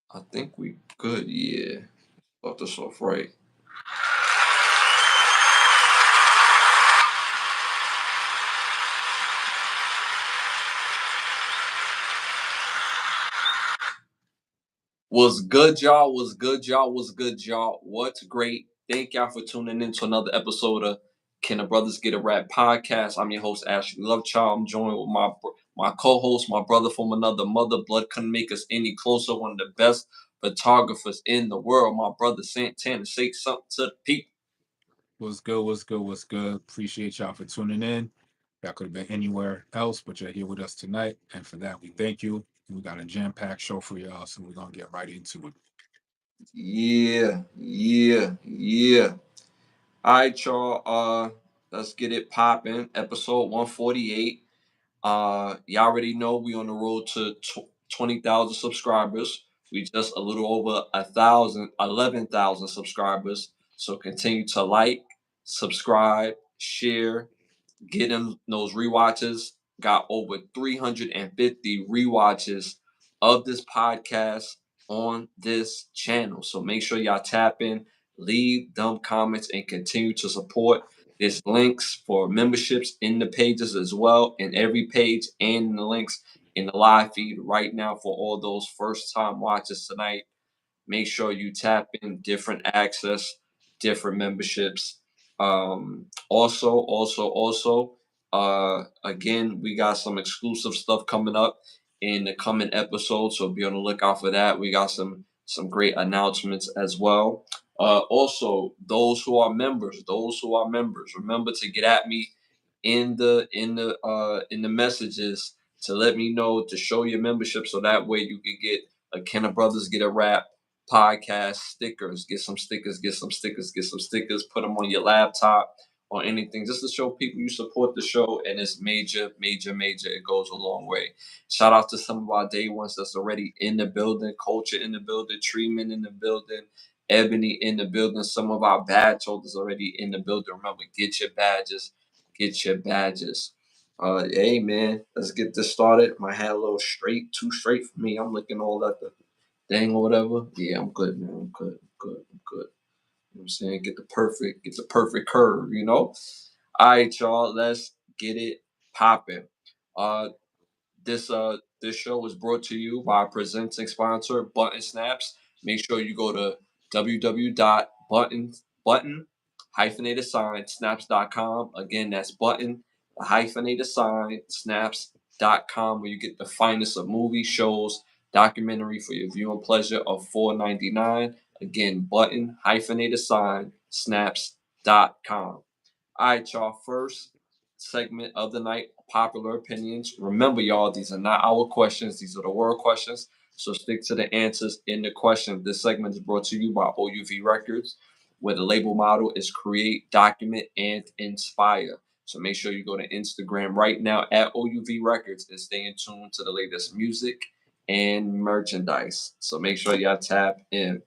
I think we good. Yeah. Start this off right. Was good, y'all? Was good, y'all? Was good, y'all? What's great? Thank y'all for tuning in to another episode of Can the Brothers Get a Rap podcast. I'm your host, Ashley Lovechild. I'm joined with my co-host, my brother from another mother. Blood couldn't make us any closer. One of the best photographers in the world, my brother Santana. Say something to the people. What's good? What's good? What's good? Appreciate y'all for tuning in. Y'all could have been anywhere else, but you're here with us tonight. And for that, we thank you. We got a jam-packed show for y'all, so we're gonna get right into it. Yeah, yeah, yeah. All right, y'all. Let's get it popping. Episode 148. Y'all already know we on the road to 20,000 subscribers. We just a little over 11,000 subscribers. So continue to like, subscribe, share, get them those rewatches. Got over 350 rewatches of this podcast on this channel. So make sure y'all tap in, leave them comments, and continue to support. There's links for memberships in the pages as well, in every page and in the links in the live feed right now for all those first time watchers tonight. Make sure you tap in different access, different memberships. Again, we got some exclusive stuff coming up in the coming episodes, so be on the lookout for that. We got some great announcements as well. Also, those who are members, remember to get at me in the messages to let me know to show your membership, so that way you can get a Can of Brothers Get a Rap podcast stickers. Get some stickers, get some stickers, get some stickers, put them on your laptop or anything, just to show people you support the show. And it's major, major, major. It goes a long way. Shout out to some of our day ones that's already in the building. Culture in the building, Treatment in the building, Ebony in the building. Some of our badge holders already in the building. Remember, get your badges. Get your badges. Hey man, let's get this started. My hair a little straight, too straight for me. I'm looking all at the thing or whatever. Yeah, I'm good, man. I'm good. I'm good. I'm good. You know what I'm saying? Get the perfect curve, you know? All right, y'all. Let's get it popping. Uh this show is brought to you by our presenting sponsor, Button Snaps. Make sure you go to www.button-snaps.com. Again, that's button hyphenated sign snaps.com, where you get the finest of movies, shows, documentary for your viewing pleasure of $4.99. Again, button hyphenated sign snaps.com. All right, y'all. First segment of the night, popular opinions. Remember, y'all, these are not our questions. These are the world questions. So stick to the answers in the question. This segment is brought to you by OUV Records, where the label model is create, document, and inspire. So make sure you go to Instagram right now at OUV Records and stay in tune to the latest music and merchandise. So make sure y'all tap in.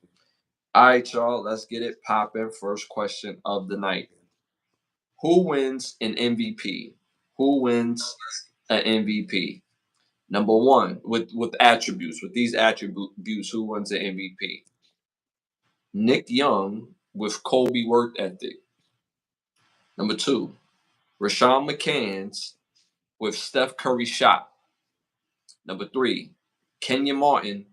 All right, y'all, let's get it popping. First question of the night. Who wins an MVP? Who wins an MVP? Number one, with attributes, with these attributes, who wins the MVP? Nick Young with Kobe work ethic. Number two, Rashawn McCann's with Steph Curry shot. Number three, Kenya Martin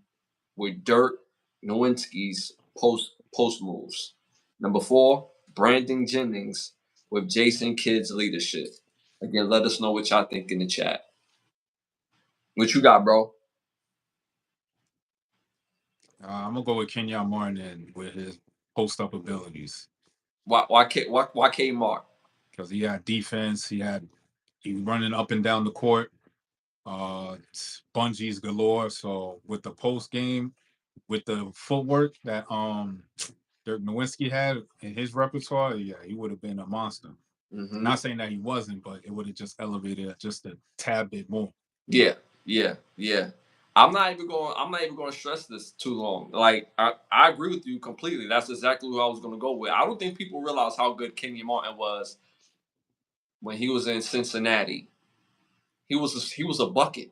with Dirk Nowitzki's post moves. Number four, Brandon Jennings with Jason Kidd's leadership. Again, let us know what y'all think in the chat. What you got, bro? I'm gonna go with Kenyon Martin with his post-up abilities Why K Mark? because he had defense. He running up and down the court. Bungees galore. So with the post game, with the footwork that Dirk Nowitzki had in his repertoire, yeah, he would have been a monster. Mm-hmm. Not saying that he wasn't, but it would have just elevated it just a tad bit more. Yeah, yeah, yeah. I'm not even going to stress this too long. Like I agree with you completely. That's exactly who I was going to go with. I don't think people realize how good Kenyon Martin was when he was in Cincinnati. He was a bucket.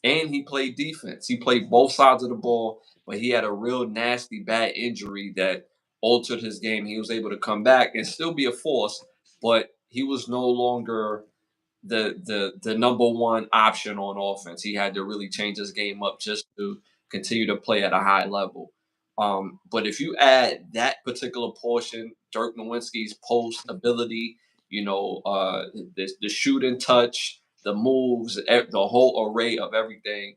and he played defense. He played both sides of the ball, but he had a real nasty bad injury that altered his game. He was able to come back and still be a force, but he was no longer the number one option on offense. He had to really change his game up just to continue to play at a high level. But if you add that particular portion, Dirk Nowitzki's post ability, the shooting touch, the moves, the whole array of everything,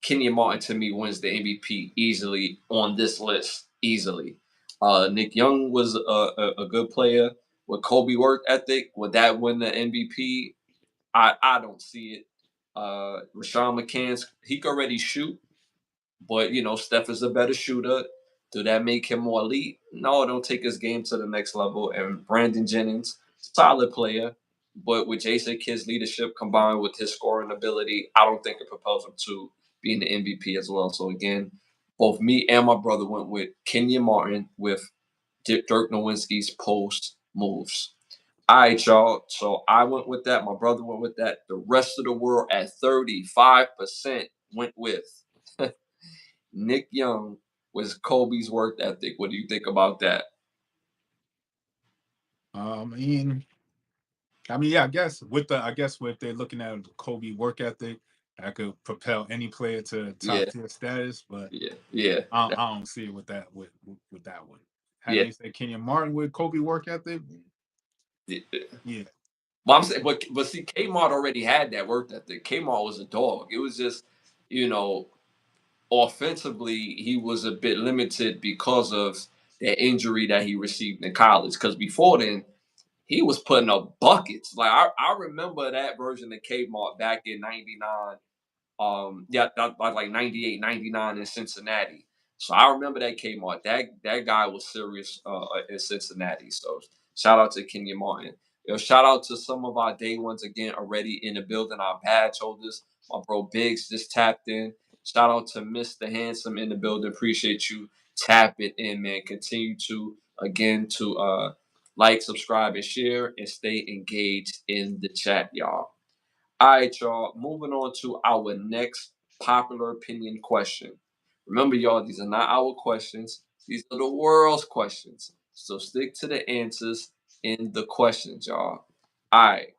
Kenyon Martin to me wins the MVP easily on this list. Easily. Nick Young was a good player with Kobe work ethic. Would that win the MVP? I don't see it. Rashawn McCann's he can already shoot, but Steph is a better shooter. Do that make him more elite? No, it don't take his game to the next level. And Brandon Jennings, solid player, but with Jason Kidd's leadership combined with his scoring ability, I don't think it propels him to being the MVP as well. So again, both me and my brother went with Kenyon Martin with Dirk Nowitzki's post moves. All right, y'all. So I went with that. My brother went with that. The rest of the world at 35% went with Nick Young was Kobe's work ethic. What do you think about that? I mean, yeah, I guess what they're looking at Kobe work ethic, that could propel any player to top Yeah, tier status, but yeah, yeah, I don't see it with that one. Had yeah. they said Kenyon Martin with Kobe work ethic, yeah. yeah, Well, I'm saying, but see, Kmart already had that work ethic. Kmart was a dog. It was just, you know, offensively, he was a bit limited because of that injury that he received in college. Because before then, he was putting up buckets. Like I remember that version of Kmart back in '99. Yeah, like 98, 99 in Cincinnati. So I remember that Kmart. That guy was serious in Cincinnati. So shout out to Kenyon Martin. Shout out to some of our day ones again already in the building, our badge holders. My bro Biggs just tapped in. Shout out to Mr. Handsome in the building. Appreciate you tapping in, man. Continue to again to like, subscribe, and share, and stay engaged in the chat, y'all. All right, y'all. Moving on to our next popular opinion question. Remember, y'all, these are not our questions. These are the world's questions. So stick to the answers in the questions, y'all. All right.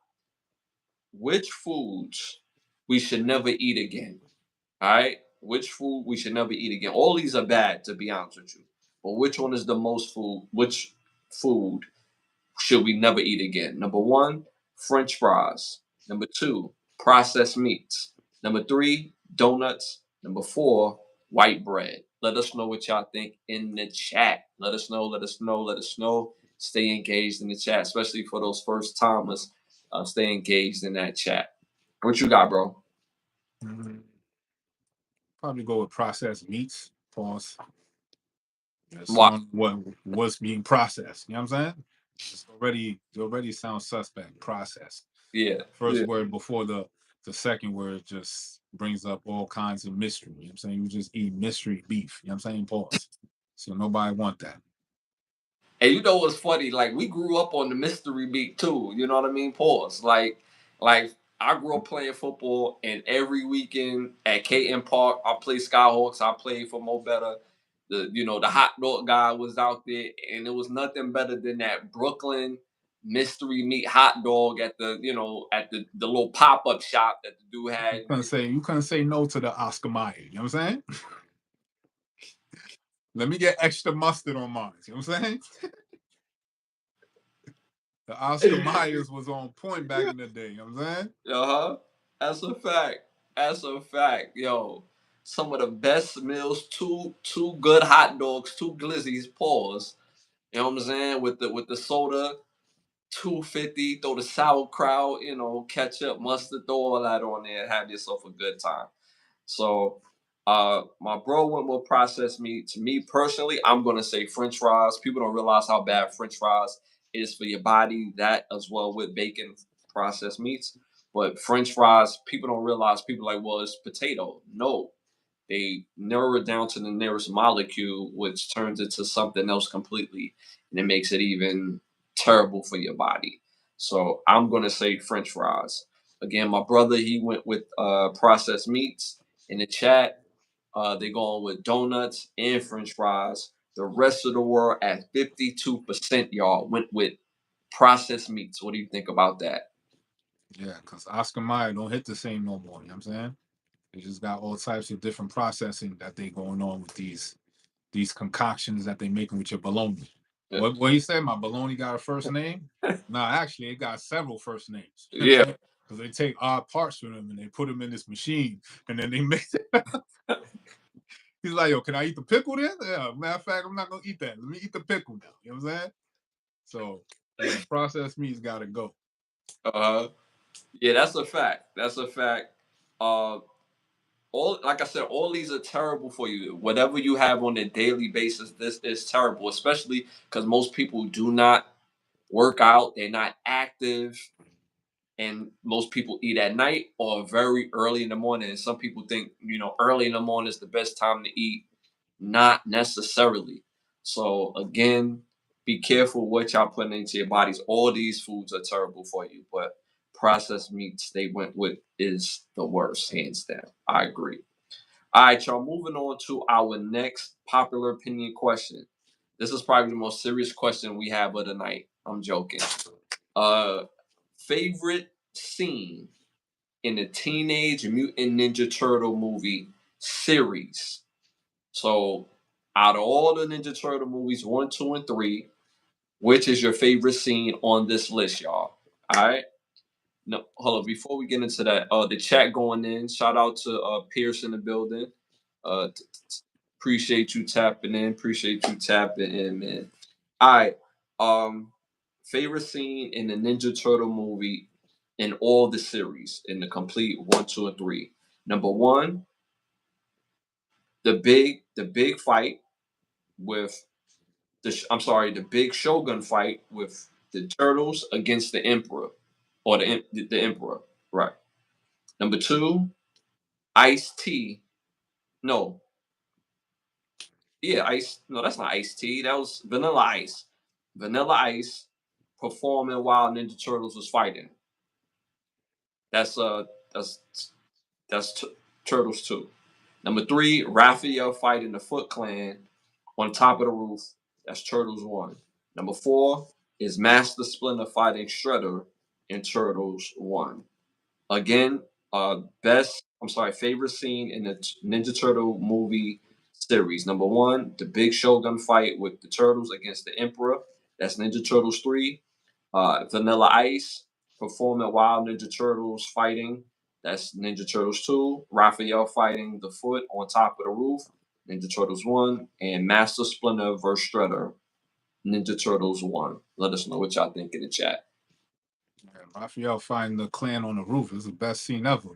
Which foods we should never eat again? All right. Which food we should never eat again? All these are bad, to be honest with you. But which one is the most food? Which food should we never eat again? Number one, French fries. Number two, processed meats. Number three, donuts. Number four, white bread. Let us know what y'all think in the chat. Let us know, let us know, let us know. Stay engaged in the chat, especially for those first timers. Stay engaged in that chat. What you got, bro? Mhm. Probably go with processed meats. Pause. That's Why? on what's being processed. You know what I'm saying? It already sounds suspect. Processed. Yeah, First yeah. word before the second word just brings up all kinds of mystery. You know what I'm saying? You just eat mystery beef. You know what I'm saying? Pause. So nobody want that. And you know what's funny? Like we grew up on the mystery beat too. You know what I mean? Pause. Like I grew up playing football, and every weekend at Caton Park, I played Skyhawks. I played for Mo Better. The hot dog guy was out there, and it was nothing better than that Brooklyn mystery meat hot dog at the little pop up shop that the dude had. You couldn't say no to the Oscar Mayer. You know what I'm saying? Let me get extra mustard on mine. You know what I'm saying? The Oscar Myers was on point back in the day. You know what I'm saying? Uh-huh. That's a fact. That's a fact. Yo, some of the best meals, two good hot dogs, two glizzies, pause. You know what I'm saying? With the soda, 250, throw the sauerkraut, ketchup, mustard, throw all that on there, have yourself a good time. So my bro went with processed meat. To me personally, I'm gonna say French fries. People don't realize how bad French fries is for your body. That as well with bacon, processed meats. But French fries, people don't realize. People are like, well, it's potato. No, they narrow it down to the nearest molecule, which turns it to something else completely, and it makes it even terrible for your body. So I'm gonna say French fries. Again, my brother, he went with processed meats. In the chat, they're going with donuts and French fries. The rest of the world at 52%, y'all, went with processed meats. What do you think about that? Yeah, because Oscar Mayer don't hit the same no more. You know what I'm saying? They just got all types of different processing that they going on with these concoctions that they making with your bologna. Yeah. What you say? My bologna got a first name? No, actually, it got several first names. You know what I'm Yeah. saying? Because they take odd parts from them and they put them in this machine and then they mix it. He's like, yo, can I eat the pickle then? Yeah, matter of fact, I'm not gonna eat that. Let me eat the pickle now. You know what I'm saying? So yeah, processed meats gotta go. Uh, yeah, that's a fact. That's a fact. Uh, all like I said, all these are terrible for you. Whatever you have on a daily basis, this is terrible, especially because most people do not work out. They're not active, and most people eat at night or very early in the morning. And some people think early in the morning is the best time to eat. Not necessarily. So again, be careful what y'all putting into your bodies. All these foods are terrible for you, but processed meats they went with is the worst, hands down. I agree. All right, y'all. Moving on to our next popular opinion question. This is probably the most serious question we have of the night. I'm joking. Uh, favorite scene in the Teenage Mutant Ninja Turtle movie series. So, out of all the Ninja Turtle movies, one, two, and three, which is your favorite scene on this list, y'all? All right. No, hold on. Before we get into that, the chat going in. Shout out to Pierce in the building. Appreciate you tapping in. Appreciate you tapping in, man. All right. Um, favorite scene in the Ninja Turtle movie in all the series in the complete one, two, and three. Number one, the big fight with I'm sorry, the big Shogun fight with the turtles against the Emperor or the Emperor, right? Number two, Ice T. No, yeah, Ice. No, that's not Ice T. That was Vanilla Ice. Vanilla Ice performing while Ninja Turtles was fighting. That's that's that's Turtles two. Number three, Raphael fighting the Foot Clan on top of the roof. That's Turtles one. Number four is Master Splinter fighting Shredder in Turtles one. Again, favorite scene in the Ninja Turtle movie series. Number one, the big Shogun fight with the Turtles against the Emperor. That's Ninja Turtles 3. Vanilla Ice performing while Ninja Turtles fighting. That's Ninja Turtles 2. Raphael fighting the foot on top of the roof. Ninja Turtles 1. And Master Splinter vs. Shredder. Ninja Turtles 1. Let us know what y'all think in the chat. Yeah, Raphael fighting the clan on the roof is the best scene ever.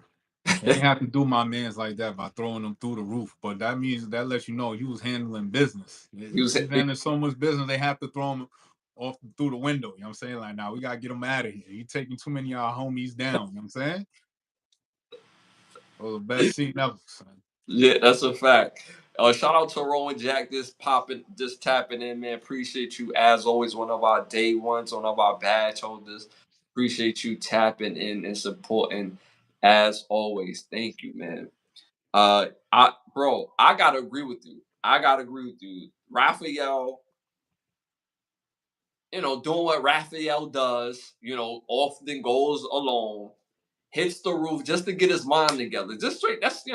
They ain't have to do my man's like that by throwing them through the roof, but that means that lets you know he was handling business. he was He's handling so much business they have to throw him off through the window. You know what I'm saying? Like, now we gotta get him out of here. You taking too many of our homies down. You know what I'm saying? It was the best scene ever, son. Yeah, that's a fact. Shout out to Rowan Jack, just tapping in, man. Appreciate you as always. One of our day ones, one of our badge holders. Appreciate you tapping in and supporting as always. Thank you, man. I gotta agree with you. I gotta agree with you. Raphael, doing what Raphael does, often goes alone, hits the roof just to get his mind together. Just straight, that's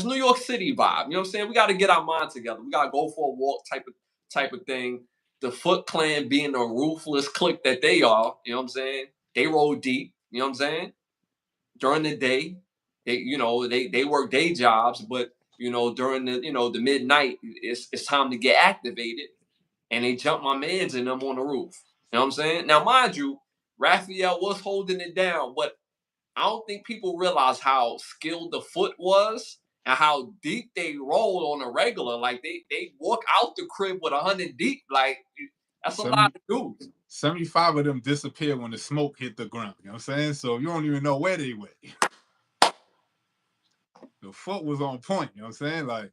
New York City vibe. You know what I'm saying? We got to get our mind together. We got to go for a walk type of thing. The Foot Clan being a ruthless clique that they are, you know what I'm saying? They roll deep, you know what I'm saying? During the day, they work day jobs, but during the midnight, it's time to get activated, and they jump my man's in them on the roof. You know what I'm saying? Now, mind you, Raphael was holding it down, but I don't think people realize how skilled the foot was and how deep they roll on a regular. Like they walk out the crib with 100 deep. Like that's a lot 70, of dudes. 75 of them disappeared when the smoke hit the ground. You know what I'm saying? So you don't even know where they went. The foot was on point. You know what I'm saying? Like,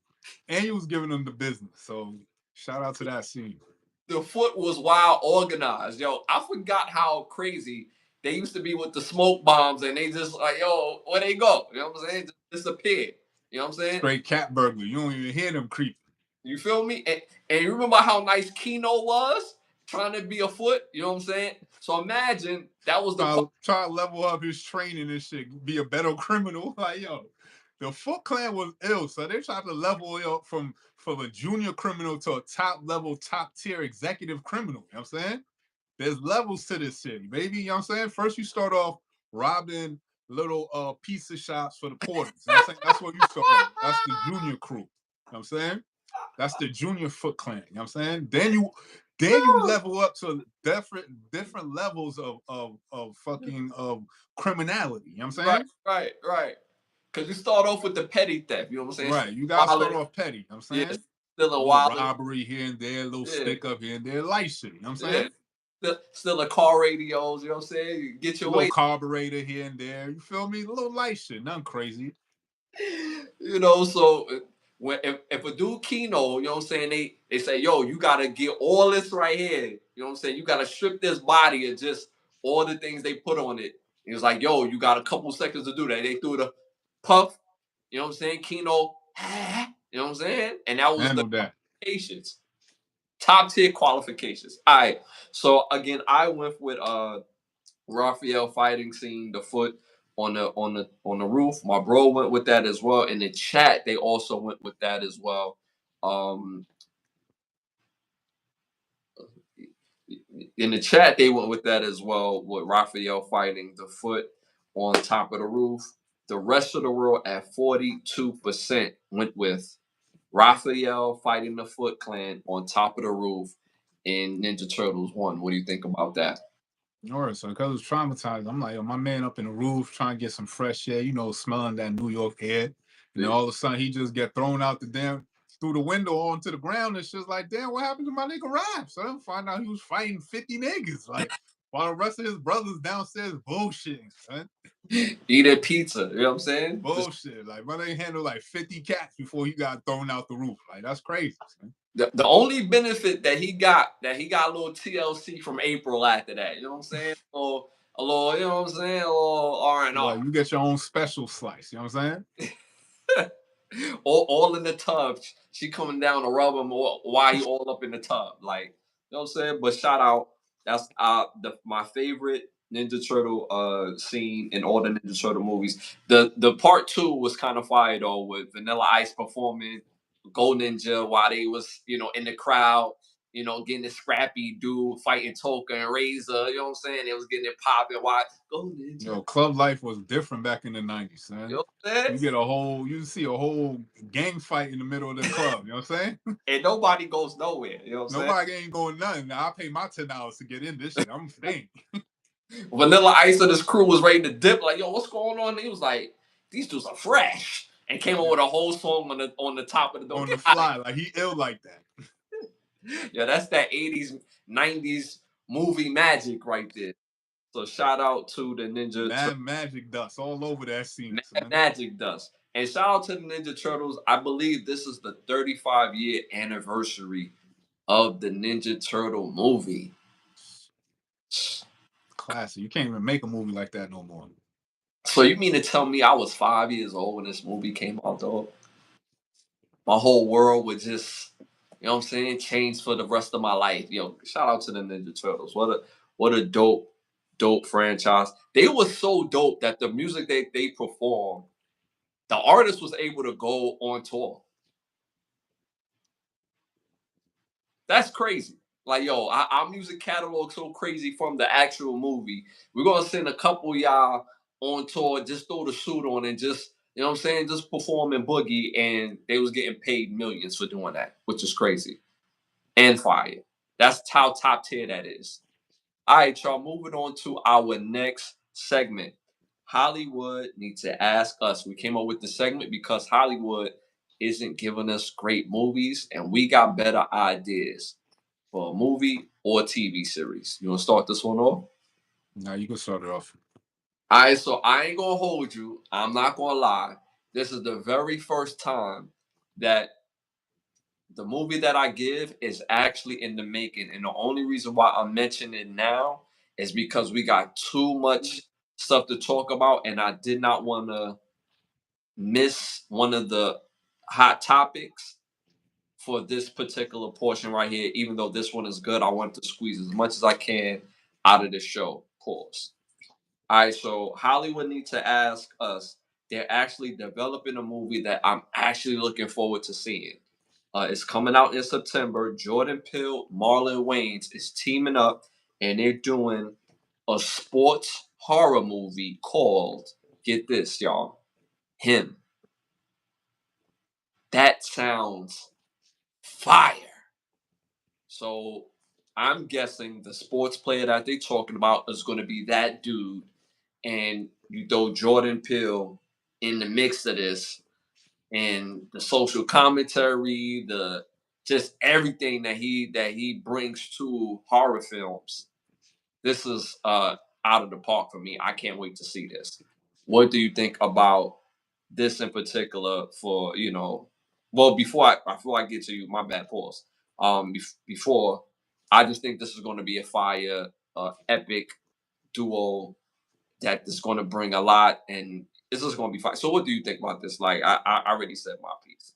and he was giving them the business. So shout out to that scene. The foot was wild organized. Yo, I forgot how crazy they used to be with the smoke bombs, and they just like, yo, where they go? You know what I'm saying? Just disappear. You know what I'm saying? Straight cat burglar. You don't even hear them creeping. You feel me? And you remember how nice Keno was trying to be a foot? You know what I'm saying? So imagine that was the try to level up his training and shit, be a better criminal. Like, yo, the Foot Clan was ill, so they tried to level it up from a junior criminal to a top level, top tier executive criminal. You know what I'm saying? There's levels to this shit, baby. You know what I'm saying? First you start off robbing little pizza shops for the porters. You know what I'm saying? That's what you start off. That's the junior crew. You know what I'm saying? That's the junior Foot Clan. You know what I'm saying? Then you level up to different levels of fucking criminality. You know what I'm saying? Right. Because you start off with the petty theft. You know what I'm saying? Right. You gotta start off petty. You know what I'm Yeah, saying? still a little wallet. robbery here and there, a little stick up here and there, light shit. You know what I'm saying? Still a car radios, you know what I'm saying? You get your little carburetor here and there. You feel me? A little light shit, nothing crazy. You know, so if a dude Keno, you know what I'm saying, they say, yo, you gotta get all this right here. You know what I'm saying? You gotta strip this body of just all the things they put on it. He was like, yo, you got a couple seconds to do that. They threw the puff, you know what I'm saying? Keno, you know what I'm saying? And that was the qualifications. Top tier qualifications. All right. So again, I went with Raphael fighting scene, the foot on the roof. My bro went with that as well. In the chat, they also went with that as well. In the chat, they went with that as well, with Raphael fighting the foot on top of the roof. The rest of the world at 42% went with Raphael fighting the Foot Clan on top of the roof in Ninja Turtles 1. What do you think about that? All right, so because it's traumatized, I'm like, yo, my man up in the roof trying to get some fresh air, you know, smelling that New York air. And then all of a sudden he just get thrown out through the window onto the ground. It's just like, damn, what happened to my nigga Rap? So I find out he was fighting 50 niggas. Like, while the rest of his brothers downstairs bullshitting, son. Eating pizza, you know what I'm saying? Bullshit. Like, my nigga handled like 50 cats before he got thrown out the roof. Like, that's crazy, son. The only benefit that he got a little TLC from April after that. You know what I'm saying? A little, you know what I'm saying? A little R&R. Well, you get your own special slice. You know what I'm saying? all in the tub. She coming down to rub him while he all up in the tub. Like, you know what I'm saying? But shout out. That's my favorite Ninja Turtle scene in all the Ninja Turtle movies. The part 2 was kind of fire though, with Vanilla Ice performing Go Ninja while they was, you know, in the crowd, you know, getting the scrappy dude fighting Toka and Razor, you know what I'm saying? They was getting it popping. Why Go Ninja? Yo, club life was different back in the 90s, man. You know what I'm saying? You see a whole gang fight in the middle of the club, you know what I'm saying? And nobody goes nowhere, you know what I'm saying? Nobody ain't going nothing. Now, I pay my $10 to get in this shit. I'm staying. Vanilla Ice and his crew was ready to dip, like, yo, what's going on? He was like, these dudes are fresh. And came up with a whole song on the top of the door. On the fly, like he ill like that. Yeah, that's that 80s, 90s movie magic right there. So shout out to the Ninja Magic dust all over that scene. Magic dust. And shout out to the Ninja Turtles. I believe this is the 35-year anniversary of the Ninja Turtle movie. Classic. You can't even make a movie like that no more. So you mean to tell me I was 5 years old when this movie came out, though? My whole world would just, you know what I'm saying, change for the rest of my life. Yo, shout out to the Ninja Turtles. What a dope franchise. They were so dope that the music they performed, the artist was able to go on tour. That's crazy. Like, yo, our music catalog so crazy from the actual movie. We're gonna send a couple of y'all on tour, just throw the suit on and just, you know what I'm saying, just perform in boogie, and they was getting paid millions for doing that, which is crazy. And fire. That's how top tier that is. All right, y'all, moving on to our next segment. Hollywood Need to Ask Us. We came up with the segment because Hollywood isn't giving us great movies, and we got better ideas for a movie or TV series. You want to start this one off? Now you can start it off. All right, so I ain't gonna hold you. I'm not gonna lie. This is the very first time that the movie that I give is actually in the making, and the only reason why I'm mentioning it now is because we got too much stuff to talk about, and I did not want to miss one of the hot topics for this particular portion right here. Even though this one is good, I want to squeeze as much as I can out of the show. Pause. All right, so Hollywood need to ask us. They're actually developing a movie that I'm actually looking forward to seeing. It's coming out in September. Jordan Peele, Marlon Wayans is teaming up, and they're doing a sports horror movie called, get this, y'all, Him. That sounds fire. So I'm guessing the sports player that they're talking about is going to be that dude, and you throw Jordan Peele in the mix of this, and the social commentary, the just everything that he brings to horror films. This is out of the park for me. I can't wait to see this. What do you think about this in particular? For well, before I get to you, my bad, pause. Before, I just think this is going to be a fire, epic duo that is going to bring a lot, and this is going to be fine. So, what do you think about this? Like, I already said my piece.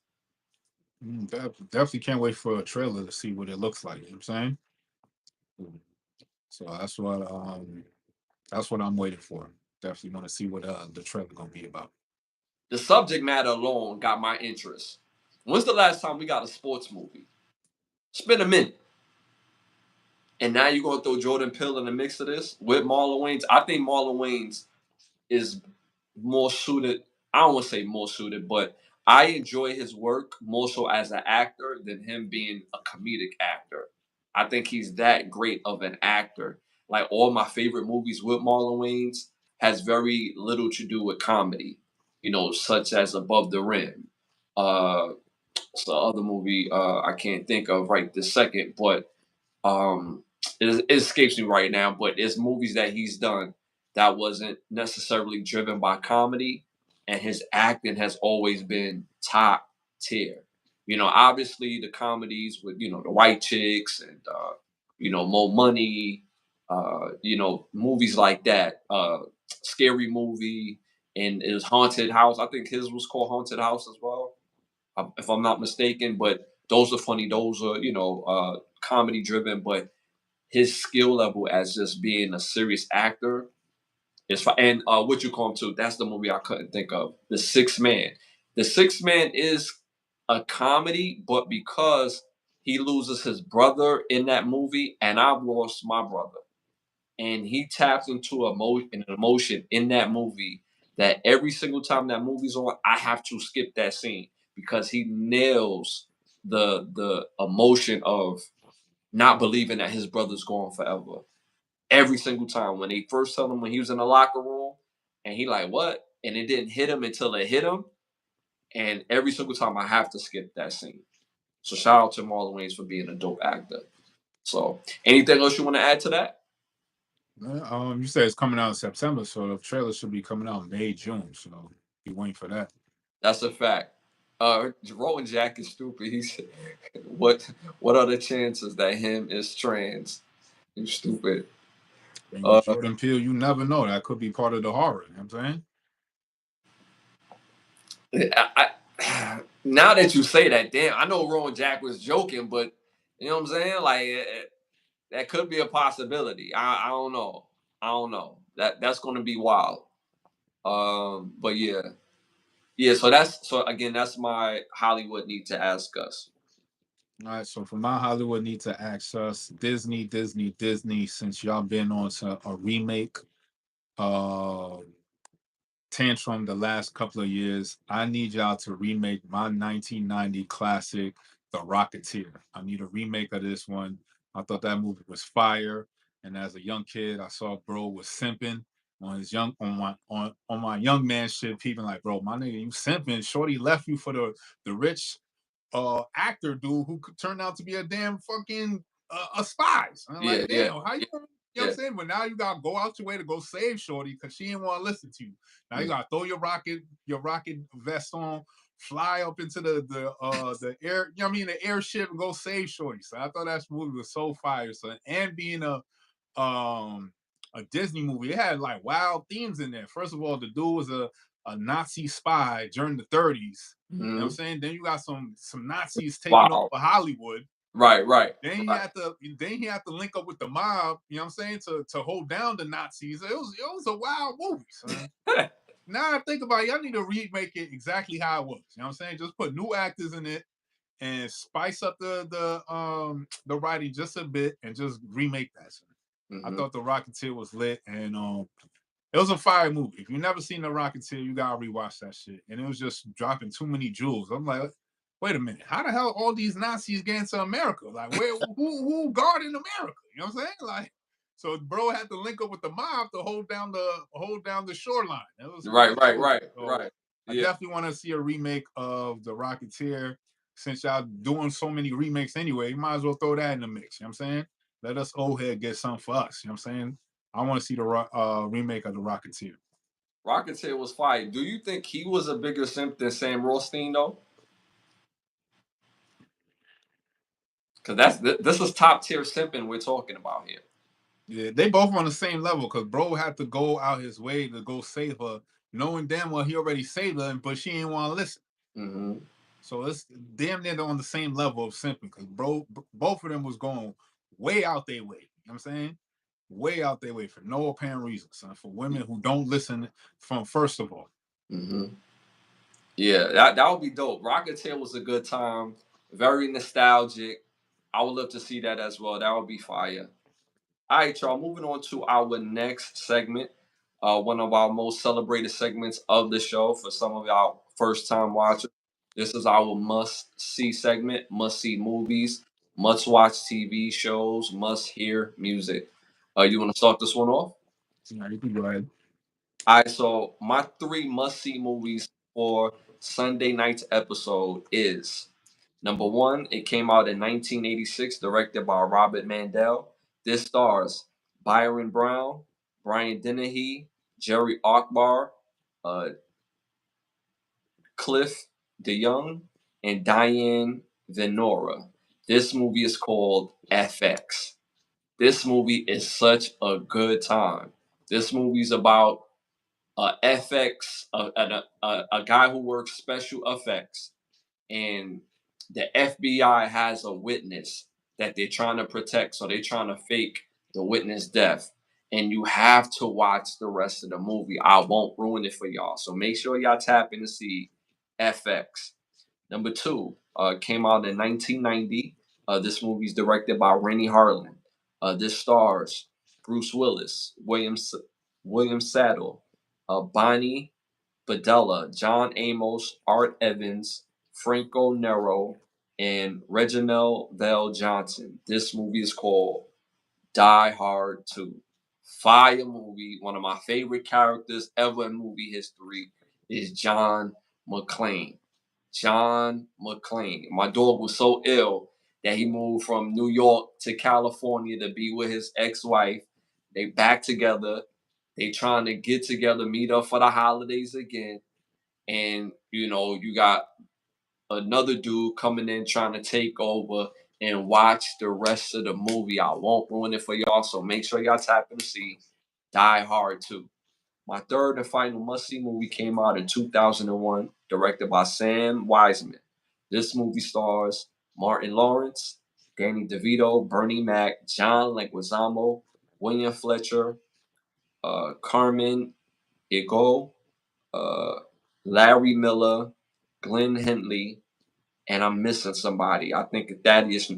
Definitely can't wait for a trailer to see what it looks like. You know what I'm saying? So that's what I'm waiting for. Definitely want to see what the trailer gonna be about. The subject matter alone got my interest. When's the last time we got a sports movie? It's been a minute. And now you're gonna throw Jordan Peele in the mix of this with Marlon Wayans. I think Marlon Wayans is more suited. I don't want to say more suited, but I enjoy his work more so as an actor than him being a comedic actor. I think he's that great of an actor. Like all my favorite movies with Marlon Wayans has very little to do with comedy, such as Above the Rim. It's the other movie I can't think of right this second, but um, it escapes me right now, but it's movies that he's done that wasn't necessarily driven by comedy, and his acting has always been top tier. Obviously the comedies with the white chicks and more money, movies like that. Scary movie and his Haunted House. I think his was called Haunted House as well, if I'm not mistaken. But those are funny. Those are comedy driven, but his skill level as just being a serious actor is fine. And what you call him too? That's the movie I couldn't think of. The Sixth Man. The Sixth Man is a comedy, but because he loses his brother in that movie, and I've lost my brother, and he taps into an emotion in that movie that every single time that movie's on, I have to skip that scene because he nails the emotion of not believing that his brother's gone forever. Every single time when they first tell him when he was in the locker room, and he like what, and it didn't hit him until it hit him, and every single time I have to skip that scene. So shout out to Marlon Wayans for being a dope actor. So anything else you want to add to that? You said it's coming out in September, so the trailer should be coming out in May, June. So be waiting for that. That's a fact. Rowan Jack is stupid. He said, "What are the chances that him is trans?" You stupid. And with Uh, Jordan Peele, you never know. That could be part of the horror. You know what I'm saying? now that you say that, damn, I know Rowan Jack was joking, but you know what I'm saying? Like that could be a possibility. I don't know. I don't know. That's going to be wild. But yeah, yeah. So again, that's my Hollywood need to ask us. All right. So for my Hollywood need to ask us, Disney, since y'all been on to a remake, uh, tantrum the last couple of years. I need y'all to remake my 1990 classic, The Rocketeer. I need a remake of this one. I thought that movie was fire. And as a young kid, I saw bro was simping on his young on my young man shit, peeping like, bro, my nigga, you simping. Shorty left you for the rich actor dude who could turn out to be a damn fucking a spy. And I'm Yeah, like, yeah, damn, how you yeah, gonna, you know what I'm yeah, saying? But now you gotta go out your way to go save Shorty because she didn't want to listen to you. Now you yeah. gotta throw your rocket vest on, fly up into the air, you know what I mean, the airship and go save Shorty. So I thought that movie was so fire. So and being a a Disney movie. It had like wild themes in there. First of all, the dude was a Nazi spy during the 30s. You know what I'm Mm-hmm. saying? Then you got some Nazis taking Wow. over Hollywood. Right, right, Then he right. had to link up with the mob, you know what I'm saying, to hold down the Nazis. It was a wild movie, son. Now I think about it, y'all need to remake it exactly how it was. You know what I'm saying? Just put new actors in it and spice up the writing just a bit and just remake that. Son. I Mm-hmm. thought the Rocketeer was lit, and it was a fire movie. If you've never seen the Rocketeer, you gotta rewatch that shit. And it was just dropping too many jewels. I'm like, wait a minute, how the hell all these Nazis get into America? Like, who guarding America? You know what I'm saying? Like, so bro had to link up with the mob to hold down the shoreline. It was Right, right, dope. right, So right. I Yeah. definitely want to see a remake of the Rocketeer. Since y'all doing so many remakes anyway, you might as well throw that in the mix. You know what I'm saying? Let us old head get something for us. You know what I'm saying? I want to see the remake of the Rocketeer. Rocketeer was fire. Do you think he was a bigger simp than Sam Rothstein though? Because this is top tier simping we're talking about here. Yeah, they both on the same level because bro had to go out his way to go save her, knowing damn well he already saved her, but she didn't want to listen. Mm-hmm. So it's damn near on the same level of simping because both of them was going way out their way. You know what I'm saying? Way out their way for no apparent reason, son. For women who don't listen from first of all. Mm-hmm. Yeah, that would be dope. Rocketeer was a good time, very nostalgic. I would love to see that as well. That would be fire. All right, y'all. Moving on to our next segment, one of our most celebrated segments of the show for some of y'all first time watchers. This is our must see segment, must see movies, must watch TV shows, must hear music. You want to start this one off? Yeah, you can go ahead. All right, so my three must see movies for Sunday night's episode is number one, it came out in 1986, directed by Robert Mandel. This stars Byron Brown, Brian Dennehy, Jerry Akbar, uh, Cliff DeYoung, and Diane Venora. This movie is called FX. This movie is such a good time. This movie's about FX, a guy who works special effects, and the FBI has a witness that they're trying to protect, so they're trying to fake the witness death. And you have to watch the rest of the movie. I won't ruin it for y'all, so make sure y'all tap in to see FX. Number two came out in 1990. This movie is directed by Rennie Harlan. This stars Bruce Willis, William Saddle, Bonnie Badella, John Amos, Art Evans, Franco Nero, and Reginald Vell Johnson. This movie is called Die Hard 2. Fire movie. One of my favorite characters ever in movie history is John McClane. John McClane. My dog was so ill that he moved from New York to California to be with his ex-wife. They back together. They trying to get together, meet up for the holidays again. And you got another dude coming in trying to take over and watch the rest of the movie. I won't ruin it for y'all, so make sure y'all tap in to see Die Hard 2. My third and final must-see movie came out in 2001, directed by Sam Wiseman. This movie stars Martin Lawrence, Danny DeVito, Bernie Mac, John Leguizamo, William Fletcher, Carmen Eagle, uh, Larry Miller, Glenn Henley, and I'm missing somebody. I think Thaddeus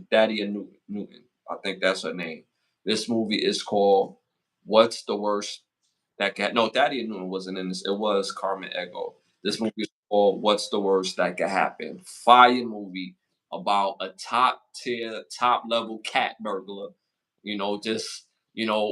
Newton. I think that's her name. This movie is called What's the Worst That Could No, Thaddeus Newton wasn't in this. It was Carmen Ego. This movie is called What's the Worst That Could Happen. Fire movie about a top tier, top level cat burglar. Just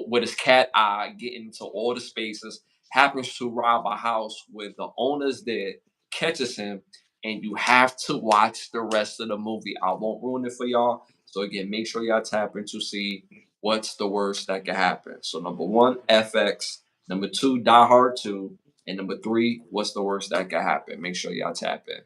with his cat eye getting into all the spaces, happens to rob a house with the owners there, catches him, and you have to watch the rest of the movie. I won't ruin it for y'all. So again, make sure y'all tap in to see what's the worst that could happen. So number one, FX. Number two, Die Hard 2. And number three, what's the worst that could happen? Make sure y'all tap in.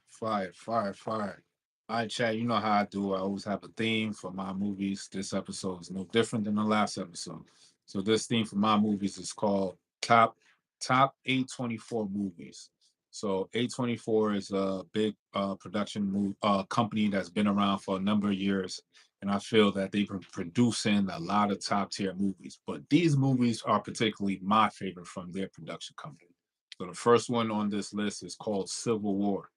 Fire, fire, fire. All right, Chad, you know how I do. I always have a theme for my movies. This episode is no different than the last episode. So this theme for my movies is called Top A24 Movies. So A24 is a big production company that's been around for a number of years, and I feel that they've been producing a lot of top tier movies. But these movies are particularly my favorite from their production company. So the first one on this list is called Civil War.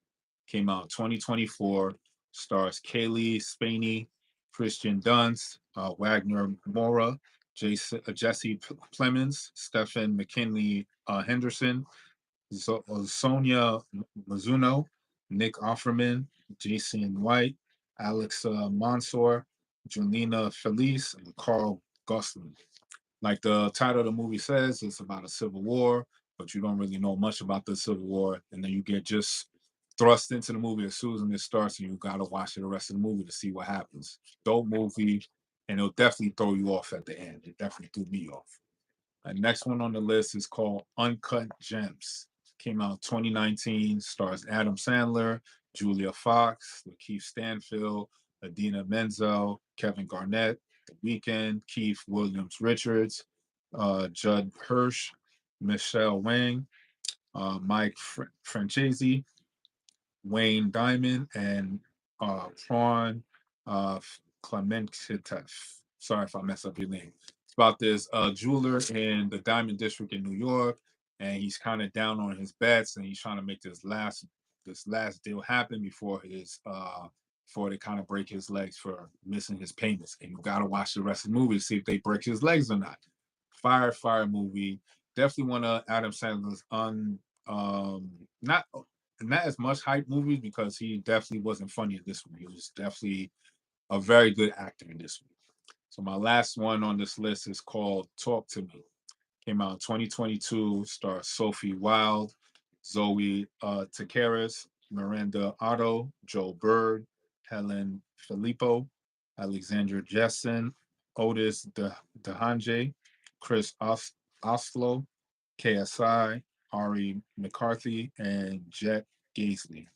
Came out 2024. Stars Kaylee Spaney, Christian Dunst, Wagner Mora, Jesse Plemons, Stephen McKinley Henderson, Sonia Mizuno, Nick Offerman, Jason White, Alex Mansour, Julina Felice, and Carl Gosling. Like the title of the movie says, it's about a civil war, but you don't really know much about the civil war, and then you get just thrust into the movie as soon as it starts, and you gotta watch the rest of the movie to see what happens. Dope movie, and it'll definitely throw you off at the end. It definitely threw me off. The next one on the list is called Uncut Gems. Came out 2019, stars Adam Sandler, Julia Fox, Lakeith Stanfield, Adina Menzel, Kevin Garnett, The Weeknd, Keith Williams Richards, Judd Hirsch, Michelle Wang, Mike Francesi, Wayne Diamond, and Prawn Clementev. Sorry if I mess up your name. It's about this jeweler in the Diamond District in New York, and he's kind of down on his bets, and he's trying to make this last deal happen before they kind of break his legs for missing his payments. And you gotta watch the rest of the movie to see if they break his legs or not. Fire movie. Definitely one of Adam Sandler's not as much hype movies because he definitely wasn't funny in this one. He was definitely a very good actor in this one. So my last one on this list is called Talk to Me. Came out in 2022, stars Sophie Wilde, Zoe Takeris, Miranda Otto, Joe Bird, Helen Filippo, Alexandra Jessen, Otis Dehanje, Chris Oslo, KSI, Ari McCarthy, and Jet Gaisley.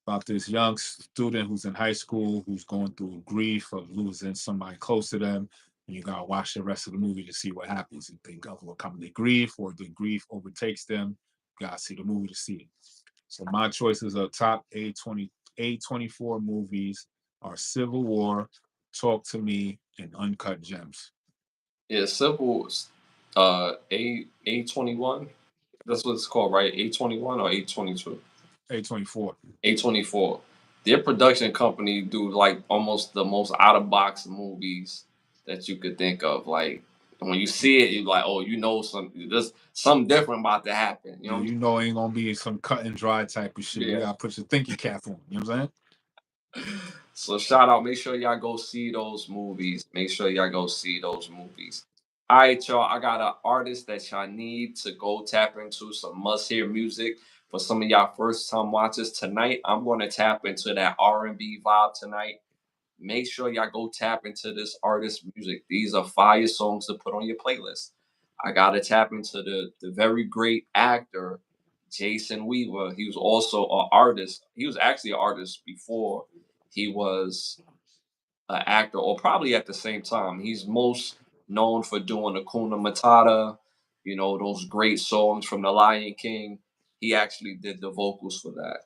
About this young student who's in high school who's going through grief of losing somebody close to them. And you gotta watch the rest of the movie to see what happens. You think of what come to grief or the grief overtakes them. You gotta see the movie to see it. So my choices of top A24 movies are Civil War, Talk to Me, and Uncut Gems. Yeah, simple. A21. That's what it's called, right? A21 or A22. A24. A24. Their production company do like almost the most out of box movies that you could think of. Like when you see it, you're like, oh, you know, there's something different about to happen. You know Yeah, what I'm you know ain't gonna be some cut and dry type of shit. You saying? gotta put your thinking cap on. You know what I'm saying? Yeah. So shout out, make sure y'all go see those movies. Make sure y'all go see those movies. All right, y'all. I got an artist that y'all need to go tap into some must hear music for some of y'all first time watchers tonight. I'm going to tap into that R&B vibe tonight. Make sure y'all go tap into this artist's music. These are fire songs to put on your playlist. I gotta tap into the very great actor Jason Weaver. He was also an artist. He was actually an artist before he was an actor, or probably at the same time. He's most known for doing Akuna Matata, you know, those great songs from The Lion King. He actually did the vocals for that.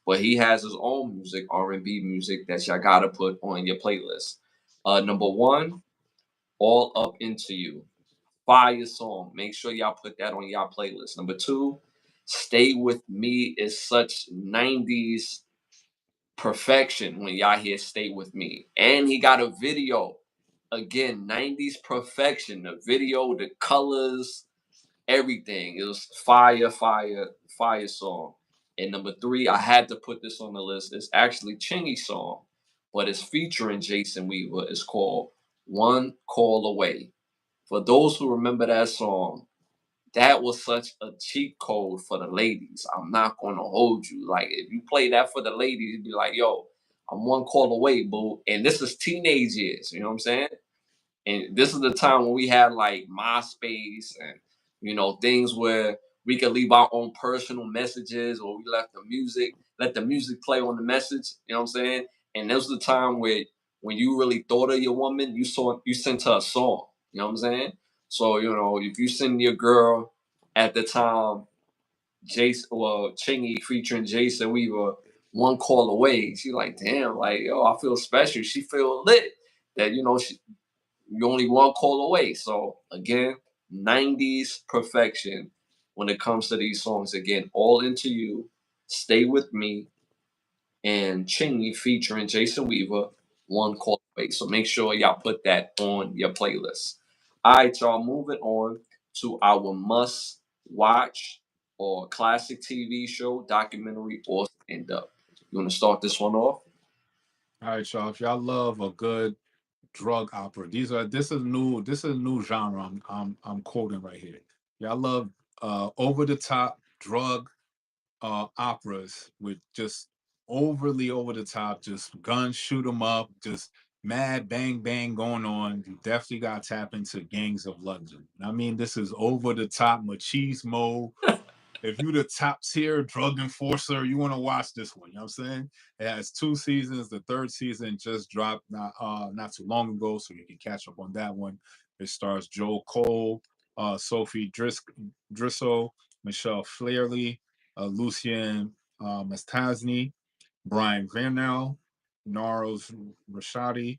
But he has his own music, R&B music, that y'all gotta put on your playlist. Number one, All Up Into You. Fire song. Make sure y'all put that on y'all playlist. Number two, Stay With Me is such 90s perfection when y'all hear Stay With Me. And he got a video. Again, 90s perfection. The video, the colors, everything. It was fire song. And number three, I had to put this on the list. It's actually Chingy's song, but it's featuring Jason Weaver. It's called One Call Away. For those who remember that song, that was such a cheat code for the ladies. I'm not gonna hold you. Like if you play that for the ladies, you'd be like, yo, I'm one call away, boo. And this is teenage years, you know what I'm saying? And this is the time when we had like MySpace and things where we could leave our own personal messages, or we left the music, let the music play on the message. You know what I'm saying? And this was the time where when you really thought of your woman, you sent her a song. You know what I'm saying? So, if you send your girl at the time, Chingy featuring Jason Weaver, One Call Away, she like, damn, like, yo, I feel special. She feel lit that, you only one call away. So, again, 90s perfection when it comes to these songs. Again, All Into You, Stay With Me, and Chingy featuring Jason Weaver, One Call Away. So make sure y'all put that on your playlist. All right, y'all, moving on to our must watch or classic TV show, documentary, or stand up. You want to start this one off? All right, y'all. If y'all love a good drug opera, this is a new genre I'm quoting right here. Y'all love over the top drug operas with just overly over the top, just guns shoot 'em up, just mad bang bang going on. You definitely got to tap into Gangs of London. I mean, this is over the top machismo. If you the top tier drug enforcer, you want to watch this one. You know what I'm saying? It has 2 seasons. The third season just dropped not too long ago, so you can catch up on that one. It stars Joel Cole, Sophie Driscoll, Michelle Flairley, Lucien Mastasny, Brian Vernell, Naros Rashadi,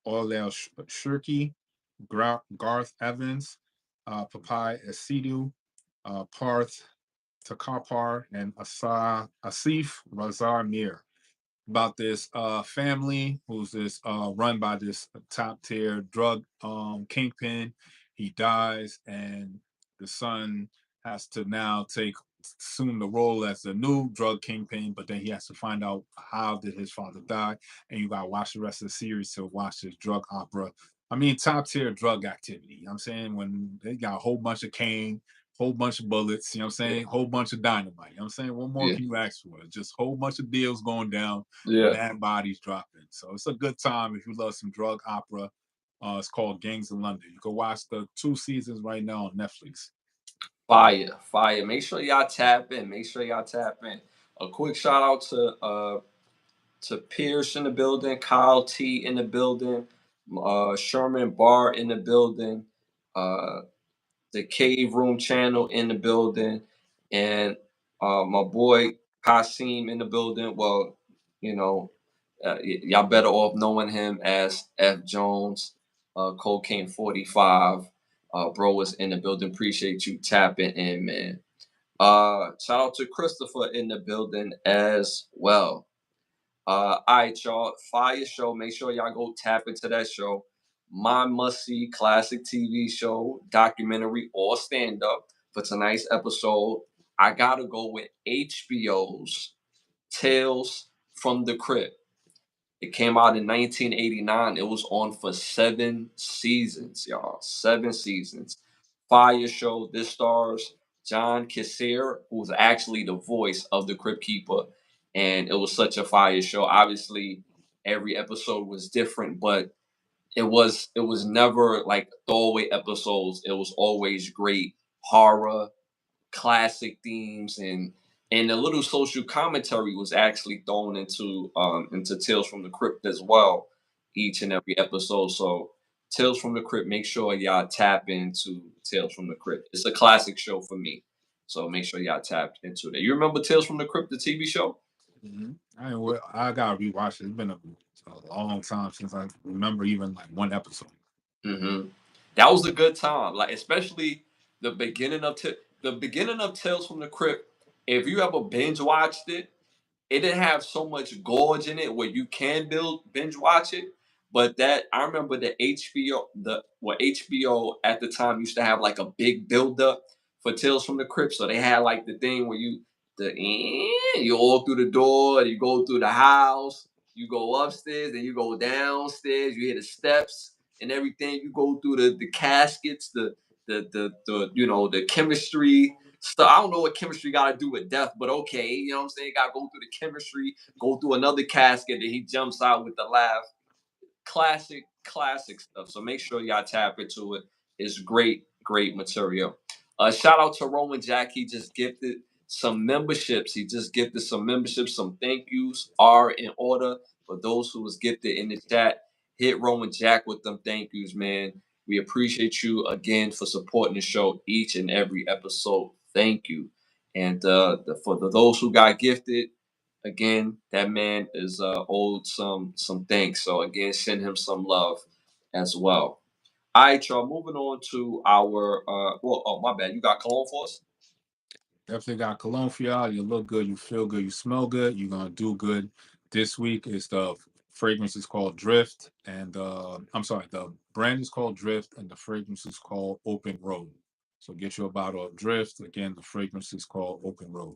Orlel Shirky, Garth Evans, Papai Esidu, Parth Takapar, and Asif Razar Mir about this family who's this run by this top tier drug kingpin. He dies, and the son has to now take assume the role as the new drug kingpin, but then he has to find out how did his father die, and you gotta watch the rest of the series to watch this drug opera. I mean, top tier drug activity. You know what I'm saying? When they got a whole bunch of cane, whole bunch of bullets, you know what I'm Yeah, saying? Whole bunch of dynamite. You know what I'm saying? What more yeah, can you ask for? Just a whole bunch of deals going down, yeah. mad bodies dropping. So it's a good time if you love some drug opera. It's called Gangs of London. You can watch the 2 seasons right now on Netflix. Fire, fire. Make sure y'all tap in. Make sure y'all tap in. A quick shout out to Pierce in the building, Kyle T in the building, Sherman Barr in the building, uh, the Cave Room channel in the building, and my boy Kasim in the building. Well, you know, y'all better off knowing him as F Jones, Cocaine 45. Bro was in the building. Appreciate you tapping in, man. Shout out to Christopher in the building as well. All right, y'all. Fire show. Make sure y'all go tap into that show. My must see classic TV show, documentary, or stand up for tonight's episode. I gotta go with HBO's Tales from the Crypt. It came out in 1989. It was on for 7 seasons, y'all. 7 seasons. Fire show. This stars John Kassir, who's actually the voice of the Crypt Keeper. And it was such a fire show. Obviously, every episode was different, but it was never like throwaway episodes. It was always great horror, classic themes, and a little social commentary was actually thrown into Tales from the Crypt as well, each and every episode. So Tales from the Crypt, make sure y'all tap into Tales from the Crypt. It's a classic show for me. So make sure y'all tap into it. You remember Tales from the Crypt, the TV show? I gotta rewatch it. It's been a long time since I remember even like one episode. Hmm. That was a good time. Like especially the beginning of the beginning of Tales from the Crypt. If you ever binge watched it, it didn't have so much gorge in it where you can build binge watch it. But that I remember the HBO at the time used to have like a big build up for Tales from the Crypt. So they had like the thing where you all through the door, you go through the house, you go upstairs, then you go downstairs, you hear the steps and everything. You go through the caskets, the chemistry stuff. I don't know what chemistry got to do with death, but okay, you know what I'm saying? Got to go through the chemistry, go through another casket, and he jumps out with the laugh. Classic stuff. So make sure y'all tap into it. It's great material. Shout out to Roman Jack. He just gifted some memberships. He just gifted some memberships. Some thank yous are in order for those who was gifted in the chat. Hit Roman Jack with them thank yous, man. We appreciate you again for supporting the show each and every episode. Thank you. And for those who got gifted, again, that man is owed some thanks. So again, send him some love as well. All right, y'all. Moving on to our well, oh my bad. You got cologne for us? Definitely got cologne for y'all. You look good, you feel good, you smell good. You're gonna do good. This week is the fragrance is called Drift, and I'm sorry, the brand is called Drift, and the fragrance is called Open Road. So get you a bottle of Drift. Again, the fragrance is called Open Road.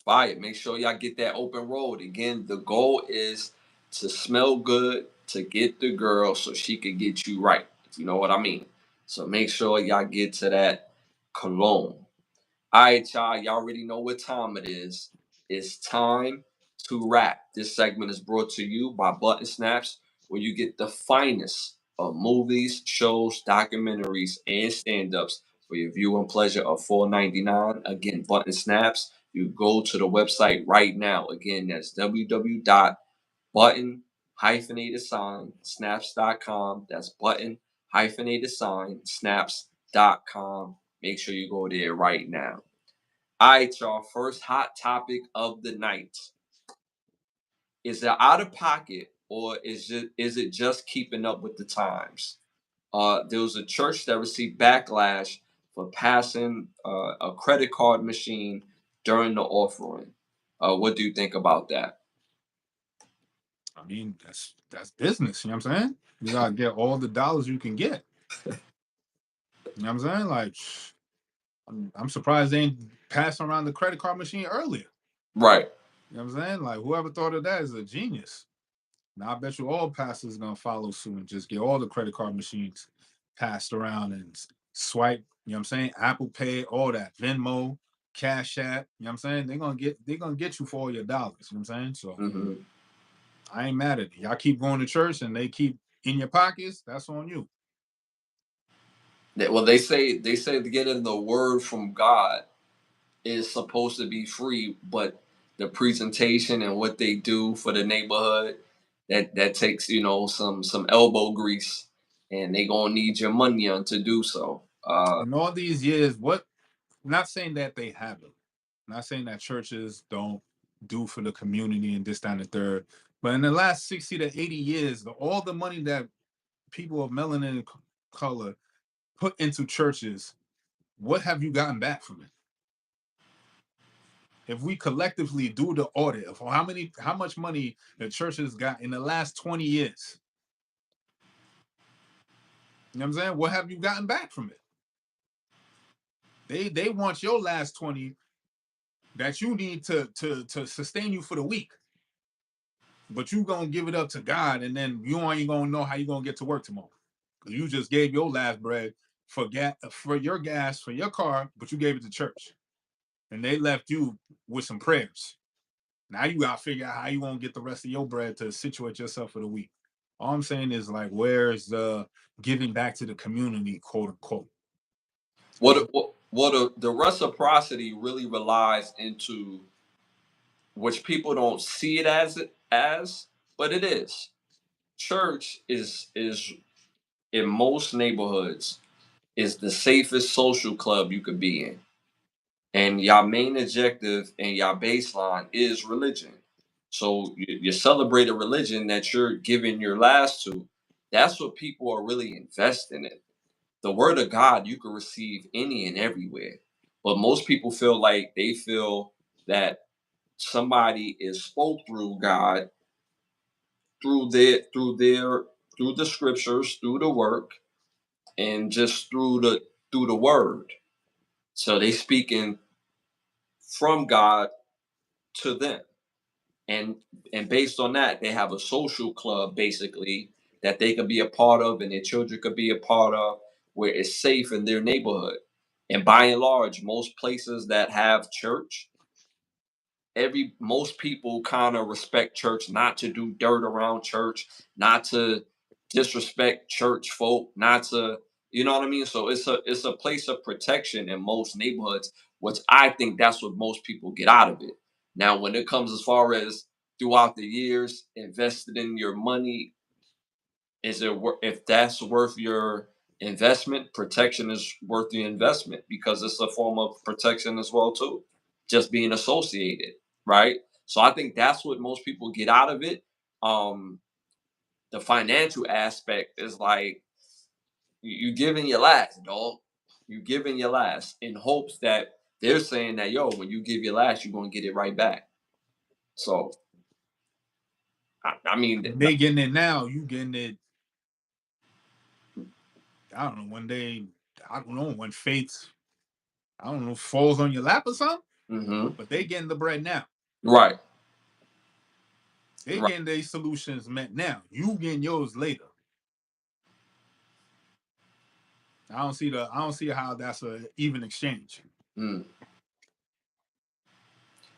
Fire. Make sure y'all get that open road. Again, the goal is to smell good to get the girl so she can get you right. If you know what I mean. So make sure y'all get to that cologne. All right, y'all. Y'all already know what time it is. It's time to wrap. This segment is brought to you by Button Snaps, where you get the finest of movies, shows, documentaries, and stand-ups for your viewing pleasure of $4.99. Again, Button Snaps. You go to the website right now. Again, that's www.button hyphenated sign snaps.com. That's button hyphenated sign snaps.com. Make sure you go there right now. All right, y'all. First hot topic of the night. Is it out of pocket or is it just keeping up with the times? There was a church that received backlash for passing a credit card machine during the offering. What do you think about that? I mean, that's business. You know what I'm saying? You gotta get all the dollars you can get. You know what I'm saying? Like, I'm surprised they ain't passing around the credit card machine earlier. Right. You know what I'm saying? Like, whoever thought of that is a genius. Now, I bet you all pastors gonna follow suit and just get all the credit card machines passed around and swipe. You know what I'm saying? Apple Pay, all that, Venmo, Cash App. You know what I'm saying? They're gonna get you for all your dollars. You know what I'm saying? So Hmm. I ain't mad at it. Y'all keep going to church and they keep in your pockets. That's on you. Well, they say to get in the word from God is supposed to be free, but the presentation and what they do for the neighborhood that takes some elbow grease, and they gonna need your money on to do so. In all these years, what? Not saying that they haven't. Not saying that churches don't do for the community and this, that, and the third. But in the last 60 to 80 years, all the money that people of melanin color put into churches, what have you gotten back from it? If we collectively do the audit of how much money the churches got in the last 20 years, you know what I'm saying? What have you gotten back from it? They want your last 20 that you need to sustain you for the week. But you gonna give it up to God, and then you ain't gonna know how you gonna get to work tomorrow. Because you just gave your last bread for your gas for your car, but you gave it to church. And they left you with some prayers. Now you gotta figure out how you gonna get the rest of your bread to situate yourself for the week. All I'm saying is, like, where's the giving back to the community, quote unquote? Because The reciprocity really relies into which people don't see it as, but it is. Church is in most neighborhoods is the safest social club you could be in. And your main objective and your baseline is religion. So you celebrate a religion that you're giving your last to. That's what people are really investing in. The word of God you can receive any and everywhere. But most people feel that somebody is spoke through God through the scriptures, through the work, and just through the word. So they speaking from God to them. And based on that, they have a social club basically that they could be a part of and their children could be a part of where it's safe in their neighborhood. And by and large, most places that have church, every most people kind of respect church, not to do dirt around church, not to disrespect church folk, not to, you know what I mean. So it's a place of protection in most neighborhoods, which I think that's what most people get out of it. Now when it comes as far as throughout the years invested in your money, if that's worth investment protection is worth the investment because it's a form of protection as well too. Just being associated, right? So I think that's what most people get out of it. Um, the financial aspect is like you giving your last, dog. You giving your last in hopes that they're saying that yo, when you give your last, you're gonna get it right back. So I mean, When they getting it now, you getting it. I don't know when they. I don't know when fate. I don't know falls on your lap or something. hmm But they getting the bread now. right, They right. getting their solutions met now. You getting yours later. I don't see how that's a even exchange. Mm.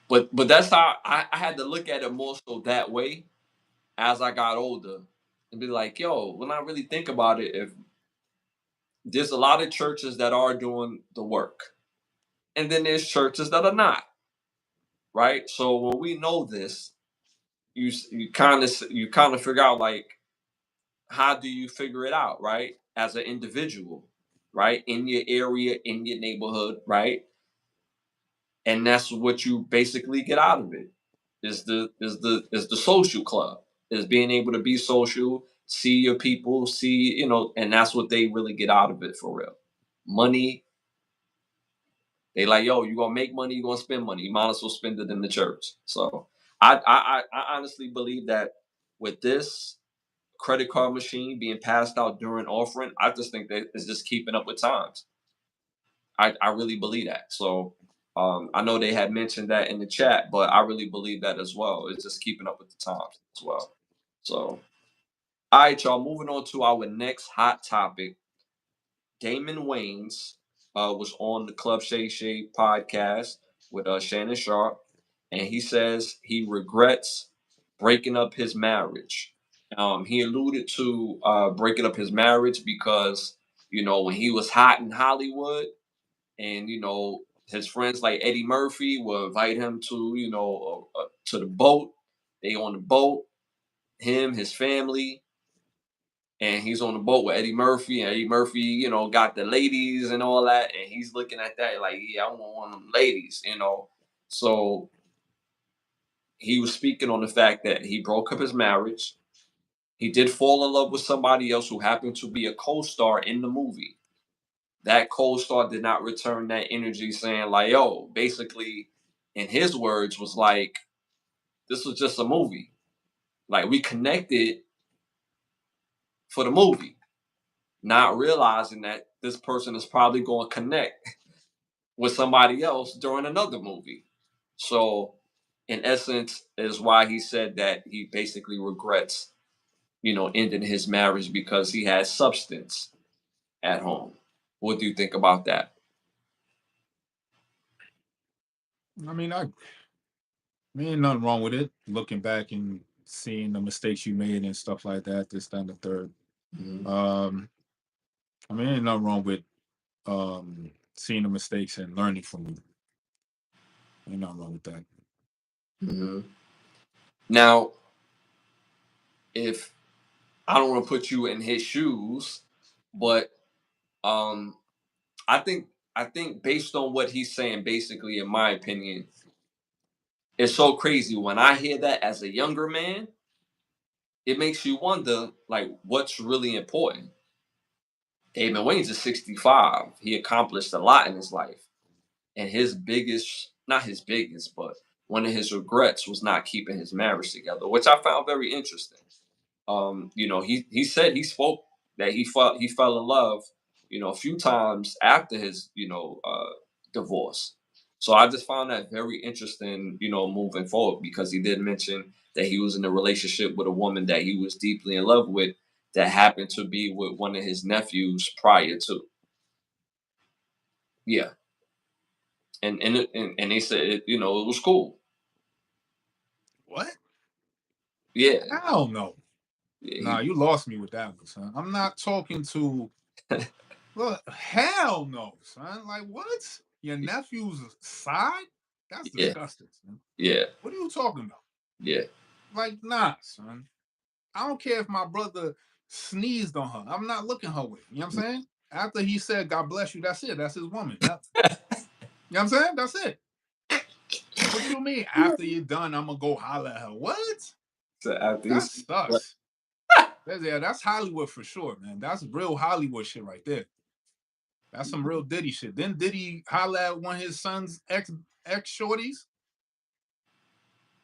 But that's how I had to look at it more so that way as I got older and be like, yo, when I really think about it, if there's a lot of churches that are doing the work, and then there's churches that are not, right? So when we know this, you kind of figure out like how do you figure it out, right? As an individual, right? In your area, in your neighborhood, right? And that's what you basically get out of it is the social club, is being able to be social, see your people, see, and that's what they really get out of it for real. Money, they like, yo, you gonna make money, you gonna spend money, you might as well spend it in the church. So I honestly believe that with this credit card machine being passed out during offering, I just think that it's just keeping up with times. I really believe that. So I know they had mentioned that in the chat, but I really believe that as well. It's just keeping up with the times as well. So, all right, y'all. Moving on to our next hot topic. Damon Wayans was on the Club Shay Shay podcast with Shannon Sharp, and he says he regrets breaking up his marriage. He alluded to breaking up his marriage because when he was hot in Hollywood, and his friends like Eddie Murphy will invite him to to the boat. They on the boat, him, his family, and he's on the boat with Eddie Murphy. And Eddie Murphy, got the ladies and all that, and he's looking at that like, yeah, I want one of them ladies. So he was speaking on the fact that he broke up his marriage. He did fall in love with somebody else who happened to be a co-star in the movie. That co-star did not return that energy, saying like, yo, basically, in his words, was like, this was just a movie. Like, we connected for the movie, not realizing that this person is probably going to connect with somebody else during another movie. So, in essence, is why he said that he basically regrets, ending his marriage because he had substance at home. What do you think about that? I mean, ain't nothing wrong with it. Looking back and seeing the mistakes you made and stuff like that, this, that, and the third. hmm Um, I mean, ain't nothing wrong with seeing the mistakes and learning from them. Ain't nothing wrong with that. hmm Now, if I don't want to put you in his shoes, but um, I think based on what he's saying, basically, in my opinion, it's so crazy when I hear that as a younger man. It makes you wonder, like, what's really important. Damon Wayans is 65. He accomplished a lot in his life, and his biggest, not his biggest, but one of his regrets was not keeping his marriage together, which I found very interesting. He said he spoke that he fell in love, a few times after his divorce. So I just found that very interesting, moving forward, because he did mention that he was in a relationship with a woman that he was deeply in love with, that happened to be with one of his nephews prior to. Yeah, and they said it was cool. What? Yeah, Hell no. yeah, Nah, you lost me with that one, son. I'm not talking to. Look, hell no, son. Like what? Your nephew's side? That's yeah, disgusting, son. yeah, What are you talking about? yeah, Like, nah, son. I don't care if my brother sneezed on her. I'm not looking her way. You know what I'm saying? After he said, God bless you, that's it. That's his woman. That, you know what I'm saying? That's it. What you mean? After you're done, I'm gonna go holler at her. What? So after That's he's like, sus. Yeah, that's Hollywood for sure, man. That's real Hollywood shit right there. That's some real Diddy shit. Then Diddy holler at one of his son's ex shorties.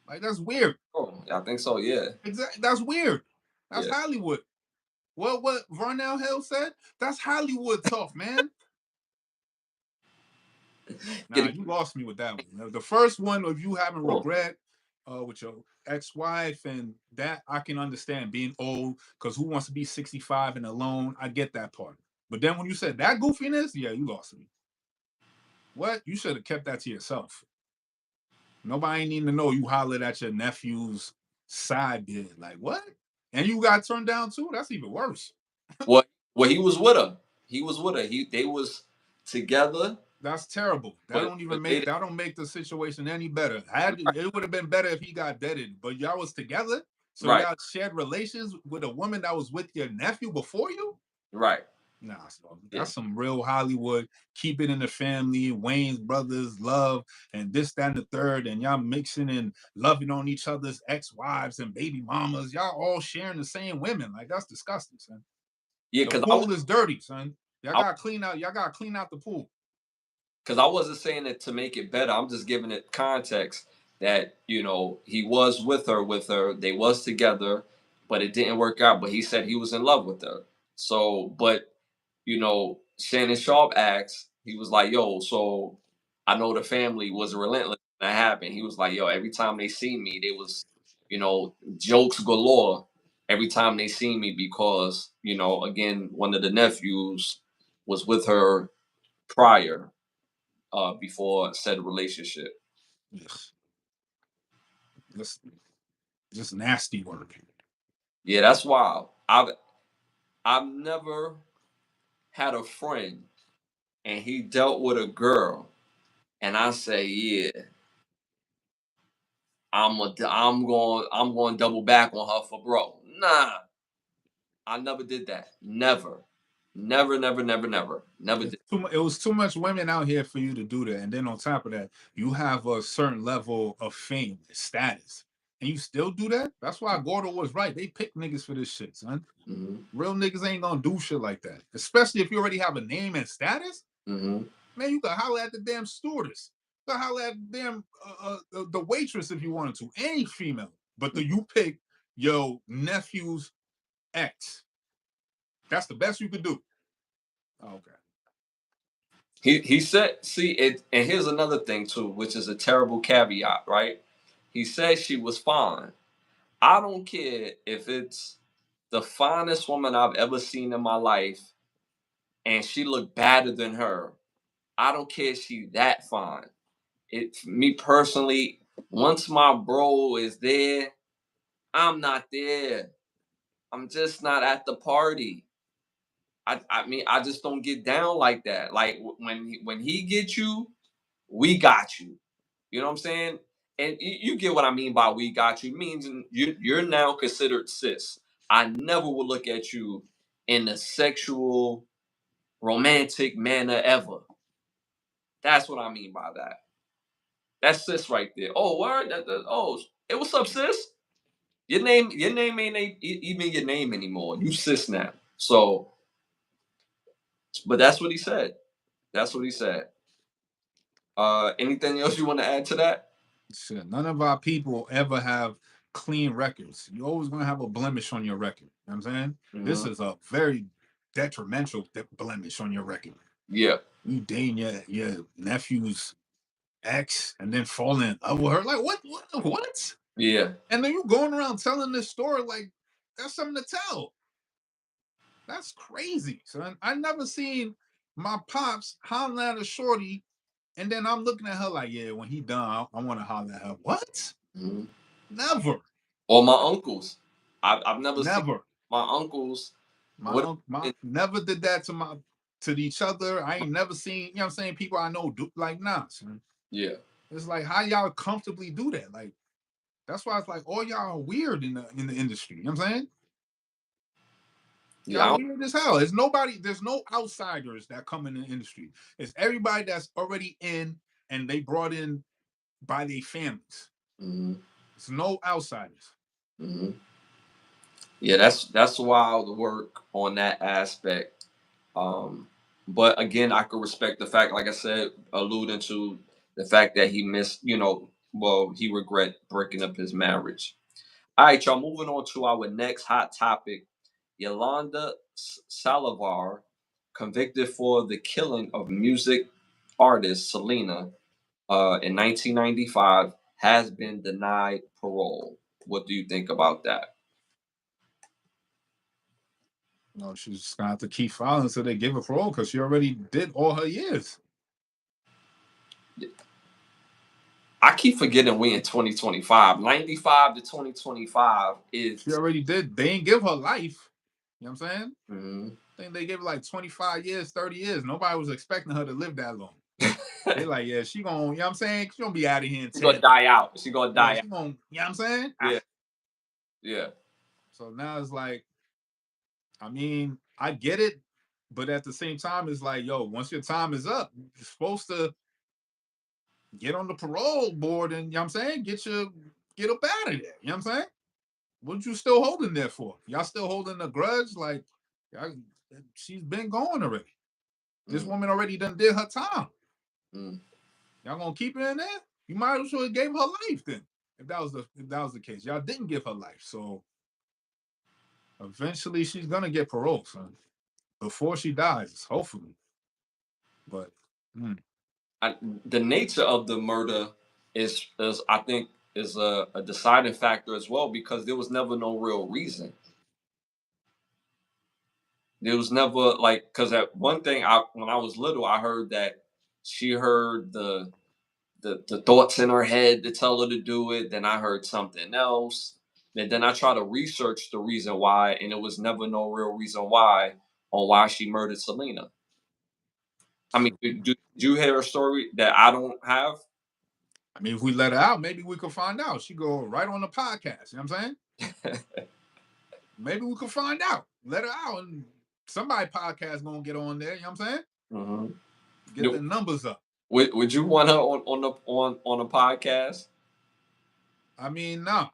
Like that's weird. oh, I think so. Yeah, Exactly. That's weird. That's yeah. Hollywood. What Vernell Hill said? That's Hollywood tough, man. Nah, Get you lost me with that one. The first one of you having it. regret with your ex-wife and that I can understand being old because who wants to be 65 and alone? I get that part. But then when you said that goofiness, yeah, you lost me. What? You should have kept that to yourself. Nobody need to know you hollered at your nephew's side bid. Like what? And you got turned down too? That's even worse. Well, well, he was with her. He was with her. They was together, That's terrible. That but don't even they make didn't. that don't make the situation any better. Had it would have been better if he got deaded, but y'all was together, so Right, y'all shared relations with a woman that was with your nephew before you. right. Nah, so Yeah, that's some real Hollywood. Keep it in the family, Wayne's brothers, love, and this, that, and the third, and y'all mixing and loving on each other's ex-wives and baby mamas. Y'all all sharing the same women. Like that's disgusting, son. yeah. The Because pool is dirty, son. Y'all I, gotta clean out. Y'all gotta clean out the pool. because I wasn't saying it to make it better. I'm just giving it context that he was with her. They was together, but it didn't work out. But he said he was in love with her. So, but Shannon Sharp asked. He was like, "Yo, so I know the family was relentless when that happened." He was like, "Yo, every time they see me, they was, jokes galore. Every time they see me because again, one of the nephews was with her prior." Before said relationship. Yes, just just nasty work. Yeah, that's wild. I've never had a friend and he dealt with a girl and I say, yeah, I'm going to double back on her for bro. Nah, I never did that. Never. Never, never, never, never. Never It's did. too much. It was too much women out here for you to do that. And then on top of that, you have a certain level of fame, status, and you still do that. That's why Gordo was right. They pick niggas for this shit, son. Mhm. Real niggas ain't gonna do shit like that, especially if you already have a name and status. Mhm. Man, you can holler at the damn stewardess. You can holler at the damn the waitress if you wanted to, any female. But you pick your nephew's ex. That's the best you could do. Okay. He said, see it, and here's another thing too, which is a terrible caveat, right? He said she was fine. I don't care if it's the finest woman I've ever seen in my life and she looked better than her. I don't care if she that fine. Me personally, once my bro is there, I'm not there. I'm just not at the party. I mean, I just don't get down like that. Like when he gets you, we got you. You know what I'm saying? And you get what I mean by we got you. It means you're now considered cis. I never will look at you in a sexual, romantic manner ever. That's what I mean by that. That's cis right there. Oh, word. Oh, hey, what's up, sis? Your name ain't even your name anymore. You cis now. So, but that's what he said. That's what he said. Anything else you want to add to that? Shit, none of our people ever have clean records. You're always going to have a blemish on your record. You know what I'm saying? This Hmm. is a very detrimental blemish on your record. Yeah. You dating your nephew's ex and then falling in love with her. Like, what? Yeah. And then you going around telling this story like that's something to tell. That's crazy, son. I never seen my pops hollering at a shorty and then I'm looking at her like, yeah, when he done, I want to holler at her. What? Mhm. Never. Or my uncles. I've never seen Never. my uncles. My What? my never did that to each other. I ain't never seen, you know what I'm saying, people I know do like nah, son. Yeah. It's like how y'all comfortably do that. Like that's why it's like all y'all are weird in the industry. You know what I'm saying? Y'all Yeah. weird as hell. There's nobody, there's no outsiders that come in the industry. It's everybody that's already in and they brought in by their families. Mm-hmm. It's no outsiders. Mm-hmm. Yeah, that's wild work on that aspect. But again, I could respect the fact, like I said, alluding to the fact that he missed, well, he regret breaking up his marriage. All right, y'all, moving on to our next hot topic. Yolanda Salivar, convicted for the killing of music artist Selena in 1995, has been denied parole. What do you think about that? No, she's just gonna have to keep filing until they give her parole because she already did all her years. I keep forgetting we in 2025. 95 to 2025 She is. already did. They ain't give her life. You know what I'm saying? Mhm. I think they gave her like 25 years, 30 years. Nobody was expecting her to live that long. They like, yeah, she gonna, you know what I'm saying? She gonna be out of here in She gonna 10. die out. She gonna Yeah, die out. she gonna, you know what I'm saying? Yeah, yeah. So now it's like, I mean, I get it, but at the same time, it's like, yo, once your time is up, you're supposed to get on the parole board and, you know what I'm saying? Get up out of there. You know what I'm saying? What you still holding there for? Y'all still holding a grudge? Like, she's been gone already. This Mm, woman already done did her time. mm. Y'all gonna keep her in there? You might as well gave her life then. If that was the case, y'all didn't give her life, so eventually she's gonna get parole, son. Before she dies, hopefully. But The nature of the murder is I think is a deciding factor as well because there was never no real reason. There was never like because that one thing I when I was little I heard that she heard the thoughts in her head to tell her to do it. Then I heard something else. And then I tried to research the reason why, and it was never no real reason why on why she murdered Selena. I mean, did you hear a story that I don't have? I mean, if we let her out, maybe we could find out. She go right on the podcast. You know what I'm saying? Maybe we could find out. Let her out, and somebody podcast gonna get on there. You know what I'm saying? Mhm. Get the numbers up. Would you want her on a podcast? I mean, no.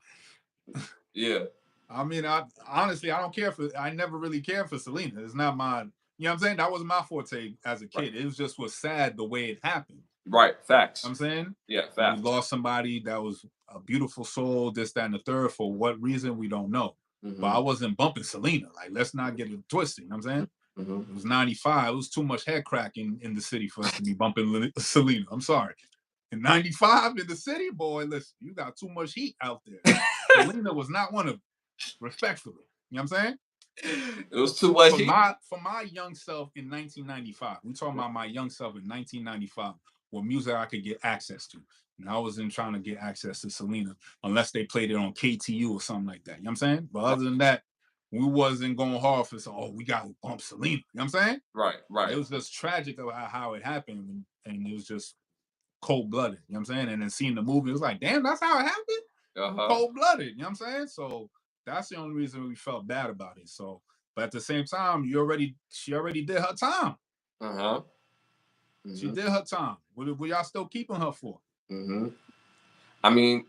Yeah. I mean, I honestly, I don't care for. I never really cared for Selena. It's not my. You know what I'm saying? That wasn't my forte as a Right. kid. It was just was sad the way it happened. Right. You know what Facts. I'm saying? Yeah. And we Facts. lost somebody that was a beautiful soul, this, that, and the third. For what reason, we don't know. But Hmm. I wasn't bumping Selena. Like, let's not get it twisted. You know what I'm saying? Hmm. It was 95. It was too much head cracking in the city for us to be bumping Selena. I'm sorry. In 95 in the city, boy, listen, you got too much heat out there. Selena was not one of them, respectfully. You know what I'm saying? It was too much For heat. my young self in 1995, we talking about my young self in 1995, what music I could get access to. And I wasn't trying to get access to Selena unless they played it on KTU or something like that. You know what I'm saying? But Right. other than that, we wasn't going hard for oh, we got to bump Selena. You know what I'm saying? Right. It Right. was just tragic about how it happened. And it was just cold blooded. You know what I'm saying? And then seeing the movie, it was like, damn, that's how it Uh happened? huh. Cold blooded. You know what I'm saying? So that's the only reason we felt bad about it. So, but at the same time, she already did her time. Uh huh. She Hmm. did her time. What y'all still keeping her for? Hmm. I mean,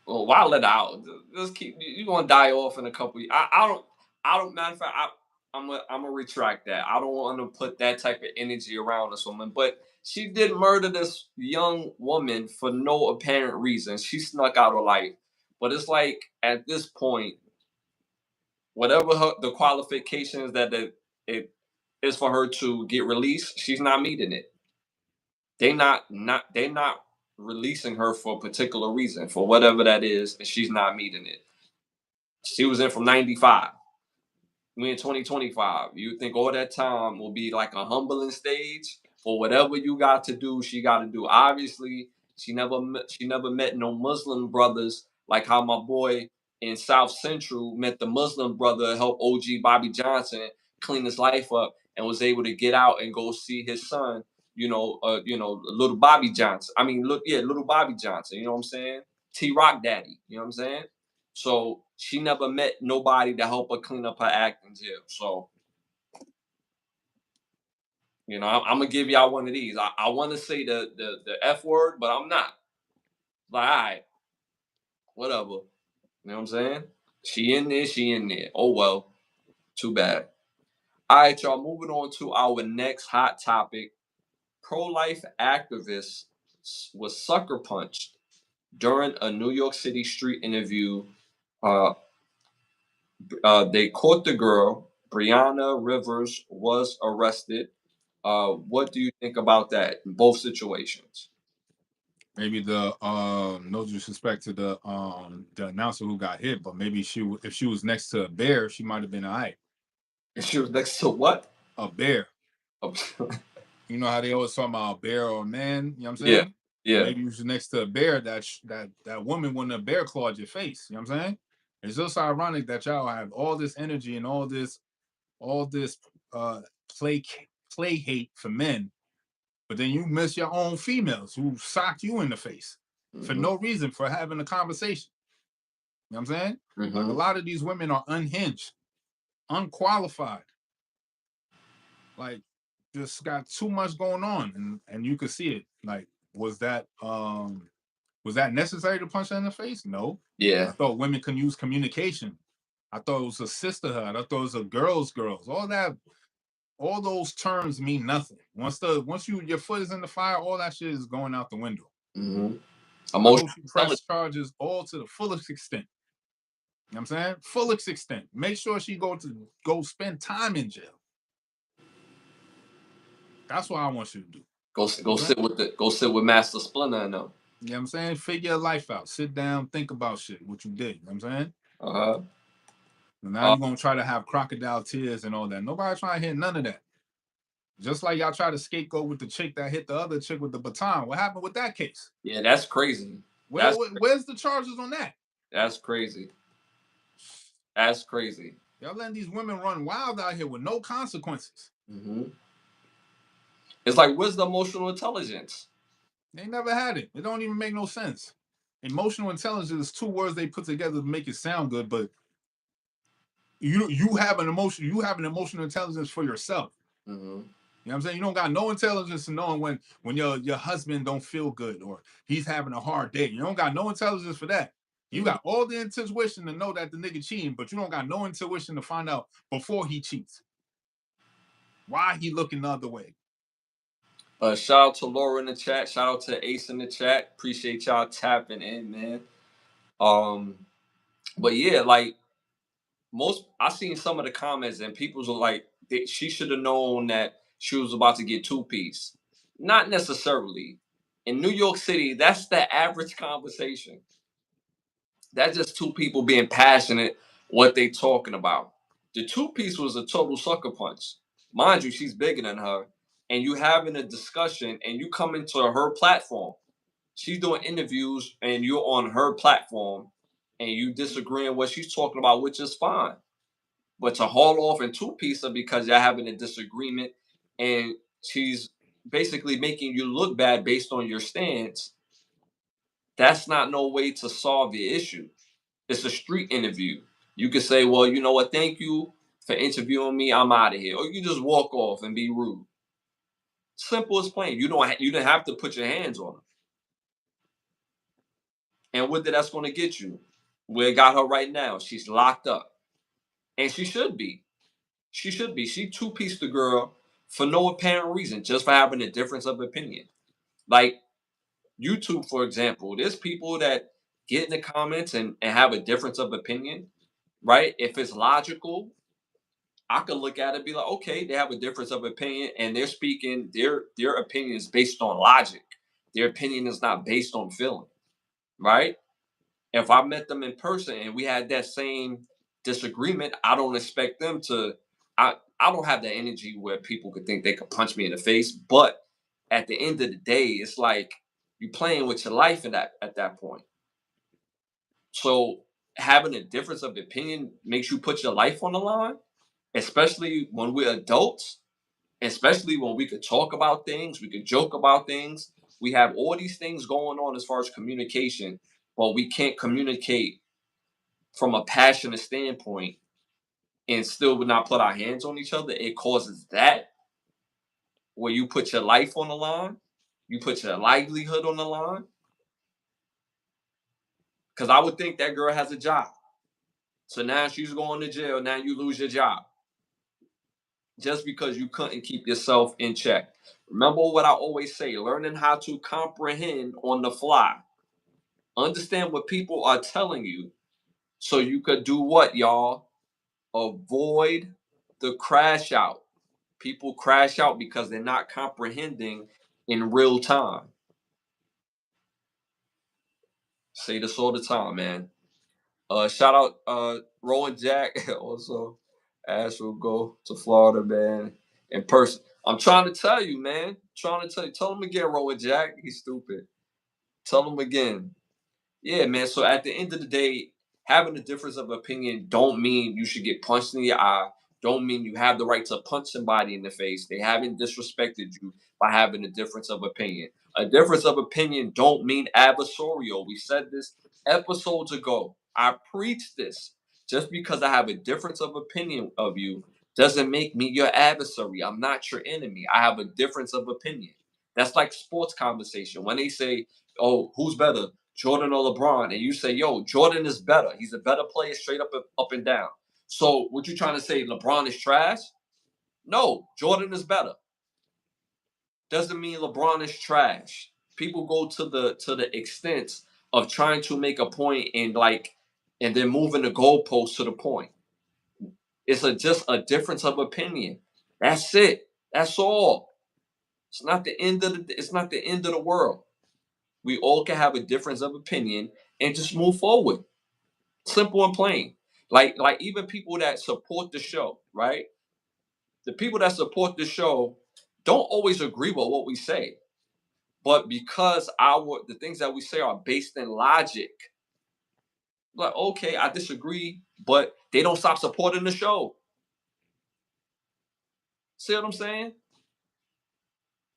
well, why let her out? Just keep. You gonna die off in a couple. I don't. I don't. Matter of fact, I'm gonna retract that. I don't want to put that type of energy around this woman. But she did murder this young woman for no apparent reason. She snuck out her life. But it's like at this point, whatever the qualifications that it is for her to get released, she's not meeting it. They not releasing her for a particular reason, for whatever that is, and she's not meeting it. She was in from 95. We in 2025. You think all that time will be like a humbling stage for whatever you got to do, she got to do. Obviously, she never met no Muslim brothers like how my boy in South Central met the Muslim brother, help OG Bobby Johnson clean his life up, and was able to get out and go see his son. Little Bobby Johnson. I mean, look, yeah, little Bobby Johnson. You know what I'm saying? T Rock Daddy. You know what I'm saying? So she never met nobody to help her clean up her act in jail. So, I'm gonna give y'all one of these. I want to say the F word, but I'm not. Like, all right, whatever. You know what I'm saying? She in there, she in there. Oh well, too bad. All right, y'all. Moving on to our next hot topic. Pro-life activist was sucker punched during a New York City street interview. Uh, they caught the girl. Brianna Rivers was arrested. What do you think about that in both situations? Maybe the no disrespect to the announcer who got hit, but maybe if she was next to a bear, she might have been all right. She was next to what? A bear. Oh, You know how they always talk about a bear or a man. You know what I'm yeah, saying? yeah. Maybe you was next to a bear that woman wouldn't have bear clawed your face. You know what I'm saying? It's just ironic that y'all have all this energy and all this uh play play hate for men, but then you miss your own females who socked you in the face for Hmm. no reason for having a conversation. You know what I'm saying? Like a Hmm. lot of these women are unhinged, unqualified, like just got too much going on, and you could see it. Like, was that necessary to punch her in the face? No. I Yeah. thought women can use communication. I thought it was a sisterhood. I thought it was a girls. All those terms mean nothing. Once your foot is in the fire, all that shit is going out the window. Hmm. I Emotional hope you press intelligence. charges all to the fullest extent. You know what I'm saying? Fullest extent. Make sure she go spend time in jail. That's what I want you to do. Go You know what I'm saying? go sit with Master Splinter and them. You know what I'm saying? Figure your life out. Sit down, think about shit, what you did. You know what I'm saying? Uh huh. And now Uh, you're gonna try to have crocodile tears and all that. Nobody trying to hear none of that. Just like y'all try to scapegoat with the chick that hit the other chick with the baton. What happened with that case? yeah, that's crazy. That's Where's the charges on that? that's crazy. That's crazy. Y'all letting these women run wild out here with no consequences. Hmm. It's like, where's the emotional intelligence? They never had it. It don't even make no sense. Emotional intelligence is two words they put together to make it sound good, but you have an emotional intelligence for yourself. Hmm. You know what I'm saying? You don't got no intelligence in knowing when your husband don't feel good or he's having a hard day. You don't got no intelligence for that. You Hmm. got all the intuition to know that the nigga cheating, but you don't got no intuition to find out before he cheats why he looking the other way. Shout out to Laura in the chat. Shout out to Ace in the chat. Appreciate y'all tapping in, man. Um, but yeah, like I seen some of the comments and people's were like, she should have known that she was about to get two piece. Not necessarily. In New York City, that's the average conversation. That's just two people being passionate what they talking about. The two piece was a total sucker punch. Mind you, she's bigger than her, and you having a discussion, and you come into her platform. She's doing interviews, and you're on her platform, and you disagreeing what she's talking about, which is fine. But to haul off and two piece her because you're having a disagreement, and she's basically making you look bad based on your stance, that's not no way to solve the issue. It's a street interview. You could say, well, you know what, thank you for interviewing me. I'm out of here. Or you just walk off and be rude. Simple as plain. You didn't have to put your hands on her. And what did that's gonna get you? Where it got her right now. She's locked up. And she should be. She should be. She two-pieced the girl for no apparent reason, just for having a difference of opinion. Like YouTube, for example, there's people that get in the comments and have a difference of opinion, right? If it's logical, I could look at it and be like, okay, they have a difference of opinion and they're speaking their opinion is based on logic. Their opinion is not based on feeling, right? If I met them in person and we had that same disagreement, I don't expect them to I don't have that energy where people could think they could punch me in the face. But at the end of the day, it's like you playing with your life at that point. So having a difference of opinion makes you put your life on the line, especially when we're adults, especially when we could talk about things, we could joke about things. We have all these things going on as far as communication, but we can't communicate from a passionate standpoint and still would not put our hands on each other, it causes that where you put your life on the line, you put your livelihood on the line. Because I would think that girl has a job. So now she's going to jail. Now you lose your job just because you couldn't keep yourself in check. Remember what I always say, learning how to comprehend on the fly. Understand what people are telling you so you could do what, y'all? Avoid the crash out. People crash out because they're not comprehending in real time. Say this all the time, man. Shout out Rowan Jack. Also, Ash will go to Florida, man, in person. I'm trying to tell you, man. Trying to tell you. Tell him again, Rowan Jack. He's stupid. Tell him again. Yeah, man. So at the end of the day, having a difference of opinion don't mean you should get punched in the eye. Don't mean you have the right to punch somebody in the face. They haven't disrespected you by having a difference of opinion. A difference of opinion don't mean adversarial. We said this episodes ago. I preached this. Just because I have a difference of opinion of you doesn't make me your adversary. I'm not your enemy. I have a difference of opinion. That's like sports conversation. When they say, "Oh, who's better, Jordan or LeBron?" and you say, "Yo, Jordan is better. He's a better player, straight up and down." So, what you trying to say? LeBron is trash? No, Jordan is better. Doesn't mean LeBron is trash. People go to the extent of trying to make a point and then moving the goalpost to the point. It's just a difference of opinion. That's it. That's all. It's not the end of the world. We all can have a difference of opinion and just move forward. Simple and plain. Like even people that support the show, right? The people that support the show don't always agree with what we say. But because the things that we say are based in logic, like, okay, I disagree, but they don't stop supporting the show. See what I'm saying?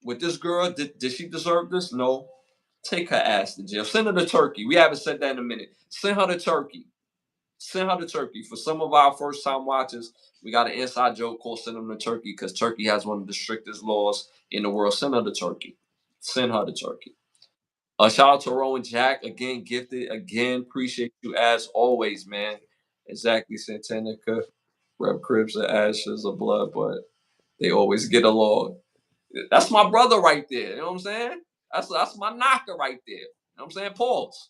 With this girl, did she deserve this? No. Take her ass to jail. Send her to Turkey. We haven't said that in a minute. Send her to Turkey. Send her to Turkey. For some of our first time watchers, we got an inside joke called "Send them to Turkey" because Turkey has one of the strictest laws in the world. Send her to Turkey. Send her to Turkey. Shout out to Rowan Jack again, gifted again. Appreciate you as always, man. Exactly, Santana, Rep Crips and Ashes of Blood, but they always get along. That's my brother right there. You know what I'm saying? That's my knocker right there. You know what I'm saying? Pause.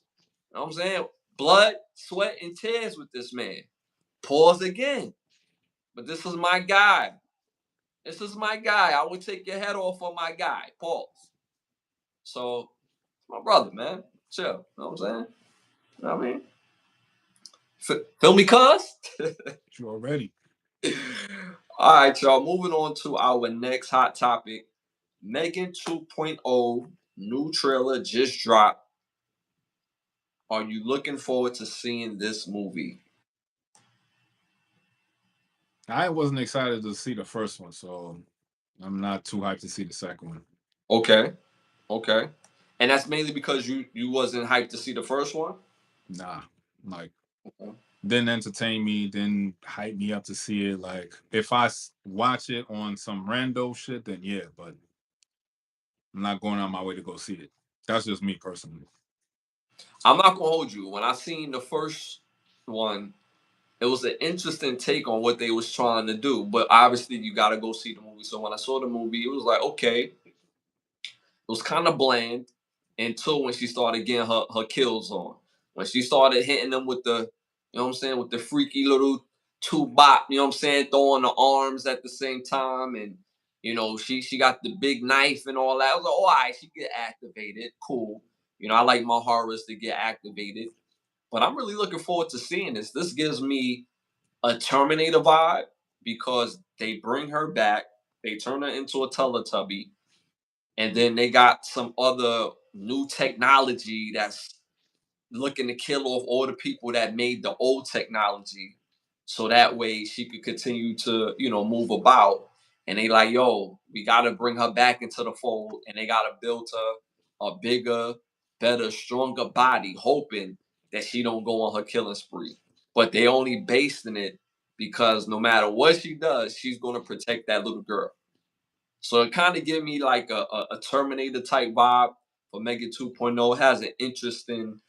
You know what I'm saying? Blood, sweat, and tears with this man. Pause again. But this is my guy. This is my guy. I would take your head off for my guy. Pause. So, my brother, man. Chill. You know what I'm saying? You know what I mean? Feel me, cuz? You already. All right, y'all. Moving on to our next hot topic. Megan 2.0 new trailer just dropped. Are you looking forward to seeing this movie? I wasn't excited to see the first one, so I'm not too hyped to see the second one. Okay. Okay. And that's mainly because you wasn't hyped to see the first one? Nah, like Okay. didn't entertain me, didn't hype me up to see it. Like if I watch it on some rando shit, then yeah, but I'm not going on my way to go see it. That's just me personally. I'm not gonna hold you. When I seen the first one, it was an interesting take on what they was trying to do. But obviously you gotta go see the movie. So when I saw the movie, it was like, okay, it was kind of bland until when she started getting her kills on. When she started hitting them with the, you know what I'm saying, with the freaky little two bop, you know what I'm saying, throwing the arms at the same time. And, she got the big knife and all that. I was like, oh, all right, she get activated. Cool. I like my horrors to get activated. But I'm really looking forward to seeing this. This gives me a Terminator vibe because they bring her back. They turn her into a Teletubby and then they got some other new technology that's looking to kill off all the people that made the old technology. So that way she could continue to, move about. And they like, yo, we gotta bring her back into the fold and they gotta build her a bigger, better, stronger body, hoping that she don't go on her killing spree. but they only basing it because no matter what she does, she's going to protect that little girl. So it kind of give me like a Terminator type vibe for Mega 2.0. It has an interesting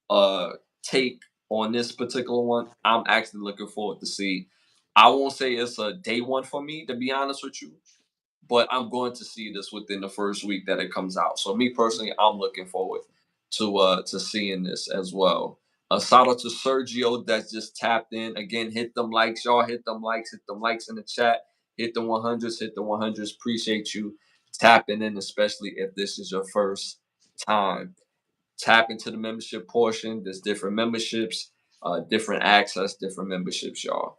uh take on this particular one. I'm actually looking forward to see. I won't say it's a day one for me, to be honest with you, but I'm going to see this within the first week that it comes out. So me personally, I'm looking forward to seeing this as well. Shout out to Sergio that's just tapped in. Again, hit them likes, y'all. Hit them likes in the chat. Hit the 100s, hit the 100s. Appreciate you tapping in, especially if this is your first time. Tap into the membership portion. There's different memberships, different access, different memberships, y'all.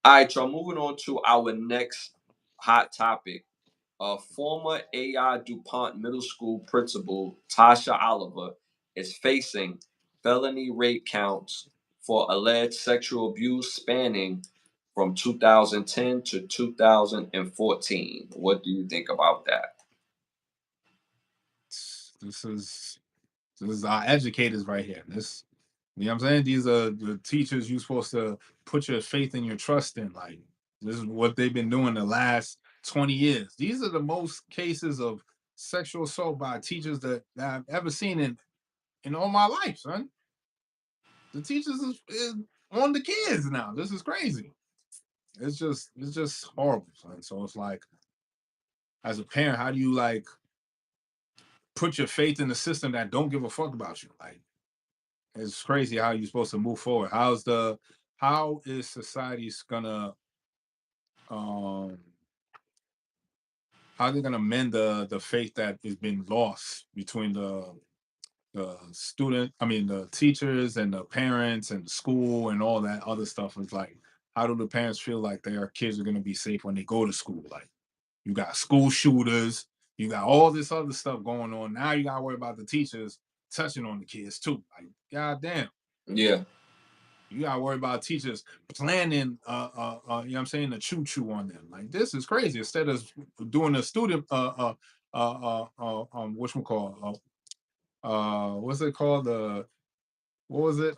All right, y'all. Moving on to our next hot topic. Former AI DuPont Middle School principal Tasha Oliver is facing felony rape counts for alleged sexual abuse spanning from 2010 to 2014. What do you think about that? This is this is our educators right here. This, you know what I'm saying? These are the teachers you're supposed to put your faith and your trust in. Like, this is what they've been doing the last 20 years. These are the most cases of sexual assault by teachers that I've ever seen in all my life, son. The teachers is on the kids now. This is crazy. It's just horrible, son. So it's like, as a parent, how do you like put your faith in the system that don't give a fuck about you? Like, it's crazy how you're supposed to move forward. How is society's gonna um how are they gonna mend the faith that has been lost between the student, I mean the teachers and the parents and the school and all that other stuff? Is like, how do the parents feel like their kids are gonna be safe when they go to school? Like, you got school shooters, you got all this other stuff going on. Now you gotta worry about the teachers touching on the kids too. Like, goddamn. Yeah, You gotta worry about teachers planning, you know what I'm saying, the choo choo on them. Like, this is crazy. Instead of doing a student, what's we call, what's it called? What was it?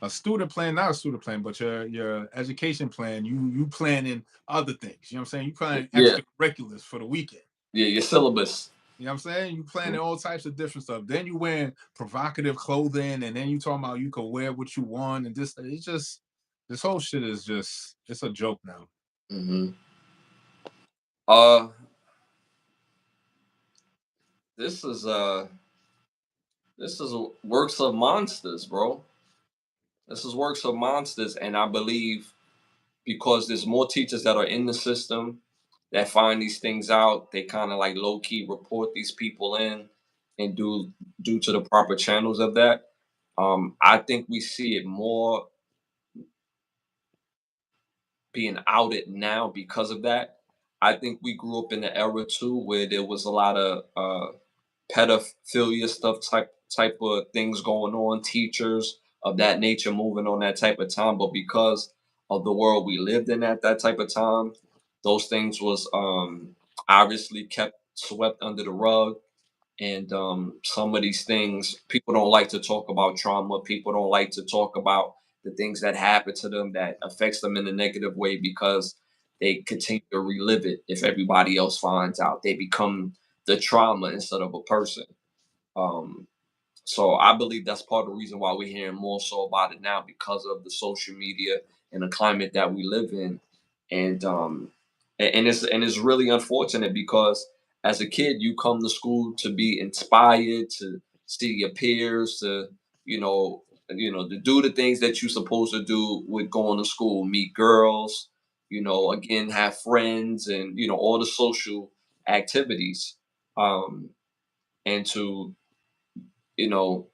A student plan, not a student plan, but your education plan. You planning other things. You know what I'm saying? You planning yeah, extracurriculars for the weekend. yeah. Your syllabus. You know what I'm saying? You Mm. planning all types of different stuff. Then you wearing provocative clothing, and then you talking about you can wear what you want, and this it's just this whole shit is just it's a joke now. Hmm. Uh, this is works of monsters, bro. This is works of monsters, and I believe because there's more teachers that are in the system that find these things out, they kind of like low key report these people in and do due to the proper channels of that. I think we see it more being outed now because of that. I think we grew up in an era too where there was a lot of pedophilia stuff type of things going on, teachers of that nature moving on that type of time. But because of the world we lived in at that type of time, those things was obviously kept swept under the rug. And some of these things, people don't like to talk about trauma. People don't like to talk about the things that happen to them that affects them in a negative way because they continue to relive it. If everybody else finds out, they become the trauma instead of a person. Um, so I believe that's part of the reason why we're hearing more so about it now because of the social media and the climate that we live in. And it's really unfortunate because as a kid you come to school to be inspired, to see your peers, to to do the things that you're supposed to do with going to school, meet girls, again have friends and all the social activities. Um and to you know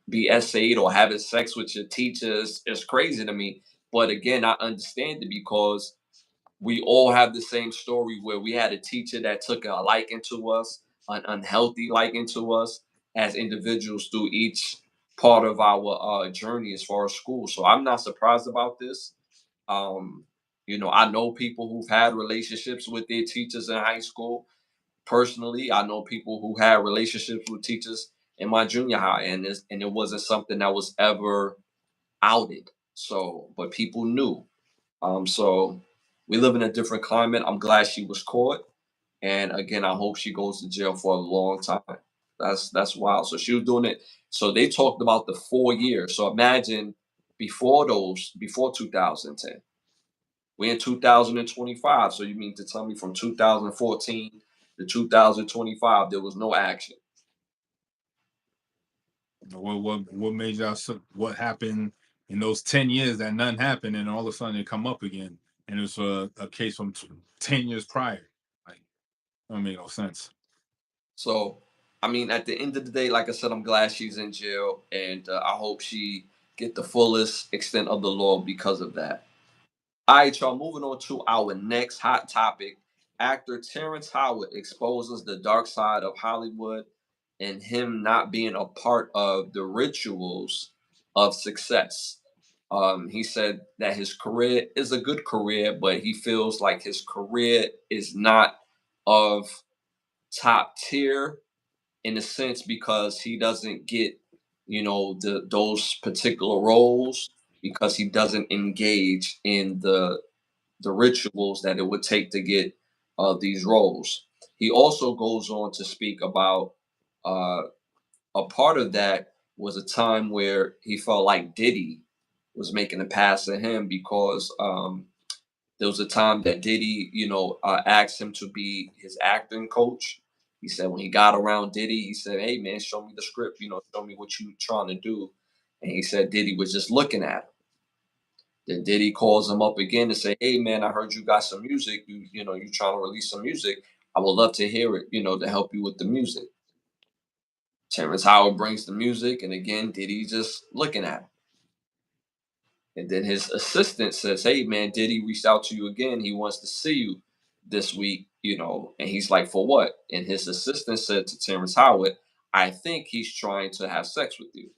be essayed or having sex with your teachers is crazy to me. But again, I understand it because we all have the same story where we had a teacher that took a liking to us, an unhealthy liking to us as individuals through each part of our journey as far as school. So I'm not surprised about this. Um, I know people who've had relationships with their teachers in high school. Personally, I know people who had relationships with teachers in my junior high, and it wasn't something that was ever outed. So, but people knew. So we live in a different climate. I'm glad she was caught, and again, I hope she goes to jail for a long time. That's wild. So she was doing it. So they talked about the 4 years. So imagine before 2010. We're in 2025. So you mean to tell me from 2014 to 2025 there was no action? What made y'all what happened in those 10 years that nothing happened and all of a sudden it come up again and it's a case from 10 years prior? Like, that don't make no sense. So, I mean, at the end of the day, like I said, I'm glad she's in jail, and I hope she get the fullest extent of the law because of that. All right, y'all. Moving on to our next hot topic. Actor Terrence Howard exposes the dark side of Hollywood and him not being a part of the rituals of success. He said that his career is a good career, but he feels like his career is not of top tier in a sense because he doesn't get those particular roles because he doesn't engage in the rituals that it would take to get these roles. He also goes on to speak about uh, a part of that was a time where he felt like Diddy was making a pass at him because there was a time that Diddy, asked him to be his acting coach. He said when he got around Diddy, he said, "Hey man, show me the script. Show me what you trying to do." And he said Diddy was just looking at him. Then Diddy calls him up again to say, "Hey man, I heard you got some music. You trying to release some music. I would love to hear it. To help you with the music." Terrence Howard brings the music, and again, Diddy just looking at him. And then his assistant says, "Hey man, Diddy reached out to you again. He wants to see you this week, And he's like, "For what?" And his assistant said to Terrence Howard, "I think he's trying to have sex with you."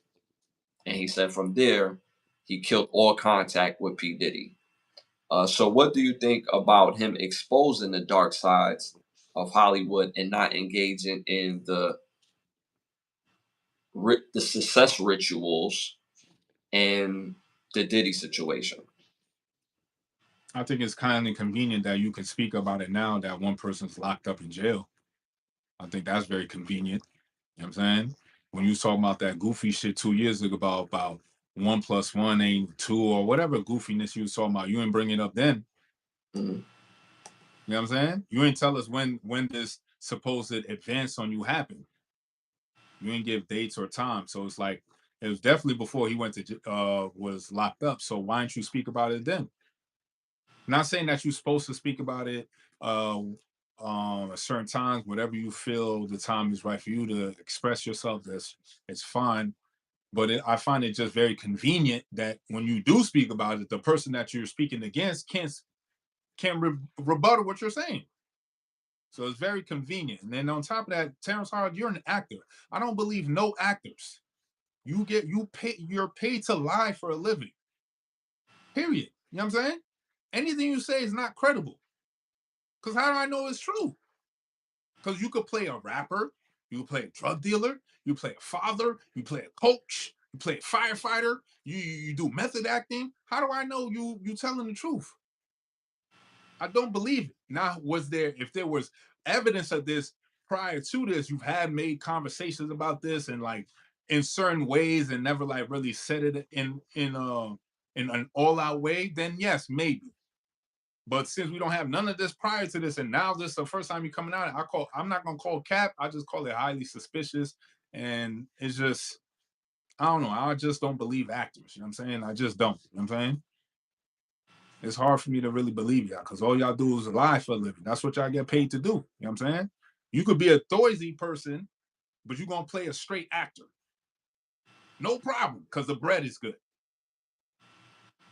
And he said from there, he killed all contact with P. Diddy. So what do you think about him exposing the dark sides of Hollywood and not engaging in the success rituals and the Diddy situation? I think it's kind of convenient that you can speak about it now that one person's locked up in jail. I think that's very convenient. You know what I'm saying? When you was talking about that goofy shit 2 years ago about 1 plus 1 ain't two or whatever goofiness you was talking about, you ain't bring it up then. Mhm. You know what I'm saying? You ain't tell us when this supposed advance on you happened. You ain't give dates or time. So it's like it was definitely before he went to was locked up. So why didn't you speak about it then? Not saying that you're supposed to speak about it uh at certain times, whatever you feel the time is right for you to express yourself, that's it's fine. But I find it just very convenient that when you do speak about it, the person that you're speaking against can't rebuttal what you're saying. So it's very convenient. And then on top of that, Terrence Howard, you're an actor. I don't believe no actors. You're paid to lie for a living. Period. You know what I'm saying? Anything you say is not credible. Because how do I know it's true? Because you could play a rapper, you could play a drug dealer, you play a father, you play a coach, you play a firefighter, you do method acting. How do I know you telling the truth? I don't believe it. Now, if there was evidence of this prior to this, you've had made conversations about this and like in certain ways and never like really said it in an all out way, then yes, maybe. But since we don't have none of this prior to this, and now this is the first time you're coming out, I'm not gonna call cap, I just call it highly suspicious. And it's just, I don't know, I just don't believe actors. You know what I'm saying? I just don't. You know what I'm saying? It's hard for me to really believe y'all because all y'all do is lie for a living. That's what y'all get paid to do. You know what I'm saying? You could be a Thoisy person, but you're gonna play a straight actor. No problem, because the bread is good.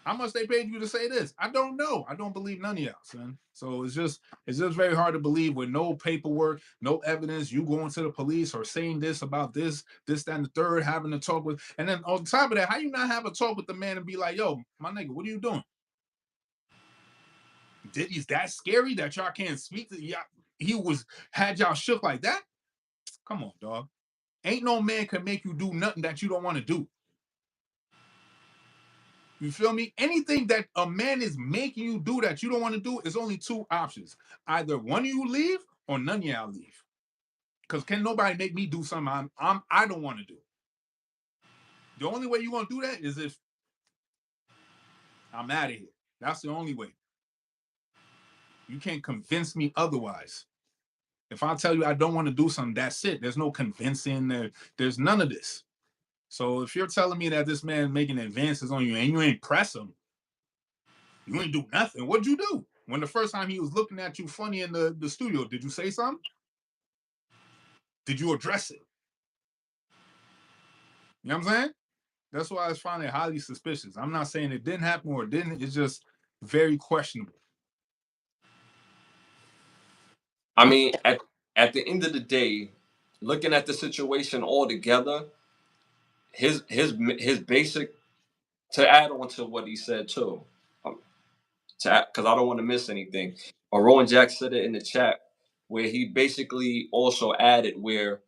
How much they paid you to say this? I don't know. I don't believe none of y'all, son. So it's just very hard to believe with no paperwork, no evidence. You going to the police or saying this about this, that, and the third, having to talk with, and then on top of that, how you not have a talk with the man and be like, yo, my nigga, what are you doing? Diddy's that scary that y'all can't speak to y'all? He had y'all shook like that? Come on, dog. Ain't no man can make you do nothing that you don't want to do. You feel me? Anything that a man is making you do that you don't want to do is only two options. Either one of you leave or none of y'all leave. Because can nobody make me do something I don't want to do. The only way you're gonna do that is if I'm out of here. That's the only way. You can't convince me otherwise. If I tell you I don't want to do something, that's it. There's no convincing. There's none of this. So if you're telling me that this man making advances on you and you ain't press him, you ain't do nothing. What'd you do? When the first time he was looking at you funny in the studio, did you say something? Did you address it? You know what I'm saying? That's why I find it highly suspicious. I'm not saying it didn't happen or it didn't. It's just very questionable. I mean, at the end of the day, looking at the situation altogether, his basic, to add on to what he said too, because I don't want to miss anything. Rowan Jack said it in the chat where he basically also added where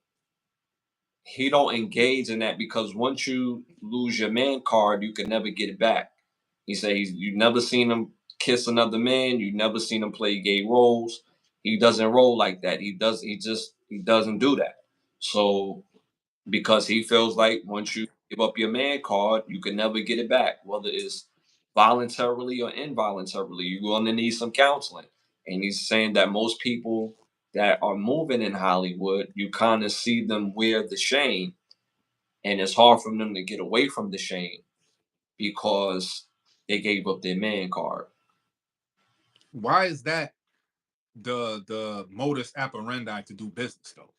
he don't engage in that because once you lose your man card, you can never get it back. He says you never seen him kiss another man. You never seen him play gay roles. He doesn't roll like that. He doesn't do that. So because he feels like once you give up your man card, you can never get it back, whether it's voluntarily or involuntarily. You're going to need some counseling. And he's saying that most people that are moving in Hollywood, you kind of see them wear the shame, and it's hard for them to get away from the shame because they gave up their man card. Why is that the modus operandi to do business though?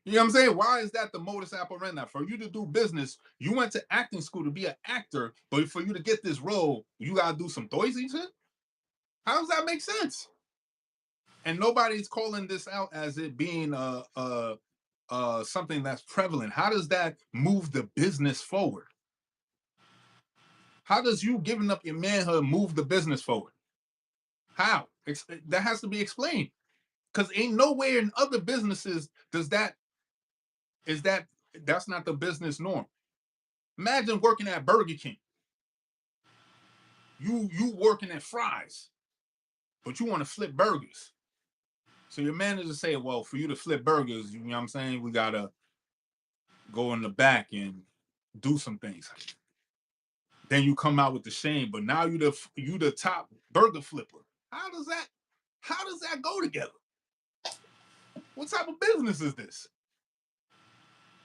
You know what I'm saying? Why is that the modus operandi? For you to do business, you went to acting school to be an actor, but for you to get this role, you gotta do some doisy shit? How does that make sense? And nobody's calling this out as it being something that's prevalent. How does that move the business forward? How does you giving up your manhood move the business forward? How? That has to be explained. Because ain't nowhere in other businesses does that is that that's not the business norm. Imagine working at Burger King. You working at Fry's, but you want to flip burgers. So your manager say, well, for you to flip burgers, you know what I'm saying, we gotta go in the back and do some things. Then you come out with the shame, but now you the top burger flipper. How does that go together? What type of business is this?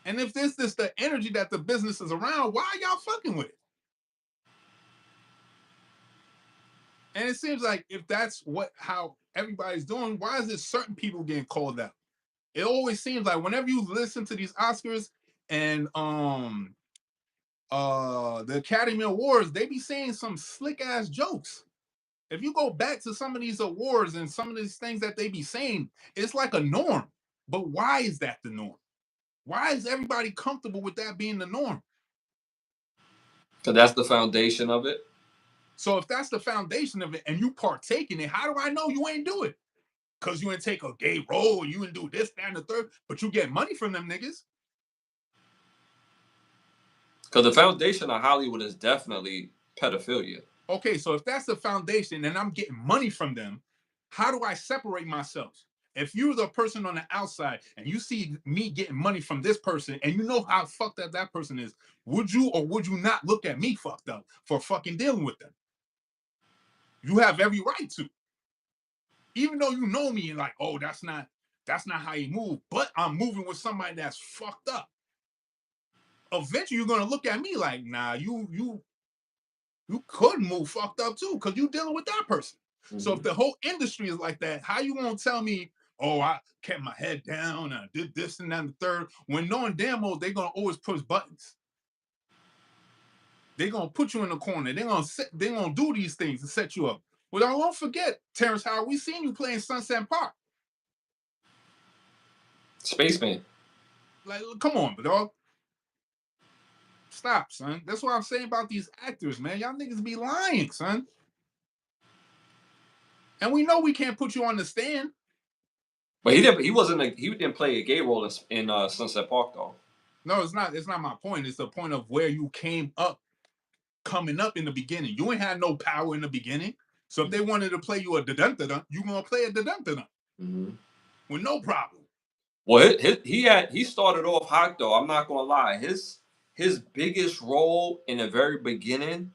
And if this is the energy that the business is around, why are y'all fucking with it? And it seems like if that's how everybody's doing, why is it certain people getting called out? It always seems like whenever you listen to these Oscars and the Academy Awards, they be saying some slick ass jokes. If you go back to some of these awards and some of these things that they be saying, it's like a norm. But why is that the norm? Why is everybody comfortable with that being the norm? So that's the foundation of it. So if that's the foundation of it and you partake in it, how do I know you ain't do it? Because you ain't take a gay role, you ain't do this, that, and the third, but you get money from them niggas. Because the foundation of Hollywood is definitely pedophilia. Okay, so if that's the foundation and I'm getting money from them, how do I separate myself? If you're the person on the outside and you see me getting money from this person and you know how fucked up that person is, would you or would you not look at me fucked up for fucking dealing with them? You have every right to. Even though you know me and like, oh, that's not how you move, but I'm moving with somebody that's fucked up. Eventually you're gonna look at me like, nah, you could move fucked up too, because you dealing with that person. Mm-hmm. So if the whole industry is like that, how you gonna tell me, oh, I kept my head down, I did this and that and the third, when knowing damn well they're gonna always push buttons. They're gonna put you in the corner, they're gonna do these things to set you up. Well, I won't forget, Terrence Howard, we seen you playing Sunset Park. Spaceman. Like, come on, dog. Stop, son. That's what I'm saying about these actors, man. Y'all niggas be lying, son. And we know we can't put you on the stand. But he didn't play a gay role in Sunset Park though. No, it's not my point. It's the point of where you came up coming up in the beginning. You ain't had no power in the beginning. So if they wanted to play you a da-dun-da-dun, you gonna play a da-dun-da-dun with no problem. Well, he started off hot though. I'm not gonna lie. His biggest role in the very beginning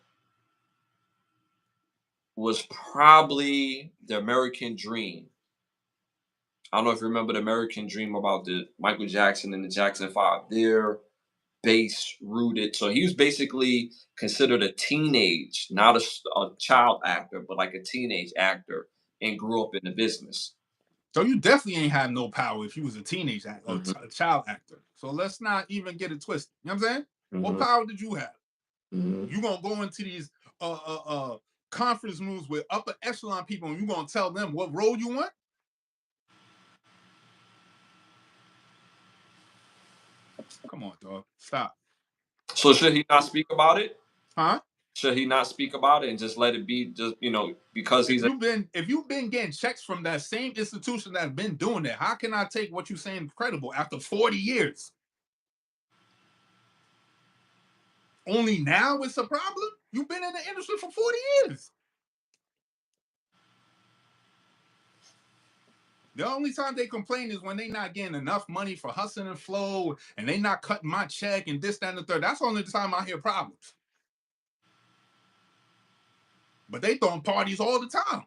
was probably the American Dream. I don't know if you remember the American Dream about the Michael Jackson and the Jackson Five. They're base rooted. So he was basically considered a teenage, not a child actor, but like a teenage actor, and grew up in the business. So you definitely ain't had no power if you was a teenage actor or Hmm. a child actor. So let's not even get it twisted. You know what I'm saying? What Hmm. power did you have? Hmm. You gonna go into these conference rooms with upper echelon people and you gonna tell them what role you want? Come on, dog. Stop. So should he not speak about it? Huh? Should he not speak about it and just let it be? Just because he's a If you've been getting checks from that same institution that's been doing that, how can I take what you're saying credible after 40 years? Only now it's a problem? You've been in the industry for 40 years. The only time they complain is when they not getting enough money for hustling and flow and they not cutting my check and this, that, and the third. That's the only time I hear problems. But they throwing parties all the time.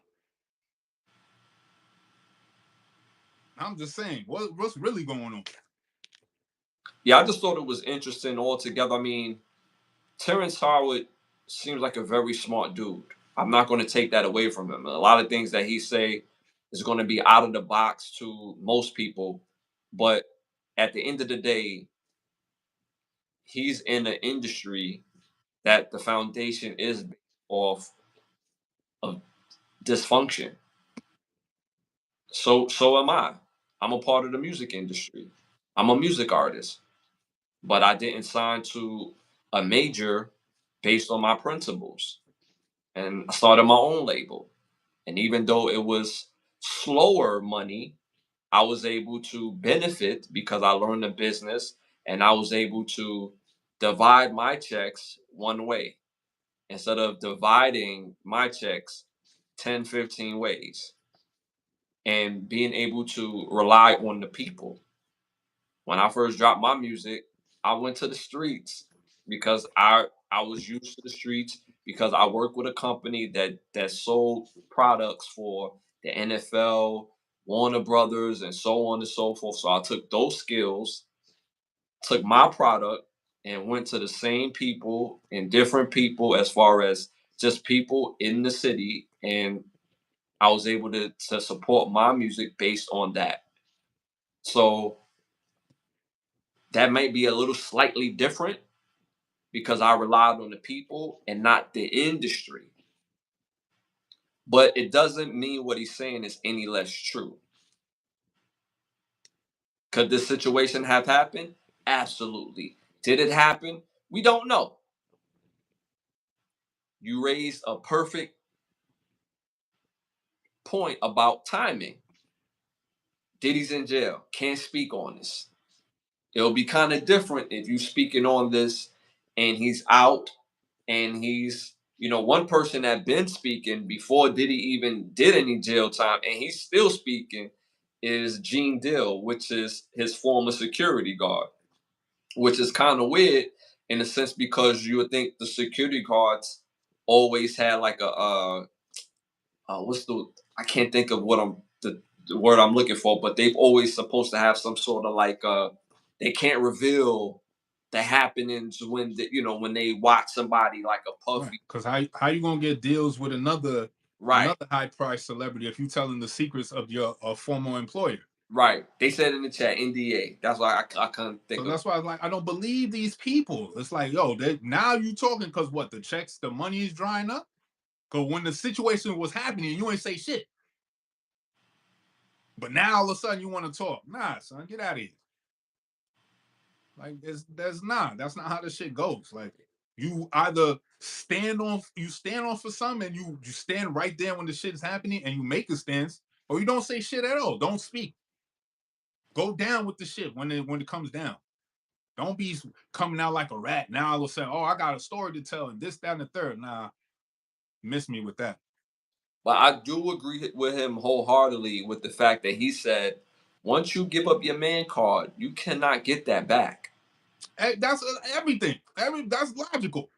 I'm just saying, what's really going on? yeah. I just thought it was interesting altogether. I mean, Terrence Howard seems like a very smart dude. I'm not going to take that away from him. A lot of things that he say is going to be out of the box to most people, but at the end of the day, he's in an industry that the foundation is based off of dysfunction. So am I. I'm a part of the music industry. I'm a music artist, but I didn't sign to a major based on my principles. And I started my own label. And even though it was slower money, I was able to benefit because I learned the business and I was able to divide my checks one way instead of dividing my checks 10, 15 ways and being able to rely on the people. When I first dropped my music, I went to the streets because I was used to the streets because I worked with a company that sold products for the NFL, Warner Brothers, and so on and so forth. So I took those skills, took my product, and went to the same people and different people as far as just people in the city, and I was able to support my music based on that. So that might be a little slightly different because I relied on the people and not the industry. But it doesn't mean what he's saying is any less true. Could this situation have happened? Absolutely. Did it happen? We don't know. You raised a perfect point about timing. Diddy's in jail. Can't speak on this. It'll be kind of different if you speaking on this and he's out and he's one person that been speaking before Diddy even did any jail time and he's still speaking is Gene Dill, which is his former security guard, which is kind of weird in a sense because you would think the security guards always had like what's the I can't think of what the word I'm looking for, but they've always supposed to have some sort of like they can't reveal the happenings when when they watch somebody like a Right. Puffy. Because how you gonna get deals with Right, another high price celebrity if you telling the secrets of your former employer? right. They said in the chat NDA. That's why I couldn't So think of. that's why I don't believe these people. It's like, yo, now you talking because what the checks, the money is drying up. Because when the situation was happening, you ain't say shit. But now all of a sudden you want to talk. Nah, son, get out of here. Like that's not how this shit goes. Like you either stand on for something and you stand right there when the shit is happening and you make a stance, or you don't say shit at all. Don't speak. Go down with the shit when it comes down. Don't be coming out like a rat. Now I will say, oh, I got a story to tell and this, that, and the third. Nah, miss me with that. But I do agree with him wholeheartedly with the fact that he said, once you give up your man card, you cannot get that back. Hey, that's everything. That's logical.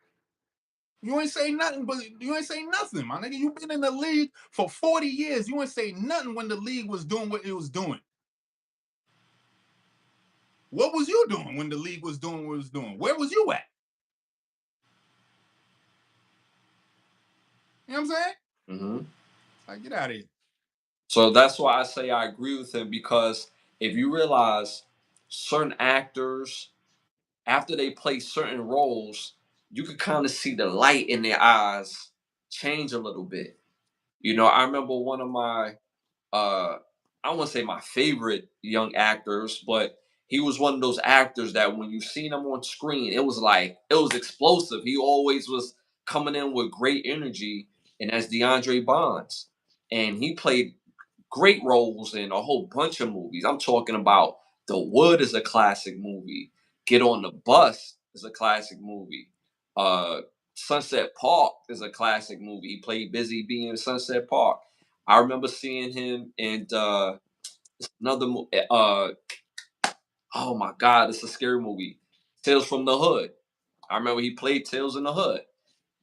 You ain't say nothing, but you ain't say nothing, my nigga. You been in the league for 40 years. You ain't say nothing when the league was doing what it was doing. What was you doing when the league was doing what it was doing? Where was you at? You know what I'm saying? Mm-hmm. Like, get out of here. So that's why I say I agree with him, because if you realize certain actors, after they play certain roles, you could kind of see the light in their eyes change a little bit. You know, I remember one of my uh I won't say my favorite young actors, but he was one of those actors that when you seen him on screen, it was like it was explosive. He always was coming in with great energy, and that's DeAndre Bonds. And he played great roles in a whole bunch of movies. I'm talking about The Wood is a classic movie. Get on the Bus is a classic movie. Uh, Sunset Park is a classic movie. He played Busy Bee in Sunset Park. I remember seeing him in another oh my god, it's a scary movie. Tales from the Hood. I remember he played Tales in the Hood.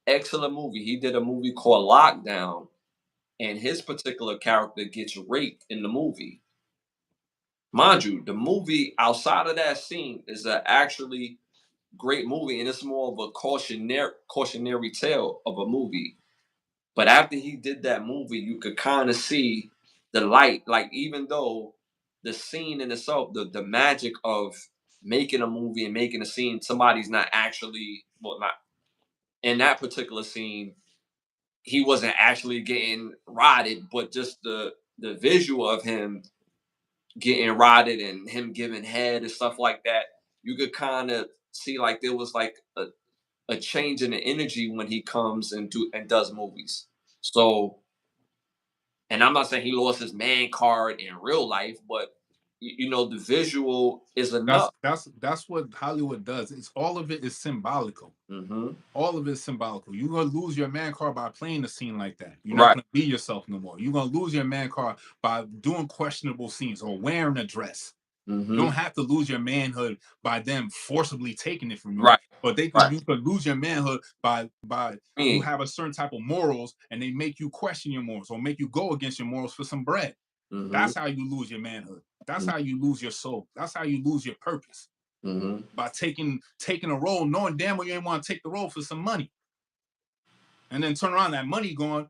Excellent movie. He did a movie called Lockdown, and his particular character gets raped in the movie. Mind you, the movie outside of that scene is a actually great movie, and it's more of a cautionary tale of a movie. But after he did that movie, you could kind of see the light. Like, even though the scene in itself, the magic of making a movie and making a scene, somebody's not actually, well, not in that particular scene, he wasn't actually getting rotted, but just the visual of him getting rotted and him giving head and stuff like that, you could kind of see like there was like a change in the energy when he comes and does movies. So, and I'm not saying he lost his man card in real life, but you know, the visual is enough. That's what Hollywood does. It's all of it is symbolical. Hmm. All of it is symbolical. You're gonna lose your man card by playing a scene like that. You're not Right. gonna be yourself no more. You're gonna lose your man card by doing questionable scenes or wearing a dress. You Hmm. don't have to lose your manhood by them forcibly taking it from you, Right. but Right. you could lose your manhood by I you mean, have a certain type of morals and they make you question your morals or make you go against your morals for some bread. hmm. That's how you lose your manhood. That's how you lose your soul. That's how you lose your purpose. Hmm. By taking a role, knowing damn well you ain't want to take the role for some money. And then turn around that money gone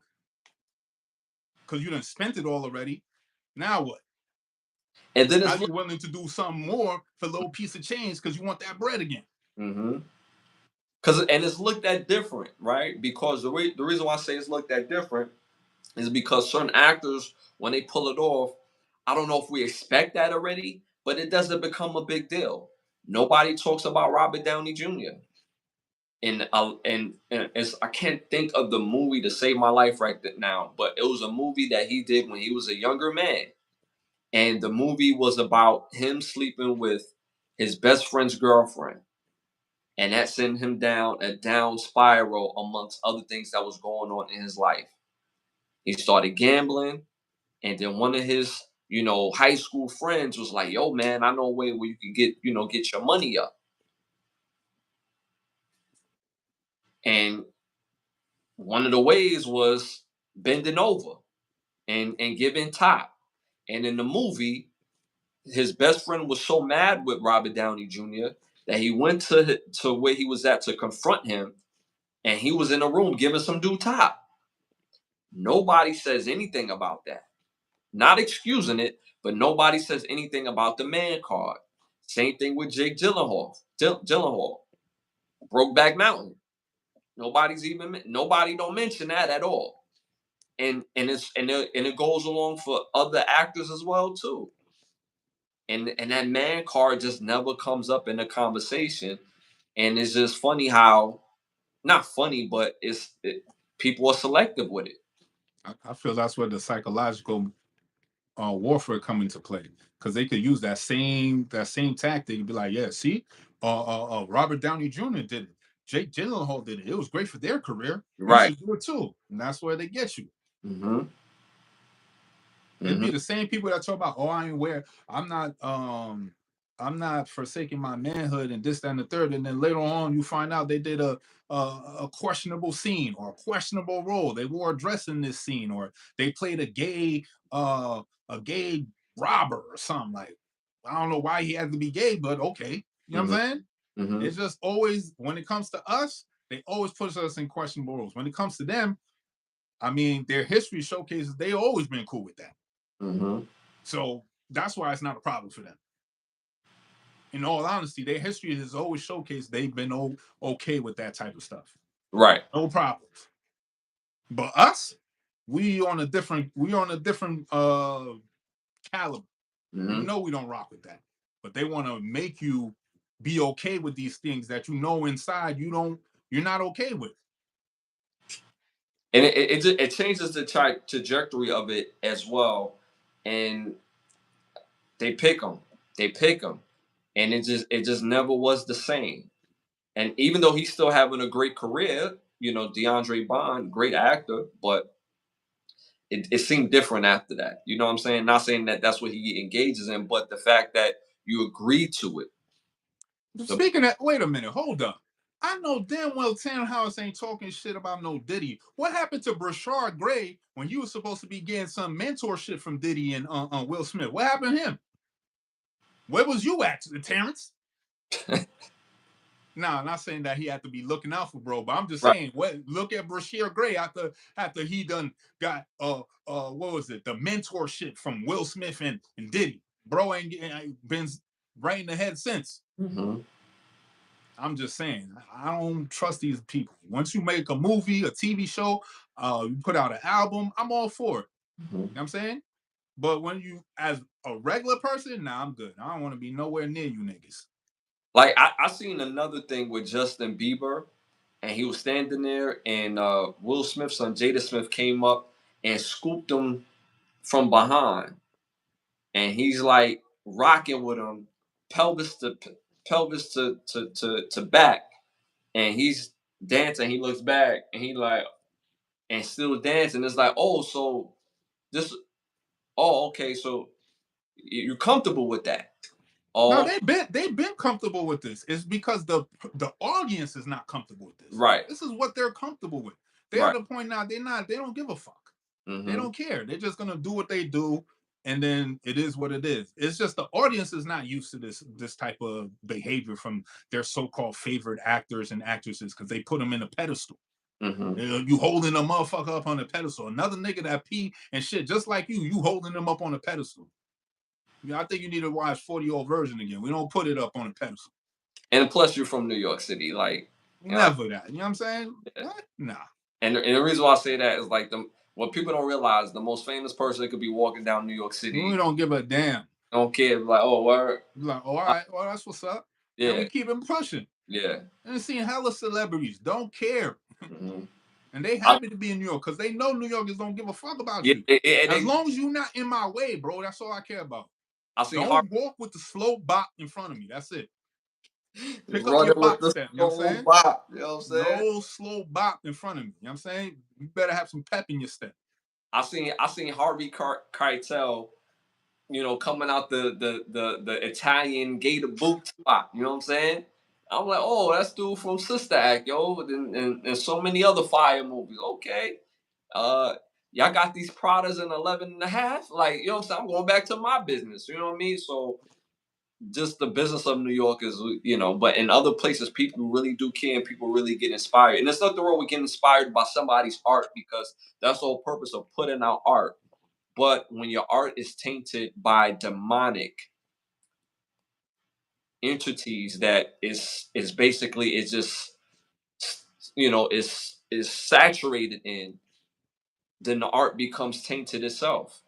because you done spent it all already. Now what? And then Now it's you're willing to do something more for a little piece of change because you want that bread again. hmm because and it's looked at different, right? Because the reason why I say it's looked at different is because certain actors, when they pull it off, I don't know if we expect that already, but it doesn't become a big deal. Nobody talks about Robert Downey Jr. And it's, I can't think of the movie to save my life right now, but it was a movie that he did when he was a younger man, and the movie was about him sleeping with his best friend's girlfriend, and that sent him down a down spiral amongst other things that was going on in his life. He started gambling. And then one of his, you know, high school friends was like, "Yo, man, I know a way where you can get, you know, get your money up." And one of the ways was bending over and giving top. And in the movie, his best friend was so mad with Robert Downey Jr. that he went to where he was at to confront him, and he was in a room giving some dude top. Nobody says anything about that. Not excusing it, but nobody says anything about the man card. Same thing with Jake Gyllenhaal. Gyllenhaal, Brokeback Mountain. Nobody don't mention that at all. And it goes along for other actors as well too. And that man card just never comes up in the conversation. And it's just funny how, not funny, but people are selective with it. I feel that's where the psychological warfare come into play because they could use that same tactic and be like, yeah, see, Robert Downey Jr. did it. Jake Gyllenhaal did it. It was great for their career. You Right. should do it too, and that's where they get you. Mm-hmm. It'd Mm-hmm. be the same people that talk about, oh, I ain't wear, I'm not forsaking my manhood and this, that, and the third. And then later on, you find out they did a questionable scene or a questionable role. They wore a dress in this scene, or they played a gay robber or something. Like, I don't know why he had to be gay, but okay. You know what I'm saying? Mm-hmm. It's just always, when it comes to us, they always put us in questionable roles. When it comes to them, I mean, their history showcases they always been cool with that. Mm-hmm. So that's why it's not a problem for them. In all honesty, their history has always showcased they've been okay with that type of stuff. Right. No problems. But us, we on a different caliber. You Mm-hmm. know we don't rock with that. But they want to make you be okay with these things that you know inside you're not okay with. And it changes the trajectory of it as well, and they pick them, and it just never was the same. And even though he's still having a great career, DeAndre Bond, great actor, but it seemed different after that. You know what I'm saying? Not saying that that's what he engages in, but the fact that you agree to it. The, Speaking of, wait a minute, hold up. I know damn well Townhouse ain't talking shit about no Diddy. What happened to Brashard Gray when you were supposed to be getting some mentorship from Diddy and Will Smith? What happened to him? Where was you at, Terrence? Nah, I'm not saying that he had to be looking out for bro, but I'm just right. saying, look at Brashard Gray after he done got what was it, the mentorship from Will Smith and Diddy. Bro ain't been right in the head since. Mm-hmm. I'm just saying, I don't trust these people. Once you make a movie, a TV show, you put out an album, I'm all for it. Mm-hmm. You know what I'm saying? But when you, as a regular person, nah, I'm good. I don't want to be nowhere near you niggas. Like I seen another thing with Justin Bieber, and he was standing there, and Will Smith's son Jada Smith came up and scooped him from behind, and he's like rocking with him, pelvis to pelvis to back, and he's dancing. He looks back, and he like and still dancing. It's like, oh, so this, oh, okay, so you're comfortable with that? No, Oh, they've been comfortable with this. It's because the audience is not comfortable with this. right, This is what they're comfortable with. They're right. at the point now they don't give a fuck. They Mm-hmm. don't care. They're just gonna do what they do, and then it is what it is. It's just the audience is not used to this type of behavior from their so-called favorite actors and actresses because they put them in a pedestal. Mm-hmm. You holding a motherfucker up on a pedestal. Another nigga that pee and shit just like you holding them up on a pedestal. Yeah, I think you need to watch 40-year-old version again. We don't put it up on a pedestal. And plus, you're from New York City, like, like, Never that. You know what I'm saying? yeah. What? Nah. And the reason why I say that is like what people don't realize, the most famous person that could be walking down New York We City don't give a damn. don't care, like, oh, word, Like, oh, all right, well, that's what's up. And yeah, we keep it pushing. yeah. And seeing hella celebrities don't care. Mm-hmm. And they I, happy to be in New York because they know New Yorkers don't give a fuck about yeah, you. and As long as you're not in my way, bro, that's all I care about. I seen Don't walk with the slow bop in front of me. That's it. Pick up your running with bop the step. You know what I'm slow saying? bop. You know what I'm saying? No slow bop in front of me. You know what I'm saying? You better have some pep in your step. I seen Harvey Keitel, coming out the Italian gator boot spot. You know what I'm saying? I'm like, oh, that's dude from Sister Act, yo, and so many other fire movies. Okay, uh, y'all got these Pradas in 11 and a half. Like, you know what I'm saying? I'm going back to my business. You know what I mean? So just the business of New York is, but in other places, people really do care and people really get inspired. And it's not the wrong with getting inspired by somebody's art because that's the whole purpose of putting out art. But when your art is tainted by demonic entities that is basically is just is saturated in, then the art becomes tainted itself.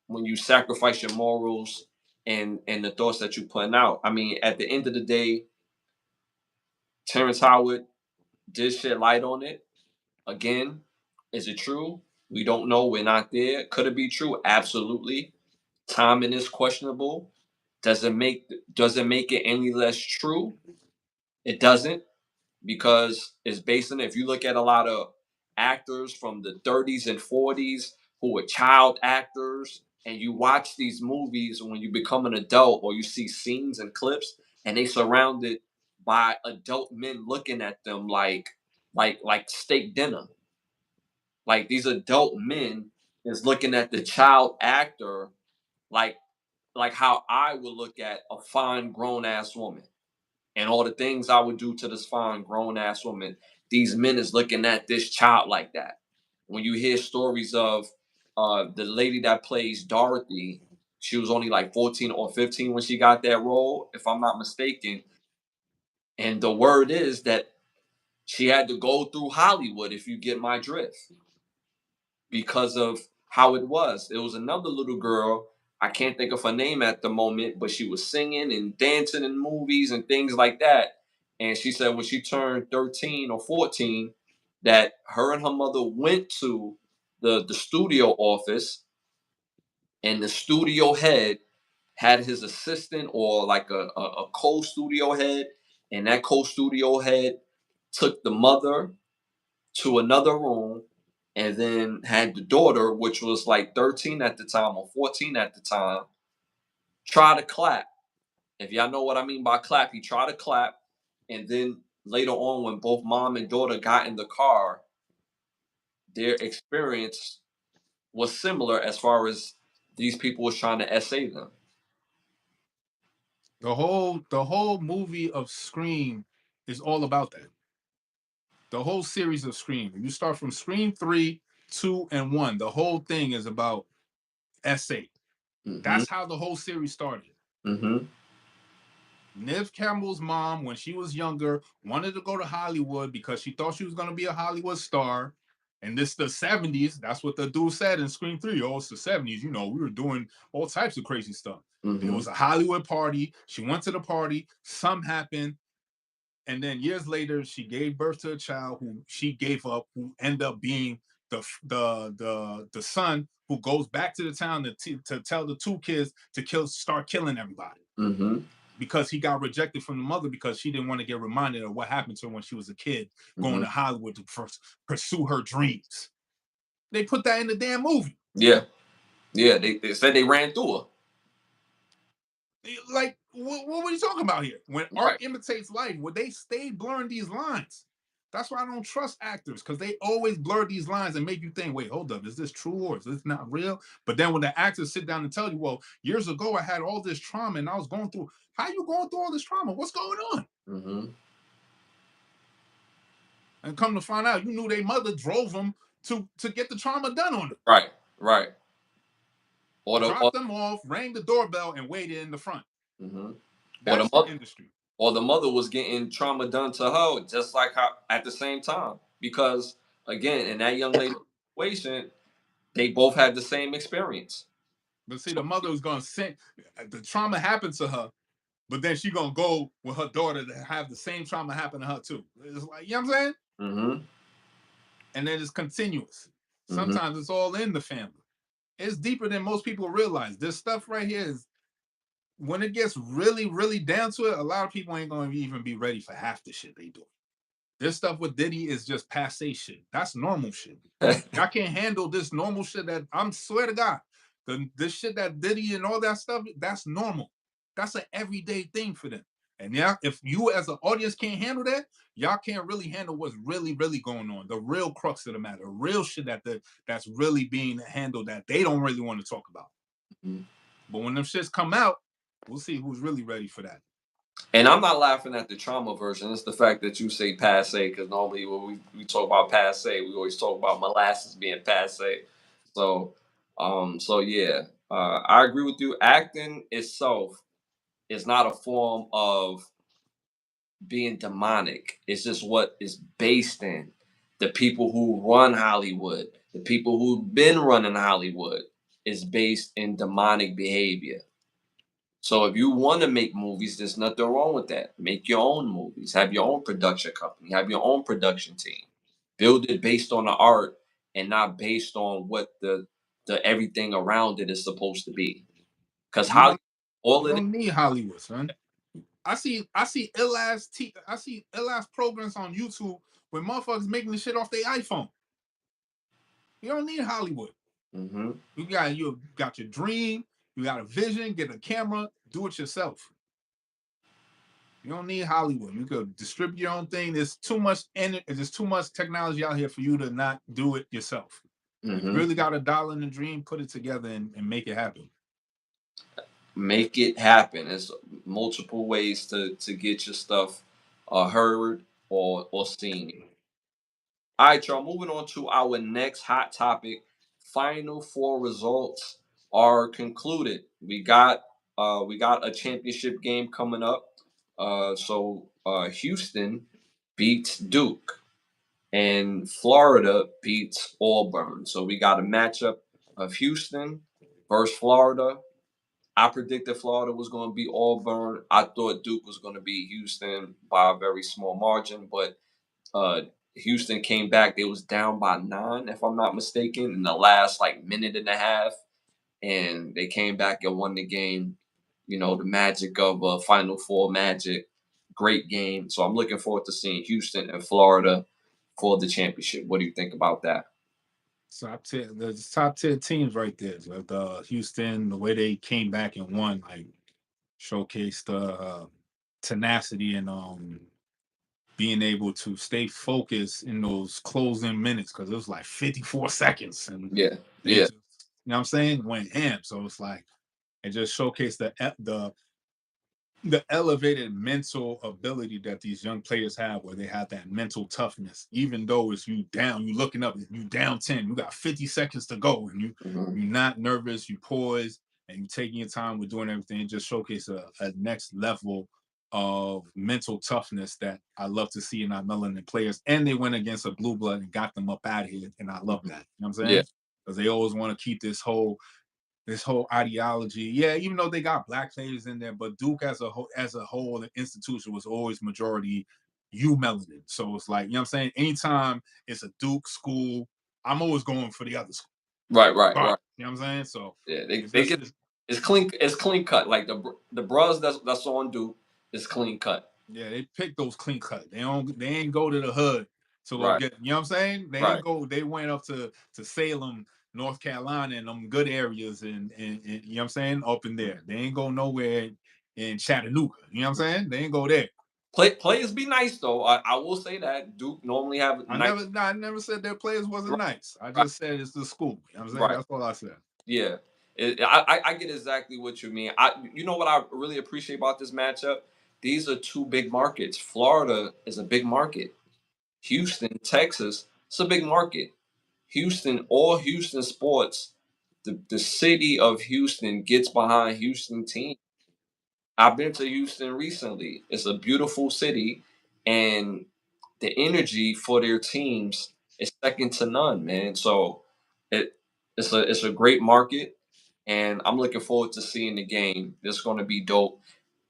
When you sacrifice your morals and the thoughts that you're putting out. I mean, at the end of the day, Terrence Howard did shed light on it. Again, is it true? We don't know. We're not there. Could it be true? Absolutely. Timing is questionable. Does it make it any less true? It doesn't, because it's based on, if you look at a lot of actors from the 30s and 40s who were child actors, and you watch these movies when you become an adult, or you see scenes and clips, and they surrounded by adult men looking at them like steak dinner. Like, these adult men is looking at the child actor like how I would look at a fine grown ass woman, and all the things I would do to this fine grown ass woman. These men is looking at this child like that. When you hear stories of the lady that plays Dorothy, she was only like 14 or 15 when she got that role, if I'm not mistaken. And the word is that she had to go through Hollywood, if you get my drift, because of how it was. There was another little girl, I can't think of her name at the moment, but she was singing and dancing in movies and things like that. And she said when she turned 13 or 14, that her and her mother went to the studio office, and the studio head had his assistant, or like a co-studio head, and that co-studio head took the mother to another room, and then had the daughter, which was like 13 at the time or 14 at the time, try to clap. If y'all know what I mean by clap, he tried to clap. And then later on, when both mom and daughter got in the car, their experience was similar, as far as these people was trying to essay them. The whole movie of Scream is all about that. The whole series of Scream. You start from Scream 3, 2, and 1. The whole thing is about essay. Mm-hmm. That's how the whole series started. Mm-hmm. Nev Campbell's mom, when she was younger, wanted to go to Hollywood because she thought she was going to be a Hollywood star. And this the 70s. That's what the dude said in Scream 3. Oh, it's the 70s. You know, we were doing all types of crazy stuff. There Mm-hmm. was a Hollywood party. She went to the party. Something happened. And then years later, she gave birth to a child who she gave up, who ended up being the son who goes back to the town to tell the two kids to start killing everybody, Mm-hmm. because he got rejected from the mother because she didn't want to get reminded of what happened to her when she was a kid, going Mm-hmm. to Hollywood to pursue her dreams. They put that in the damn movie. Yeah. Yeah. They said they ran through her. Like, what were you talking about here? When art Right. imitates life, would they stay blurring these lines? That's why I don't trust actors, because they always blur these lines and make you think, wait, hold up, is this true or is this not real? But then when the actors sit down and tell you, well, years ago I had all this trauma and I was going through, how you going through all this trauma? What's going on? Mm-hmm. And come to find out, you knew their mother drove them to get the trauma done on them. Right. Right. Or Dropped them off, rang the doorbell, and waited in the front. mm-hmm. or the That's the mother industry. or the mother was getting trauma done to her, just like how, at the same time, because again, in that young lady situation, they both had the same experience. But see, So, the mother was gonna send the trauma happened to her, but then she gonna go with her daughter to have the same trauma happen to her too. It's like, you know what I'm saying? mm-hmm. And then it's continuous. Mm-hmm. Sometimes it's all in the family. It's deeper than most people realize. This stuff right here is, when it gets really, really down to it, a lot of people ain't gonna even be ready for half the shit they do. This stuff with Diddy is just passe shit. That's normal shit. Y'all can't handle this normal shit that, I'm swear to God, this shit that Diddy and all that stuff, that's normal. That's an everyday thing for them. And yeah, if you as an audience can't handle that, y'all can't really handle what's really, really going on. The real crux of the matter, real shit that's really being handled that they don't really want to talk about. Mm-hmm. But when them shits come out, we'll see who's really ready for that. And I'm not laughing at the trauma version. It's the fact that you say passe, because normally when we talk about passe, we always talk about molasses being passe. So, so yeah, I agree with you. Acting itself is not a form of being demonic. It's just what is based in. The people who run Hollywood, the people who've been running Hollywood, is based in demonic behavior. So if you want to make movies, there's nothing wrong with that. Make your own movies. Have your own production company. Have your own production team. Build it based on the art, and not based on what the everything around it is supposed to be. Because You Hollywood want All You it don't need Hollywood, son. I see ill ass programs on YouTube where motherfuckers making the shit off their iPhone. You don't need Hollywood. Mm-hmm. You got your dream, you got a vision, get a camera, do it yourself. You don't need Hollywood. You could distribute your own thing. There's too much technology out here for you to not do it yourself. If you Mm-hmm. really got a dollar in the dream, put it together and make it happen. Make it happen. There's multiple ways to get your stuff heard or seen. All right, y'all. Moving on to our next hot topic. Final four results are concluded. We got a championship game coming up. Houston beats Duke and Florida beats Auburn. So we got a matchup of Houston versus Florida. I predicted Florida was going to be Auburn. I thought Duke was going to beat Houston by a very small margin, but uh, Houston came back. They was down by 9, if I'm not mistaken, in the last like minute and a half, and they came back and won the game. You know, the magic of Final Four magic. Great game. So I'm looking forward to seeing Houston and Florida for the championship. What do you think about that? Top 10 teams right there. Like the Houston, the way they came back and won, like showcased tenacity and being able to stay focused in those closing minutes because it was like 54 seconds and Yeah, they yeah. just, you know what I'm saying, went ham. So it's like it just showcased the elevated mental ability that these young players have, where they have that mental toughness, even though it's you down, you looking up, you down 10, you got 50 seconds to go, and Hmm. you're not nervous, you poise, and you taking your time with doing everything. It just showcase a next level of mental toughness that I love to see in our melanin players. And they went against a blue blood and got them up out of here, and I love Hmm. that. You know what I'm Yeah, saying? Because they always want to keep this whole ideology. Yeah, even though they got black players in there, but Duke as a whole, the institution was always majority you melanin. So it's like, you know what I'm saying? Anytime it's a Duke school, I'm always going for the other school. right, right, Right. right. You know what I'm saying? So Yeah, they it's they just get it's clean cut. Like the bros that's on Duke is clean cut. yeah, they pick those clean cut. They ain't go to the hood to go Right, get, you know what I'm saying? right. They went up to Salem, North Carolina, and them good areas and you know what I'm saying? Up in there. They ain't go nowhere in Chattanooga. You know what I'm saying? They ain't go there. Players be nice though. I will say that Duke normally have nice. I never said their players wasn't Right, nice. I right, just said it's the school. You know what I'm saying? right. That's all I said. Yeah, I get exactly what you mean. You know what I really appreciate about this matchup? These are two big markets. Florida is a big market. Houston, Texas, it's a big market. All Houston sports, the city of Houston gets behind Houston team. I've been to Houston recently. It's a beautiful city, and the energy for their teams is second to none, man. So it it's a great market, and I'm looking forward to seeing the game. It's going to be dope.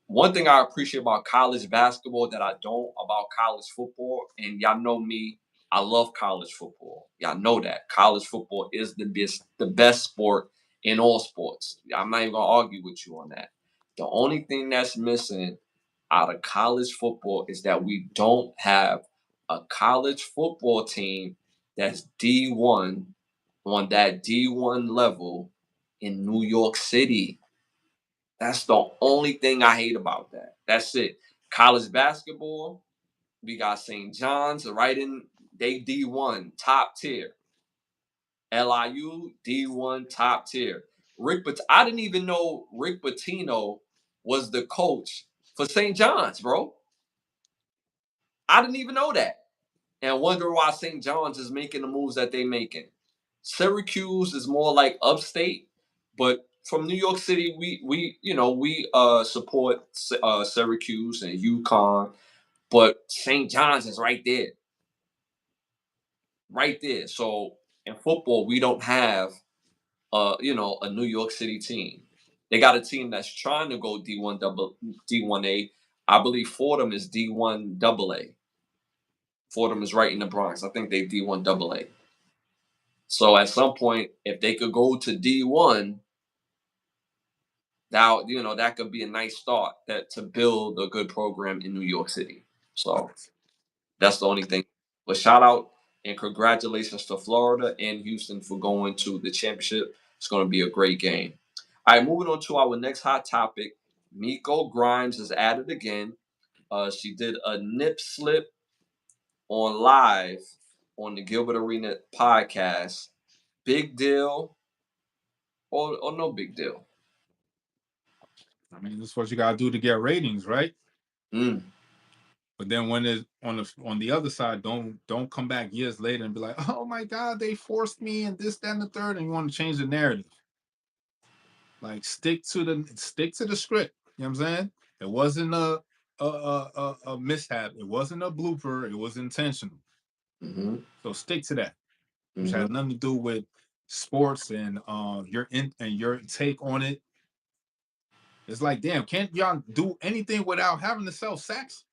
One thing I appreciate about college basketball that I don't about college football, and y'all know me, I love college football. Y'all know that college football is the best sport in all sports. I'm not even gonna argue with you on that. The only thing that's missing out of college football is that we don't have a college football team that's D1 on that D1 level in New York City. That's the only thing I hate about that. That's it. College basketball, we got St. John's right in they D1 top tier. LIU D1 top tier. I didn't even know Rick Pitino was the coach for St. John's, bro. I didn't even know that. And wonder why St. John's is making the moves that they making. Syracuse is more like upstate, but from New York City, we support Syracuse and UConn, but St. John's is right there, right there. So in football, we don't have a New York City team. They got a team that's trying to go D1A. I believe Fordham is D1 AA. Fordham is right in the Bronx. I think they D1 AA. So at some point, if they could go to D1, that could be a nice start that to build a good program in New York City. So that's the only thing. But shout out and congratulations to Florida and Houston for going to the championship. It's going to be a great game. All right, moving on to our next hot topic. Miko Grimes is at it again. She did a nip slip on live on the Gilbert Arena podcast. Big deal or no big deal? I mean, this is what you gotta do to get ratings, right? Mm. But then when it's on the other side, don't come back years later and be like, oh my God, they forced me and this, that, and the third, and you want to change the narrative. Like stick to the script. You know what I'm saying? It wasn't a mishap. It wasn't a blooper. It was intentional. Mm-hmm. So stick to that, which Mm-hmm. has nothing to do with sports and your take on it. It's like, damn, can't y'all do anything without having to sell sex?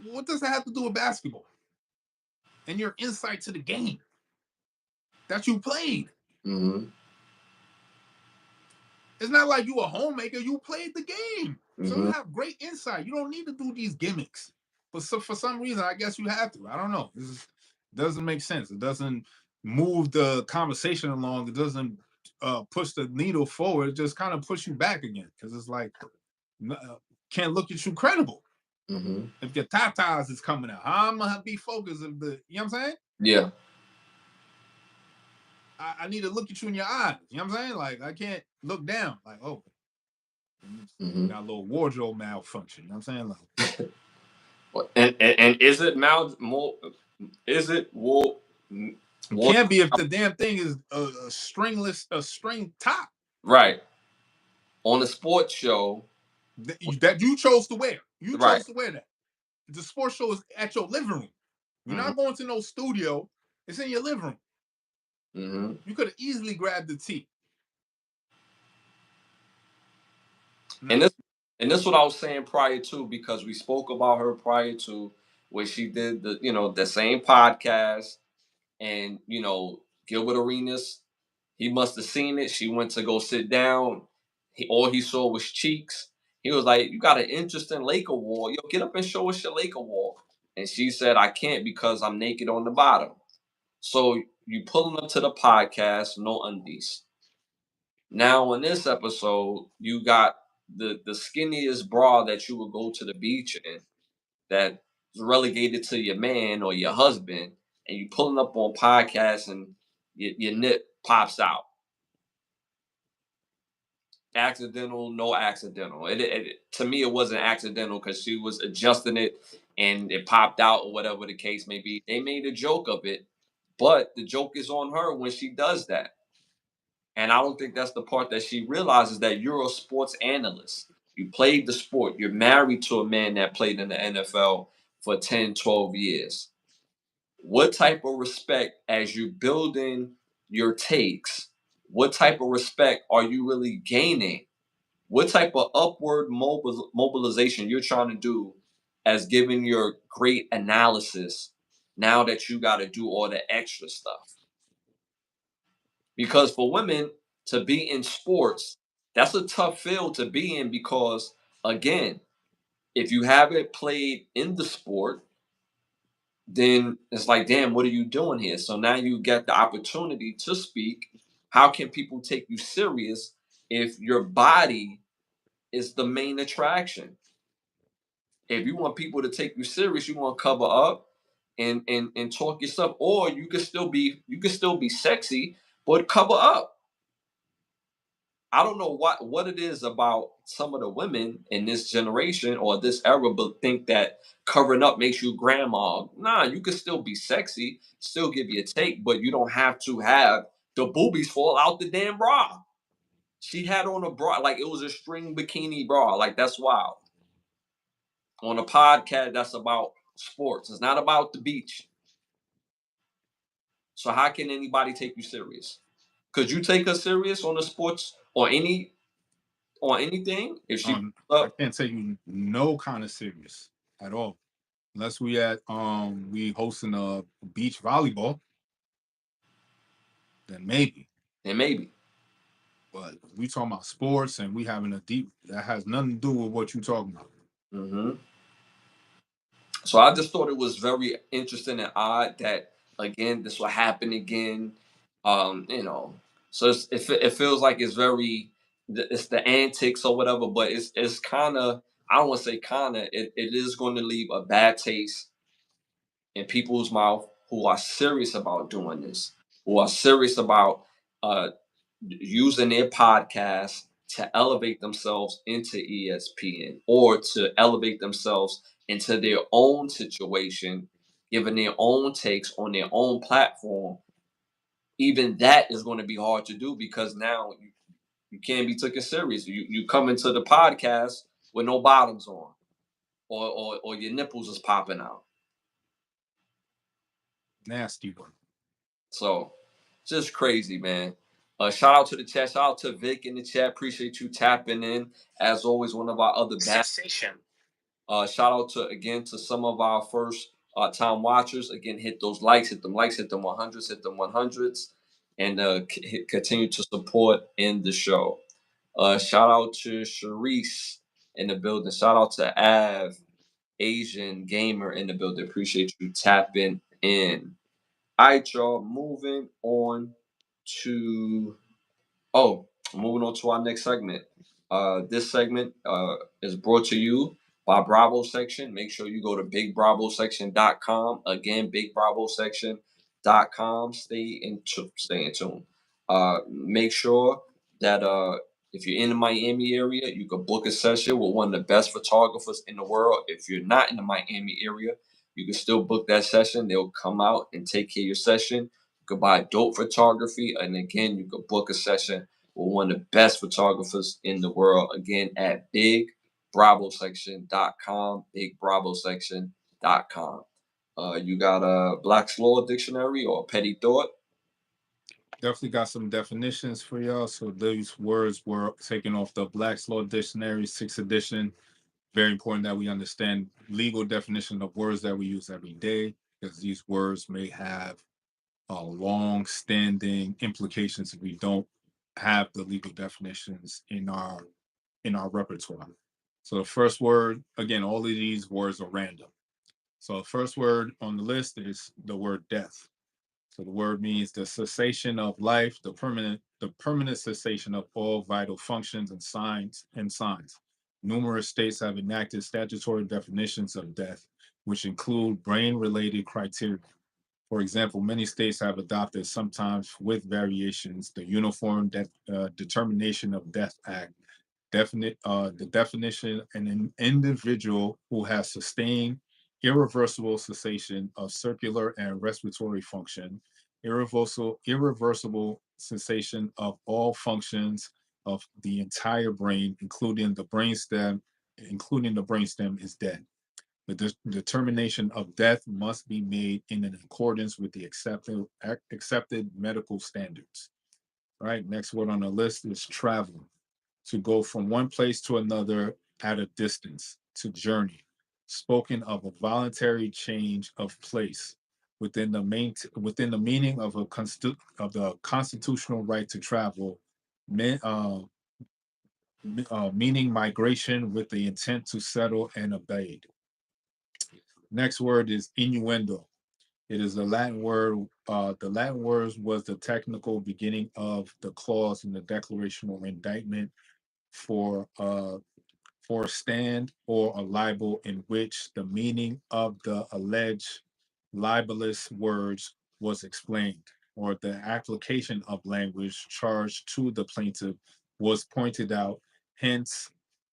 What does that have to do with basketball? And your insight to the game that you played. Mm-hmm. It's not like you a homemaker. You played the game. So you Mm-hmm. have great insight. You don't need to do these gimmicks. But so for some reason, I guess you have to. I don't know. This doesn't make sense. It doesn't move the conversation along. It doesn't push the needle forward. It just kind of push you back again. Because it's like, can't look at you credible. Mm-hmm. If your tatas is coming out, I'm going to be focused. You know what I'm saying? Yeah. I need to look at you in your eyes. You know what I'm saying? Like, I can't look down. Like, oh, Mm-hmm. got a little wardrobe malfunction. You know what I'm saying? Like, and is it more? Is it war? it can't be if the damn thing is a string top Right. On a sports show. that you chose to wear. You Right. chose to wear that. The sports show is at your living room. You're Mm-hmm. not going to no studio. It's in your living room. Mm-hmm. You could have easily grabbed the tee. And this is what I was saying prior to, because we spoke about her prior to where she did the same podcast, and Gilbert Arenas, he must have seen it. She went to go sit down. All he saw was cheeks. He was like, "You got an interesting Laker wall. Yo, get up and show us your Laker wall." And she said, "I can't because I'm naked on the bottom." So you pulling up to the podcast, no undies. Now in this episode, you got the skinniest bra that you would go to the beach in, that's relegated to your man or your husband, and you pulling up on podcasts and your nip pops out. Accidental, no accidental. To me, it wasn't accidental because she was adjusting it and it popped out or whatever the case may be. They made a joke of it, but the joke is on her when she does that. And I don't think that's the part that she realizes, that you're a sports analyst. You played the sport. You're married to a man that played in the NFL for 10, 12 years. What type of respect, as you're building your takes, what type of respect are you really gaining? What type of upward mobilization you're trying to do as giving your great analysis now that you got to do all the extra stuff? Because for women to be in sports, that's a tough field to be in, because again, if you haven't played in the sport, then it's like, damn, what are you doing here? So now you get the opportunity to speak. How can people take you serious if your body is the main attraction? If you want people to take you serious, you want to cover up and talk your stuff, or you can still be sexy, but cover up. I don't know what it is about some of the women in this generation or this era, but think that covering up makes you grandma. Nah, you can still be sexy, still give you a take, but you don't have to have the boobies fall out the damn bra. She had on a bra like it was a string bikini bra. Like, that's wild. On a podcast that's about sports, it's not about the beach. So how can anybody take you serious? Could you take her serious on the sports or anything if she I up? can't take you no kind of serious at all. Unless we hosting a beach volleyball, then maybe. Then maybe. But we talking about sports and we having a deep that has nothing to do with what you talking about. Hmm. So I just thought it was very interesting and odd that again this will happen again. You know, so it feels like it's very it's the antics or whatever, but it's kind of, I don't want to say kind of, it is going to leave a bad taste in people's mouth who are serious about doing this, who are serious about uh, using their podcast to elevate themselves into ESPN or to elevate themselves into their own situation, giving their own takes on their own platform. Even that is going to be hard to do because now you can't be taken serious. You come into the podcast with no bottoms on, or your nipples is popping out. Nasty one. So just crazy, man. Shout out to the chat. Shout out to Vic in the chat. Appreciate you tapping in. As always, one of our other Sensation. shout out to again to some of our first time watchers. Again, hit those likes, hit them likes, hit them 100s, hit them 100s, and continue to support in the show. Shout out to Sharice in the building. Shout out to Av, Asian gamer in the building. Appreciate you tapping in. All right, y'all. Moving on to Oh, moving on to our next segment. This segment is brought to you by Bravo Section. Make sure you go to bigbravosection.com. Again, bigbravosection.com. Stay in tune. Make sure that if you're in the Miami area, you can book a session with one of the best photographers in the world. If you're not in the Miami area, you can still book that session. They'll come out and take care of your session. You could buy dope photography, and again, you could book a session with one of the best photographers in the world. Again, at bigbravosection.com, bigbravosection.com. You got a Black's Law Dictionary or Petty Thought? Definitely got some definitions for y'all. So these words were taken off the Black's Law Dictionary, 6th edition. Very important that we understand legal definition of words that we use every day, because these words may have long-standing implications if we don't have the legal definitions in our repertoire. So the first word, again, all of these words are random. So the first word on the list is the word death. So the word means the cessation of life, the permanent cessation of all vital functions and signs. Numerous states have enacted statutory definitions of death, which include brain-related criteria. For example, many states have adopted, sometimes with variations, the Uniform Determination of Death Act. The definition: an individual who has sustained irreversible cessation of circular and respiratory function, irreversible cessation of all functions of the entire brain, including the brainstem, is dead. The determination of death must be made in accordance with the accepted medical standards. All right, next word on the list is travel. To go from one place to another at a distance, to journey. Spoken of a voluntary change of place within the meaning of of the constitutional right to travel, me- uh, meaning migration with the intent to settle and abide. Next word is innuendo. It is the Latin word. The Latin word was the technical beginning of the clause in the declaration or indictment for a stand or a libel in which the meaning of the alleged libelous words was explained, or the application of language charged to the plaintiff was pointed out. Hence,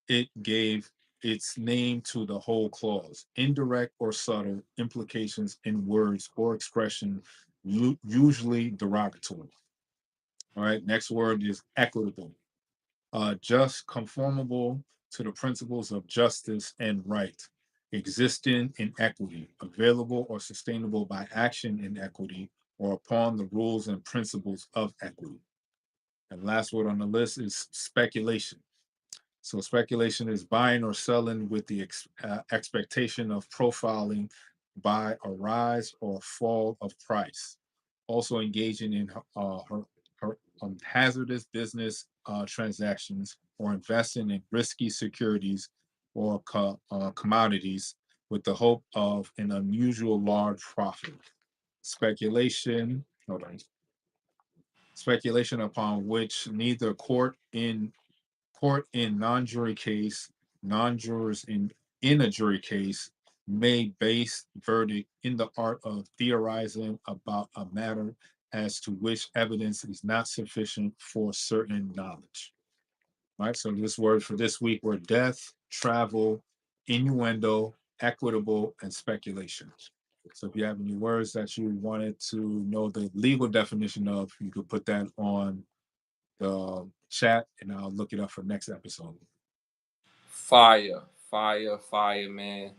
it gave its name to the whole clause. Indirect or subtle implications in words or expression, usually derogatory. All right, next word is equitable. Just, conformable to the principles of justice and right, existing in equity, available or sustainable by action in equity, or upon the rules and principles of equity. And last word on the list is speculation. So speculation is buying or selling with the expectation of profiling by a rise or fall of price. Also engaging in hazardous business transactions or investing in risky securities or commodities with the hope of an unusual large profit. Speculation, hold on, speculation upon which neither court in non-jury case, non-jurors in a jury case may base verdict in the art of theorizing about a matter as to which evidence is not sufficient for certain knowledge. Right. So this word for this week were death, travel, innuendo, equitable, and speculation. So if you have any words that you wanted to know the legal definition of, you could put that on the chat and I'll look it up for next episode. Fire, fire, fire, man.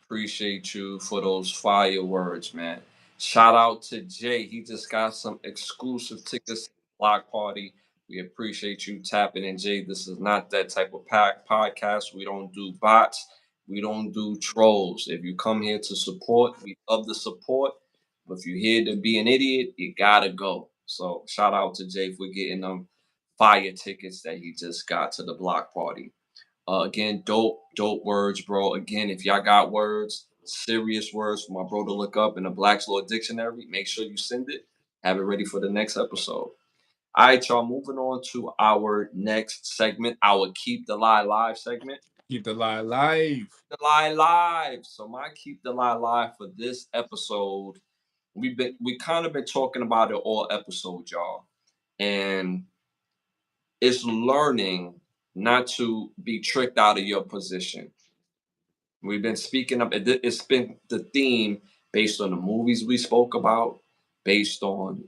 Appreciate you for those fire words, man. Shout out to Jay. He just got some exclusive tickets to the block party. We appreciate you tapping in, Jay. This is not that type of podcast. We don't do bots. We don't do trolls. If you come here to support, we love the support. But if you're here to be an idiot, you gotta go. So shout out to Jay for getting them fire tickets that he just got to the block party. Again, dope words, bro. Again, if y'all got words, serious words for my bro to look up in the Black's Law Dictionary, make sure you send it. Have it ready for the next episode. All right, y'all. Moving on to our next segment, our Keep the Lie Live segment. Keep the lie alive. The Lie Live. So my Keep the Lie Live for this episode, we kind of been talking about it all episode, y'all, and it's learning not to be tricked out of your position. We've been speaking of it. It's been the theme based on the movies we spoke about, based on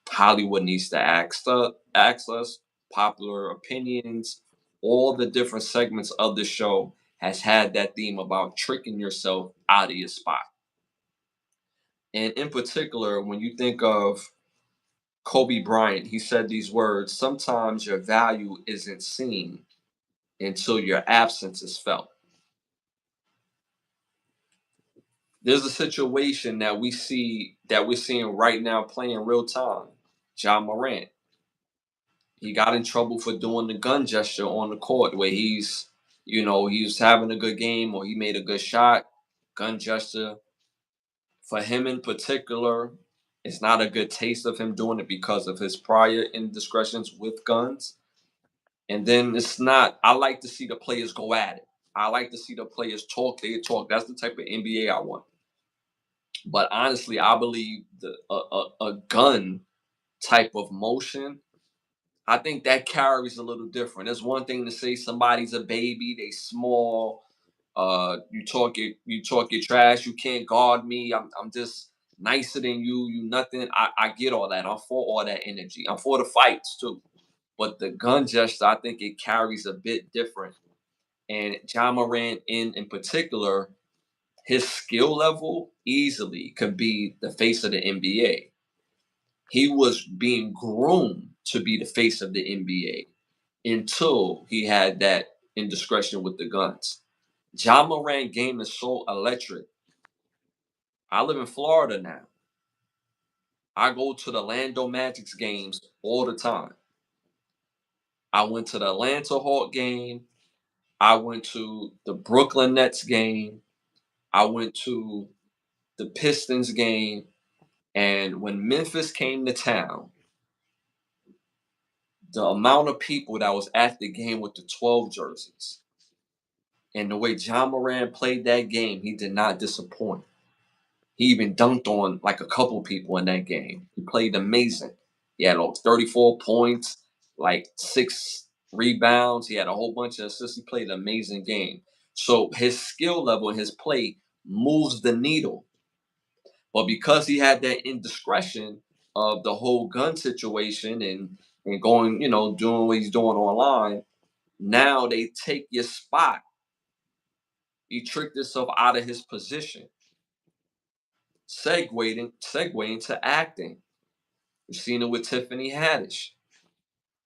Hollywood needs to ask us, popular opinions, all the different segments of the show has had that theme about tricking yourself out of your spot. And in particular, when you think of Kobe Bryant, he said these words: sometimes your value isn't seen until your absence is felt. There's a situation that we're seeing right now playing real time. John Morant. He got in trouble for doing the gun gesture on the court where he's having a good game or he made a good shot. Gun gesture. For him in particular, it's not a good taste of him doing it because of his prior indiscretions with guns. And then it's not, I like to see the players go at it. I like to see the players talk their talk. That's the type of NBA I want. But honestly, I believe a gun type of motion, I think that carries a little different. It's one thing to say somebody's a baby, they small, you talk your trash, you can't guard me, I'm just nicer than you nothing. I get all that. I'm for all that energy. I'm for the fights too. But the gun gesture, I think it carries a bit different. And John Moran in particular, his skill level easily could be the face of the NBA. He was being groomed to be the face of the NBA until he had that indiscretion with the guns. John Moran game is so electric. I live in Florida now. I go to the Orlando Magic's games all the time. I went to the Atlanta Hawk game. I went to the Brooklyn Nets game. I went to the Pistons game. And when Memphis came to town, the amount of people that was at the game with the 12 jerseys and the way John Moran played that game, he did not disappoint. He even dunked on like a couple people in that game. He played amazing. He had like 34 points, like 6 rebounds. He had a whole bunch of assists. He played an amazing game. So his skill level and his play moves the needle. But because he had that indiscretion of the whole gun situation and going, doing what he's doing online, now they take your spot. He tricked himself out of his position, segueing to acting. We've seen it with Tiffany Haddish.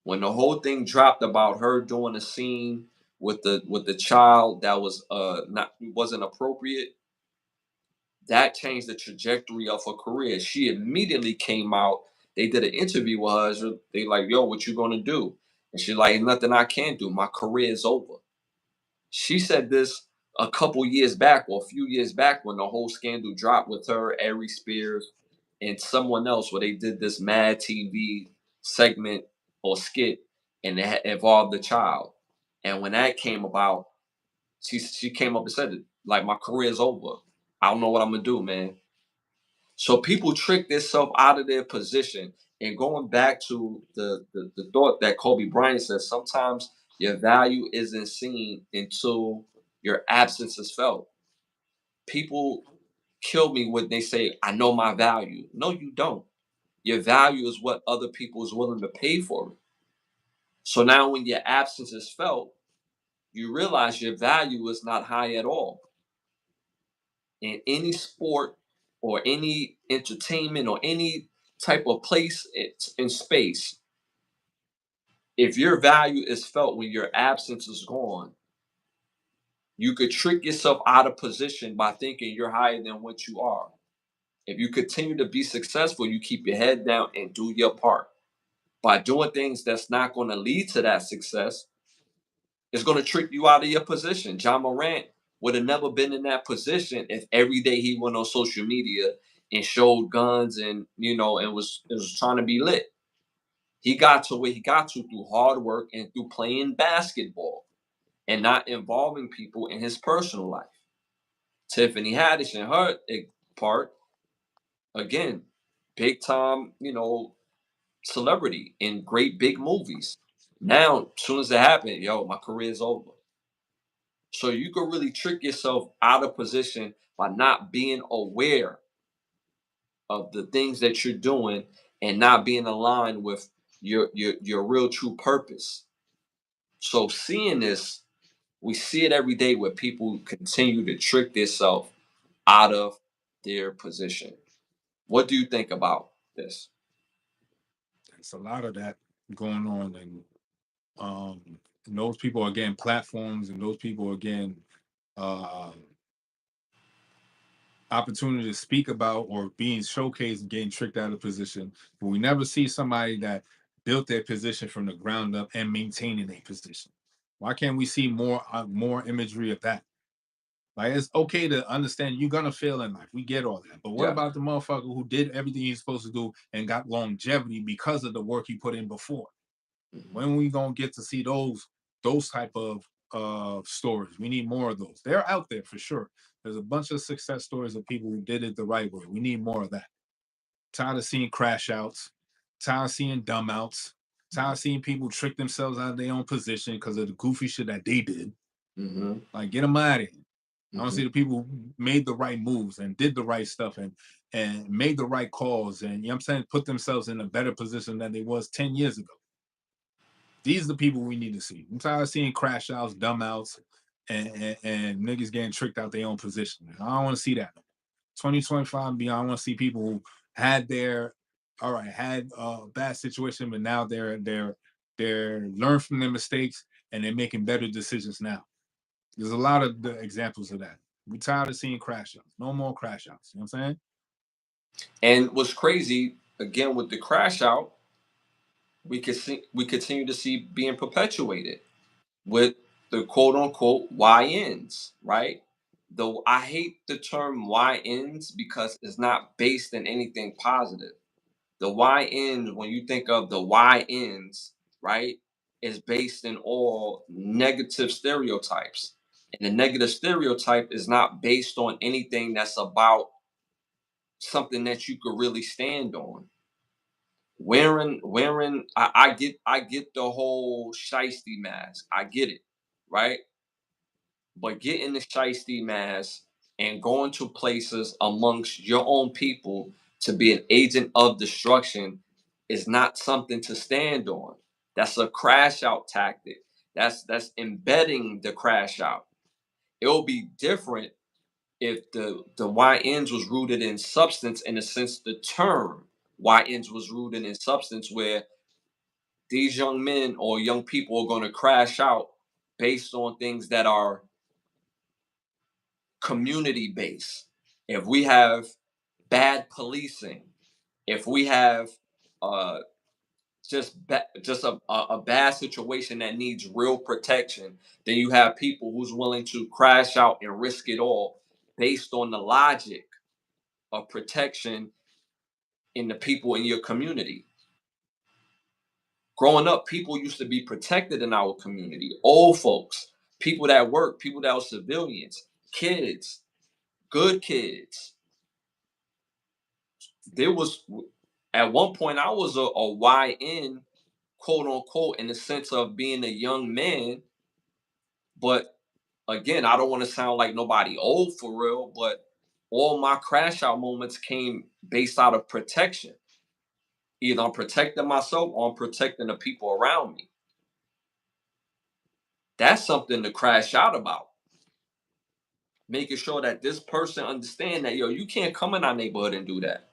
When the whole thing dropped about her doing a scene with the child that wasn't appropriate, that changed the trajectory of her career. She immediately came out. They did an interview with her. They like, yo, what you gonna do? And she's like, nothing I can do. My career is over. She said this a couple years back, or a few years back, when the whole scandal dropped with her, Ari Spears, and someone else, where they did this Mad TV segment or skit, and it involved the child. And when that came about, she came up and said it, like, my career is over. I don't know what I'm gonna do, man. So people trick themselves out of their position. And going back to the thought that Kobe Bryant says, sometimes your value isn't seen until your absence is felt. People kill me when they say, I know my value. No, you don't. Your value is what other people is willing to pay for it. So now when your absence is felt, you realize your value is not high at all. In any sport or any entertainment or any type of place in space, if your value is felt when your absence is gone, you could trick yourself out of position by thinking you're higher than what you are. If you continue to be successful, you keep your head down and do your part. By doing things that's not going to lead to that success, it's going to trick you out of your position. John Morant would have never been in that position if every day he went on social media and showed guns and and was trying to be lit. He got to where he got to through hard work and through playing basketball and not involving people in his personal life. Tiffany Haddish and her part, again, big time, celebrity in great big movies. Now, as soon as it happened, yo, my career is over. So you can really trick yourself out of position by not being aware of the things that you're doing and not being aligned with your real true purpose. So seeing this, we see it every day where people continue to trick themselves out of their position. What do you think about this? It's a lot of that going on, um, and those people are getting platforms, and those people are getting uh, opportunity to speak about or being showcased and getting tricked out of position. But we never see somebody that built their position from the ground up and maintaining a position. Why can't we see more imagery of that? Like, it's okay to understand you're gonna fail in life. We get all that. But what Yeah. about the motherfucker who did everything he's supposed to do and got longevity because of the work he put in before? Mhm. When we gonna get to see those type of stories? We need more of those. They're out there for sure. There's a bunch of success stories of people who did it the right way. We need more of that. Tired of seeing crash outs, tired of seeing dumb outs, tired of seeing people trick themselves out of their own position because of the goofy shit that they did. Mhm. Like, get them out of here. I want to see Mhm. the people who made the right moves and did the right stuff and made the right calls, and you know what I'm saying, put themselves in a better position than they was 10 years ago. These are the people we need to see. I'm tired of seeing crash outs, dumb outs, and niggas getting tricked out their own position. I don't want to see that. 2025 and beyond, I want to see people who had their had a bad situation, but now they're learned from their mistakes and they're making better decisions now. There's a lot of the examples of that. We're tired of seeing crash outs. No more crash outs. You know what I'm saying? And what's crazy again with the crash out, we continue to see being perpetuated with the quote unquote YNs, right? Though I hate the term YNs because it's not based in anything positive. The YNs, when you think of the YNs, right, is based in all negative stereotypes. And the negative stereotype is not based on anything that's about something that you could really stand on. Wearing I get the whole shiesty mask. I get it, right? But getting the shiesty mask and going to places amongst your own people to be an agent of destruction is not something to stand on. That's a crash out tactic. That's embedding the crash out. It will be different if the YNs was rooted in substance, in a sense the term YNs was rooted in substance, where these young men or young people are going to crash out based on things that are community based. If we have bad policing, if we have uh, just a bad situation that needs real protection. Then you have people who's willing to crash out and risk it all based on the logic of protection in the people in your community. Growing up, people used to be protected in our community. Old folks, people that work, people that were civilians, kids, good kids. There was at one point I was a YN, quote unquote, in the sense of being a young man. But again, I don't want to sound like nobody old for real, but all my crash out moments came based out of protection. Either I'm protecting myself or I'm protecting the people around me. That's something to crash out about. Making sure that this person understand that, yo, you can't come in our neighborhood and do that.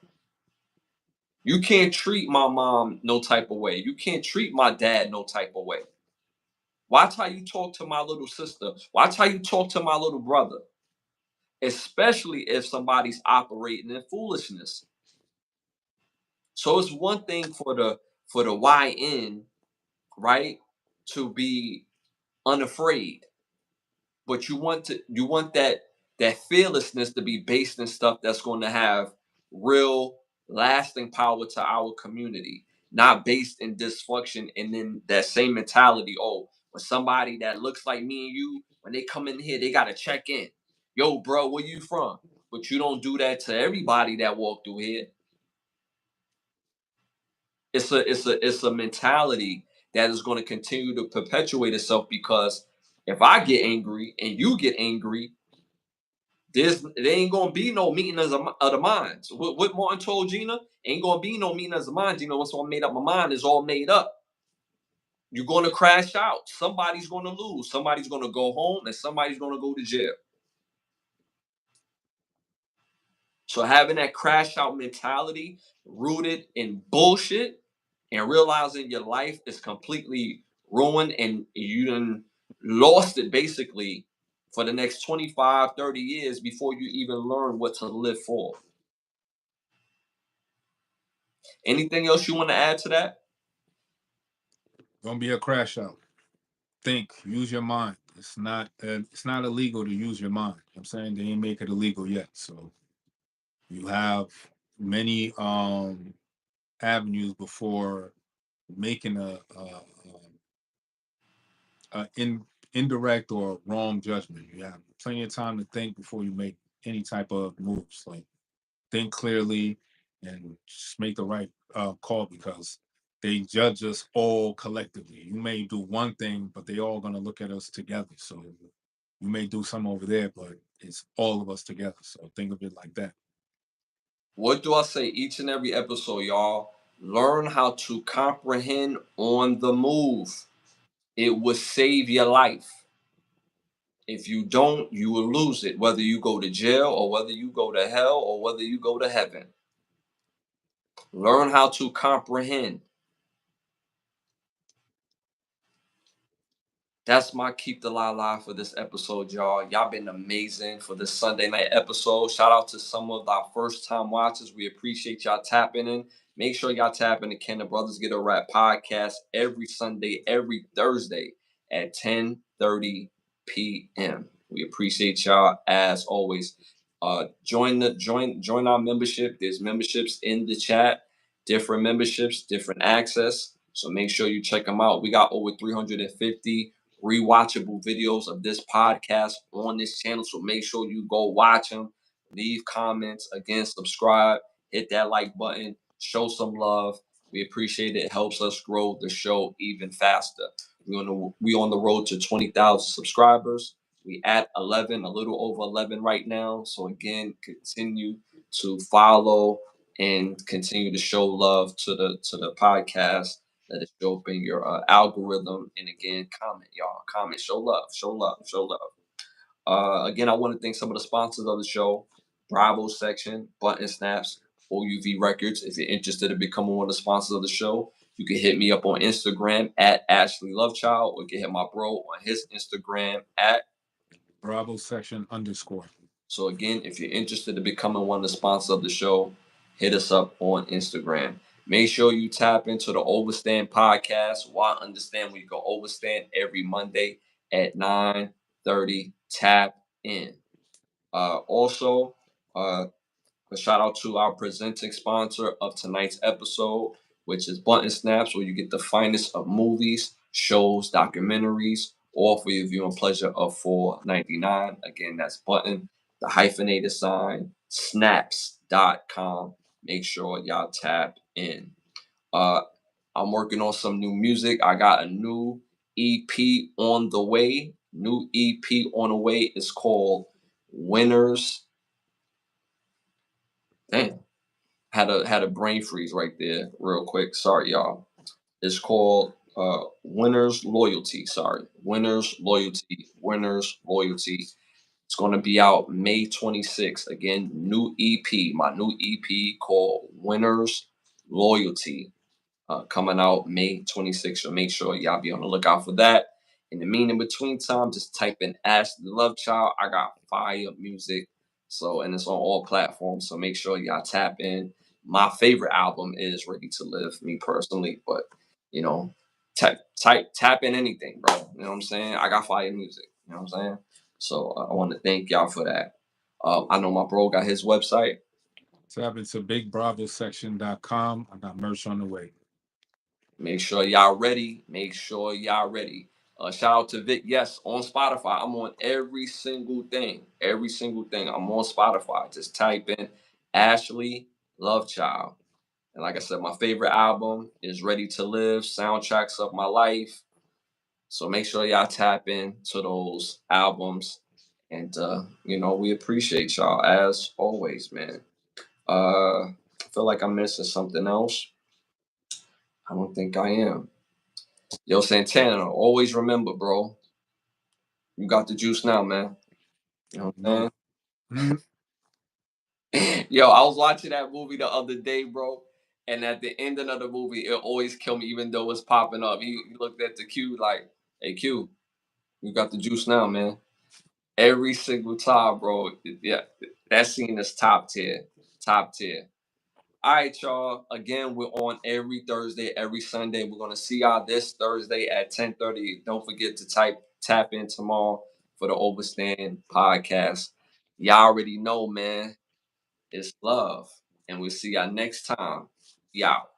You can't treat my mom no type of way. You can't treat my dad no type of way. Watch how you talk to my little sister. Watch how you talk to my little brother. Especially if somebody's operating in foolishness. So it's one thing for the YN, right, to be unafraid, but you want that fearlessness to be based in stuff that's going to have real lasting power to our community, not based in dysfunction. And then that same mentality, oh, when somebody that looks like me and you, when they come in here, they got to check in. Yo, bro, where you from? But you don't do that to everybody that walk through here. It's a mentality that is going to continue to perpetuate itself, because if I get angry and you get angry, there ain't gonna be no meeting of the minds. What Martin told Gina, ain't gonna be no meeting of the minds. You know, once I made up my mind, it's all made up. You're gonna crash out. Somebody's gonna lose. Somebody's gonna go home, and somebody's gonna go to jail. So having that crash out mentality rooted in bullshit and realizing your life is completely ruined and you done lost it basically for the next 25, 30 years before you even learn what to live for. Anything else you want to add to that? Don't be a crash out. Think, use your mind. It's not illegal to use your mind. I'm saying they ain't make it illegal yet. So you have many avenues before making a indirect or wrong judgment. You have plenty of time to think before you make any type of moves. Like, think clearly and just make the right call, because they judge us all collectively. You may do one thing, but they all gonna look at us together. So you may do some over there, but it's all of us together. So think of it like that. What do I say each and every episode, y'all? Learn how to comprehend on the move. It will save your life. If you don't, you will lose it, whether you go to jail or whether you go to hell or whether you go to heaven. Learn how to comprehend. That's my keep the lie live for this episode, y'all. Y'all been amazing for this Sunday night episode. Shout out to some of our first time watchers. We appreciate y'all tapping in. Make sure y'all tap into Can the Brothers Get a Rap podcast every Sunday, every Thursday at 10:30 p.m. We appreciate y'all as always. Join our membership. There's memberships in the chat, different memberships, different access. So make sure you check them out. We got over 350 rewatchable videos of this podcast on this channel. So make sure you go watch them, leave comments, again, subscribe, hit that like button, show some love. We appreciate it. It helps us grow the show even faster. We on the road to 20,000 subscribers. We at 11, a little over 11 right now. So again, continue to follow and continue to show love to the podcast. Let it show up in your algorithm. And again, comment, y'all. Comment, show love, show love, show love. Again, I want to thank some of the sponsors of the show: Bravo Section, Button Snaps, OUV Records. If you're interested in becoming one of the sponsors of the show, you can hit me up on Instagram at Ashley Lovechild, or you can hit my bro on his Instagram at Bravo section _. So again, if you're interested in becoming one of the sponsors of the show, hit us up on Instagram. Make sure you tap into the Overstand podcast. Why Understand, where you go overstand every Monday at 9:30. Tap in. Also, a shout out to our presenting sponsor of tonight's episode, which is Button Snaps, where you get the finest of movies, shows, documentaries, all for your viewing pleasure of $4.99. Again, that's Button, the hyphenated sign, snaps.com. Make sure y'all tap in. Uh, I'm working on some new music. I got a new EP on the way. New EP on the way is called Winners. Damn, had a brain freeze right there, real quick. Sorry, y'all. It's called Winners Loyalty. Sorry, Winners Loyalty. Winners Loyalty. It's gonna be out May 26th. Again, new EP. My new EP called Winners Loyalty, coming out May 26th. So make sure y'all be on the lookout for that. In the mean in between time, just type in Ask the Lovechild. I got fire music. So, and it's on all platforms. So make sure y'all tap in. My favorite album is Ready to Live, me personally, but you know, tap in anything, bro. You know what I'm saying? I got fire music. You know what I'm saying? So I want to thank y'all for that. I know my bro got his website. Tap into bigbravossection.com. I got merch on the way. Make sure y'all ready. Make sure y'all ready. Shout out to Vic. Yes, on Spotify. I'm on every single thing. Every single thing. I'm on Spotify. Just type in Ashley Lovechild. And like I said, my favorite album is Ready to Live, Soundtracks of My Life. So make sure y'all tap in to those albums. And we appreciate y'all as always, man. I feel like I'm missing something else. I don't think I am. Yo, Santana, always remember, bro. You got the juice now, man. You know what No. I'm saying? Yo, I was watching that movie the other day, bro. And at the ending of the movie, it always killed me, even though it's popping up. He looked at the Q like, hey, Q, you got the juice now, man. Every single time, bro. Yeah, that scene is top tier. Top tier. All right, y'all. Again, we're on every Thursday, every Sunday. We're gonna see y'all this Thursday at 10:30. Don't forget to tap in tomorrow for the Overstand podcast. Y'all already know, man. It's love, and we'll see y'all next time. Y'all.